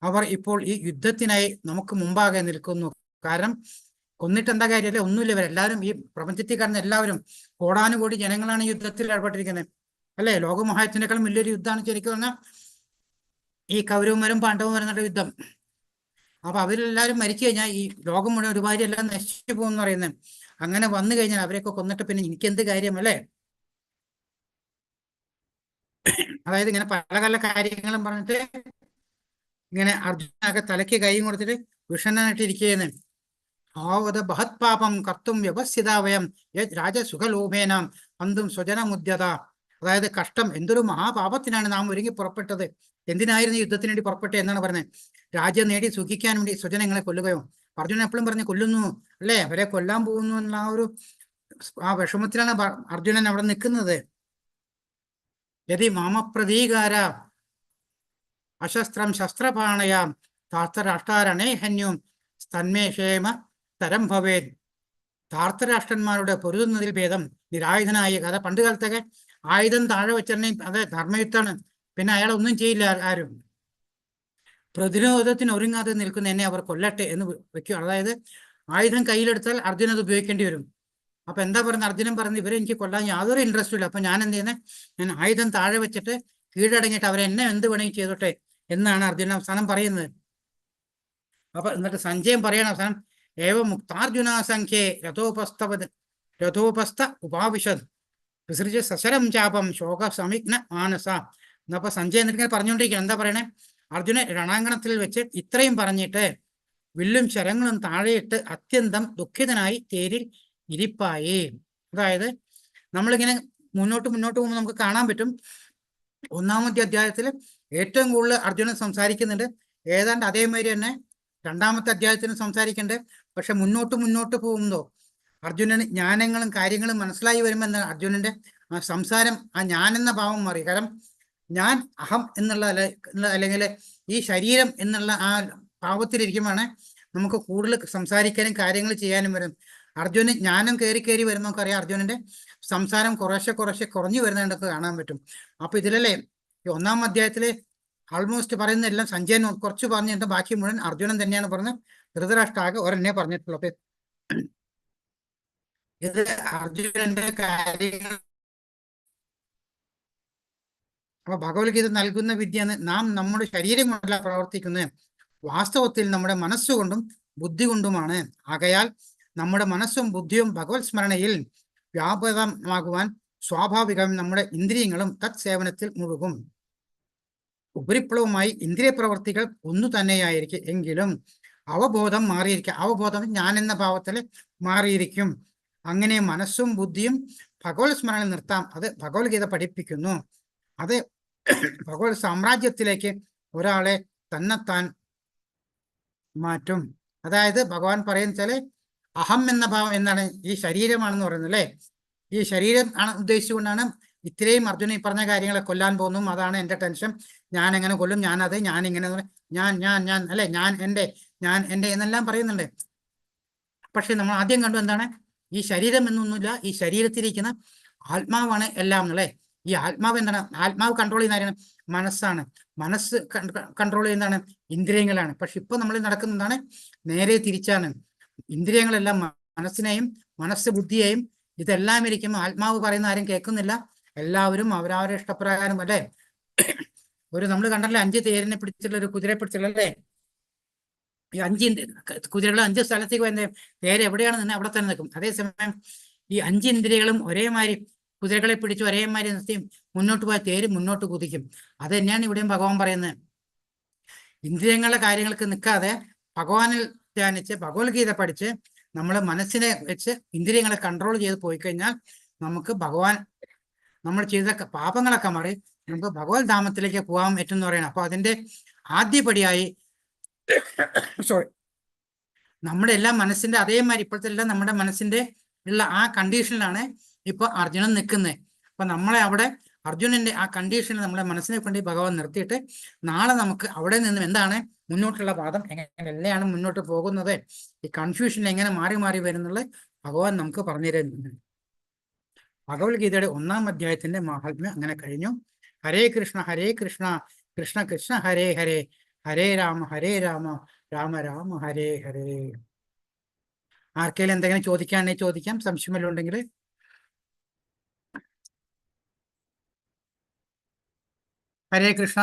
B: അവർ ഇപ്പോൾ ഈ യുദ്ധത്തിനായി നമുക്ക് മുമ്പാകെ നിൽക്കുന്നു. കാരണം കൊന്നിട്ട് എന്താ കാര്യമല്ലേ, ഒന്നുമില്ല. ഇവരെല്ലാവരും ഈ പ്രപഞ്ചത്തിൽ കാണുന്ന എല്ലാവരും കോടാനുകോടി ജനങ്ങളാണ് യുദ്ധത്തിൽ ഏർപ്പെട്ടിരിക്കുന്നത് അല്ലേ. ലോകമഹായുദ്ധത്തിനേക്കാളും വലിയൊരു യുദ്ധമാണ് ശരിക്കും പറഞ്ഞാൽ ഈ കൗരവന്മാരും പാണ്ഡവന്മാരും എന്നുള്ള യുദ്ധം. അപ്പൊ അവരെല്ലാവരും മരിച്ചു കഴിഞ്ഞാൽ ഈ ലോകം മുഴുവൻ ഒരുപാട് എല്ലാം നശിച്ചു പോകുമെന്ന് പറയുന്നത്. അങ്ങനെ വന്നു കഴിഞ്ഞാൽ അവരെയൊക്കെ കൊന്നിട്ട് പിന്നെ എനിക്കെന്ത് കാര്യമല്ലേ. അതായത് ഇങ്ങനെ പല പല കാര്യങ്ങളും പറഞ്ഞിട്ട് ഇങ്ങനെ അർജുനൊക്കെ തലയ്ക്ക് കൈയും കൊടുത്തിട്ട് വിഷണ്ണനായിട്ടിരിക്കുകയെന്ന്. ആവത് ബഹത് പാപം കർത്തും വ്യവസ്ഥിതാവയം രാജസുഖലോഭേനാം അന്തും സ്വജനമുദ്യത. അതായത് കഷ്ടം, എന്തൊരു മഹാപാപത്തിനാണ് നാം ഒരുങ്ങി പുറപ്പെട്ടത്. എന്തിനായിരുന്നു യുദ്ധത്തിന് വേണ്ടി പുറപ്പെട്ടത് എന്നാണ് പറഞ്ഞത്. രാജ്യം നേടി സുഖിക്കാൻ വേണ്ടി സ്വജനങ്ങളെ കൊല്ലുകയോ. അർജുനൻ എപ്പോഴും പറഞ്ഞ് കൊല്ലുന്നു അല്ലേ, അവരെ കൊല്ലാൻ പോകുന്നു എന്നുള്ള ആ വിഷമത്തിലാണ് അർജുനൻ അവിടെ നിൽക്കുന്നത്. യതി മാമപ്രതീകാര അശസ്ത്രം ശസ്ത്രപാണയാം ധാർത്തരാഷ്ട്രാരണേഹന്യം തന്മേ ക്ഷേമ തരം ഭവേത്. ധാർത്തരാഷ്ട്രന്മാരുടെ പൊരുതുന്നതിൽ ഭേദം നിരായുധനായ കഥ. പണ്ട് കാലത്തൊക്കെ ആയുധം താഴെ വെച്ചിട്ടുണ്ടെങ്കിൽ അത് ധർമ്മയുത്താണ്, പിന്നെ അയാൾ ഒന്നും ചെയ്യില്ല ആരും. പ്രതിരോധത്തിന് ഒരുങ്ങാതെ നിൽക്കുന്ന എന്നെ അവർ കൊല്ലട്ടെ എന്ന് വെക്കുക. അതായത് ആയുധം കയ്യിലെടുത്താൽ അർജുനൻ അത് ഉപയോഗിക്കേണ്ടി വരും. അപ്പൊ എന്താ പറയുന്നത്, അർജുനൻ പറഞ്ഞു ഇവരെ എനിക്ക് കൊല്ലാൻ യാതൊരു ഇൻട്രസ്റ്റും ഇല്ല. അപ്പൊ ഞാൻ എന്ത് ചെയ്യുന്നത്, ഞാൻ ആയുധം താഴെ വെച്ചിട്ട് കീഴടങ്ങിയിട്ട് അവരെ എന്നെ എന്ത് വേണമെങ്കിൽ ചെയ്തോട്ടെ എന്നാണ് അർജുനൻ അവസാനം പറയുന്നത്. അപ്പൊ എന്നിട്ട് സഞ്ജയം പറയണം അവസാനം, ഏവ മുക്താർജുന സംഖ്യേ രഥോപസ്ഥ ഉപാവിശദ് വിസൃജ സശരം ചാപം ശോക സമിഗ്ന മാനസ. എന്നപ്പോ സഞ്ജയ് എന്നിട്ട് പറഞ്ഞുകൊണ്ടിരിക്കുകയാണ്. എന്താ പറയണേ, അർജുനൻ രണാങ്കണത്തിൽ വെച്ച് ഇത്രയും പറഞ്ഞിട്ട് വില്ലും ശരങ്ങളും താഴെയിട്ട് അത്യന്തം ദുഃഖിതനായി തേരിൽ ഇരിപ്പായി. അതായത് നമ്മളിങ്ങനെ മുന്നോട്ട് പോകുമ്പോൾ നമുക്ക് കാണാൻ പറ്റും, 1-ാമത്തെ അധ്യായത്തിൽ ഏറ്റവും കൂടുതൽ അർജുനൻ സംസാരിക്കുന്നുണ്ട്. ഏതാണ്ട് അതേമാതിരി തന്നെ 2-ാമത്തെ അധ്യായത്തിന് സംസാരിക്കുന്നുണ്ട്. പക്ഷെ മുന്നോട്ട് പോകുന്നതോ അർജുനന് ജ്ഞാനങ്ങളും കാര്യങ്ങളും മനസ്സിലായി വരുമ്പോൾ അർജുനന്റെ ആ സംസാരം, ആ ഞാൻ എന്ന ഭാവം മാറി. കാരണം ഞാൻ അഹം എന്നുള്ള അല്ലെങ്കിൽ ഈ ശരീരം എന്നുള്ള ആ ഭാവത്തിലിരിക്കുമ്പോഴാണ് നമുക്ക് കൂടുതൽ സംസാരിക്കാനും കാര്യങ്ങൾ ചെയ്യാനും വരും. അർജുനന് ജ്ഞാനം കയറി വരുമ്പോൾ നമുക്കറിയാം അർജുനന്റെ സംസാരം കുറേശ്ശെ കുറഞ്ഞു വരുന്നതൊക്കെ കാണാൻ പറ്റും. അപ്പൊ ഇതിലല്ലേ ഈ 1-ാം അധ്യായത്തില് ആൾമോസ്റ്റ് പറയുന്ന എല്ലാം സഞ്ജയൻ കുറച്ച് പറഞ്ഞിട്ട് ബാക്കി മുഴുവൻ അർജുനൻ തന്നെയാണ് പറഞ്ഞത്. ധൃതരാഷ്ട്രാകെ ഒരെണ്ണേ പറഞ്ഞിട്ടുള്ളൂ. അപ്പൊ ഇത് അർജുനന്റെ കാര്യങ്ങൾ. അപ്പൊ ഭഗവത്ഗീത നൽകുന്ന വിദ്യ നാം നമ്മുടെ ശരീരം കൊണ്ടല്ല പ്രവർത്തിക്കുന്നത്, വാസ്തവത്തിൽ നമ്മുടെ മനസ്സുകൊണ്ടും ബുദ്ധി കൊണ്ടുമാണ്. ആകയാൽ നമ്മുടെ മനസ്സും ബുദ്ധിയും ഭഗവത് സ്മരണയിൽ വ്യാപകമാകുവാൻ സ്വാഭാവികം നമ്മുടെ ഇന്ദ്രിയങ്ങളും തത് സേവനത്തിൽ മുഴുകും. ഉപരിപ്ലവമായി ഇന്ദ്രിയ പ്രവർത്തികൾ ഒന്നു തന്നെയായിരിക്കും എങ്കിലും അവബോധം മാറിയിരിക്കും. അവബോധം ഞാൻ എന്ന ഭാവത്തിൽ മാറിയിരിക്കും. അങ്ങനെ മനസ്സും ബുദ്ധിയും ഭഗവത് സ്മരണ നിർത്താം. അത് ഭഗവത്ഗീത പഠിപ്പിക്കുന്നു. അത് ഭഗവത് സാമ്രാജ്യത്തിലേക്ക് ഒരാളെ തന്നെത്താൻ മാറ്റും. അതായത് ഭഗവാൻ പറയുന്നത് അഹം എന്ന ഭാവം എന്താണ്? ഈ ശരീരമാണെന്ന് പറയുന്നത് അല്ലേ? ഈ ശരീരം ആണ് ഉദ്ദേശിച്ചുകൊണ്ടാണ് ഇത്രയും അർജുന ഈ പറഞ്ഞ കാര്യങ്ങളെ കൊല്ലാൻ പോകുന്നു. അതാണ് എൻ്റെ ടെൻഷൻ. ഞാൻ എങ്ങനെ കൊല്ലും, ഞാനത്, ഞാൻ ഇങ്ങനെ, ഞാൻ അല്ലെ, ഞാൻ എൻ്റെ എന്നെല്ലാം പറയുന്നുണ്ട്. പക്ഷെ നമ്മൾ ആദ്യം കണ്ടു എന്താണ്? ഈ ശരീരം എന്നൊന്നുമില്ല, ഈ ശരീരത്തിലിരിക്കുന്ന ആത്മാവാണ് എല്ലാം എന്നല്ലേ. ഈ ആത്മാവ് എന്താണ്? ആത്മാവ് കൺട്രോൾ ചെയ്യുന്ന ആരാണ്? മനസ്സാണ്. മനസ്സ് കൺട്രോൾ ചെയ്യുന്നതാണ് ഇന്ദ്രിയങ്ങളാണ്. പക്ഷെ ഇപ്പൊ നമ്മൾ നടക്കുന്നതാണ് നേരെ തിരിച്ചാണ്. ഇന്ദ്രിയങ്ങളെല്ലാം മനസ്സിനെയും മനസ്സ് ബുദ്ധിയെയും ഇതെല്ലാം ഇരിക്കുമ്പോൾ ആത്മാവ് പറയുന്ന ആരും കേൾക്കുന്നില്ല. എല്ലാവരും അവരവരുടെ ഇഷ്ടപ്രകാരം അല്ലേ. നമ്മൾ കണ്ടല്ലേ 5 തേരിനെ പിടിച്ചിട്ടുള്ള ഒരു കുതിരയെ പിടിച്ചിട്ടുള്ള അല്ലേ. ഈ 5 കുതിരകൾ 5 സ്ഥലത്തേക്ക് വരുന്ന തേര് എവിടെയാണ് നിന്ന് അവിടെ തന്നെ നിൽക്കും. അതേസമയം ഈ 5 ഇന്ദ്രിയകളും ഒരേമാതിരി കുതിരകളെ പിടിച്ച് ഒരേമാതിരി നിർത്തി മുന്നോട്ട് പോയ തേര് മുന്നോട്ട് കുതിക്കും. അത് തന്നെയാണ് ഇവിടെയും ഭഗവാൻ പറയുന്നത്. ഇന്ദ്രിയങ്ങളുടെ കാര്യങ്ങൾക്ക് നിൽക്കാതെ ഭഗവാനിൽ ധ്യാനിച്ച് ഭഗവത്ഗീത പഠിച്ച് നമ്മൾ മനസ്സിനെ വെച്ച് ഇന്ദ്രിയങ്ങളെ കൺട്രോൾ ചെയ്ത് പോയി കഴിഞ്ഞാൽ നമുക്ക് ഭഗവാൻ നമ്മൾ ചെയ്ത പാപങ്ങളൊക്കെ മാറി നമുക്ക് ഭഗവത് ധാമത്തിലേക്ക് പോകാൻ പറ്റും എന്ന് പറയണം. അപ്പൊ അതിന്റെ ആദ്യപടിയായി നമ്മുടെ എല്ലാം മനസ്സിന്റെ അതേമാതിരി ഇപ്പോഴത്തെ എല്ലാം നമ്മുടെ മനസ്സിന്റെ ഉള്ള ആ കണ്ടീഷനിലാണ് ഇപ്പൊ അർജുനൻ നിൽക്കുന്നത്. അപ്പൊ നമ്മളെ അവിടെ അർജുനന്റെ ആ കണ്ടീഷനിൽ നമ്മളെ മനസ്സിനെ കൊണ്ട് ഭഗവാൻ നിർത്തിയിട്ട് നാളെ നമുക്ക് അവിടെ നിന്നും എന്താണ് മുന്നോട്ടുള്ള പാദം, എങ്ങനെയാണ് മുന്നോട്ട് പോകുന്നത്, ഈ കൺഫ്യൂഷൻ എങ്ങനെ മാറി മാറി വരുന്നുള്ളത് ഭഗവാൻ നമുക്ക് പറഞ്ഞു തരുന്നുണ്ട്. ഭഗവത്ഗീതയുടെ 1-ാം അധ്യായത്തിന്റെ മാഹാത്മ്യം അങ്ങനെ കഴിഞ്ഞു. ഹരേ കൃഷ്ണ കൃഷ്ണ കൃഷ്ണ ഹരേ ഹരേ, ഹരേ രാമ രാമ രാമ ഹരേ ഹരേ. ആർക്കെങ്കിലും എന്തെങ്കിലും ചോദിക്കാണെങ്കിൽ ചോദിക്കാം, സംശയം ഉണ്ടെങ്കിൽ. ഹരേ കൃഷ്ണ.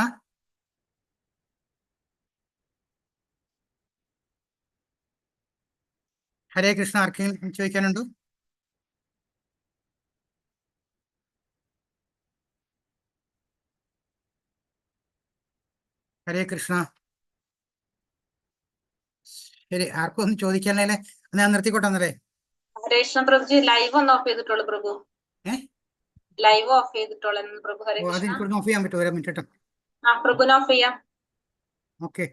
B: ഹരേ കൃഷ്ണ. ആർക്കെങ്കിലും ചോദിക്കാനുണ്ടോ? ഹരേ കൃഷ്ണ. ശരി, ആർക്കും ഒന്നും ചോദിക്കാനല്ലേ ഞാൻ നിർത്തിക്കോട്ടെ എന്നല്ലേ.
A: ഹരേ കൃഷ്ണ പ്രഭുജി. ലൈവ് ഒന്ന് ഓഫ് ചെയ്തിട്ടുള്ളൂ പ്രഭു. ലൈവ് ഓഫ് ചെയ്തിട്ടുള്ളൂ പ്രഭു. ഹരേ കൃഷ്ണ.
B: ഓഫ് ചെയ്യാൻ പറ്റുമോ? 1 മിനിറ്റ്.
A: പ്രഭുവിനെ ഓഫ് ചെയ്യാം.
B: ഓക്കെ.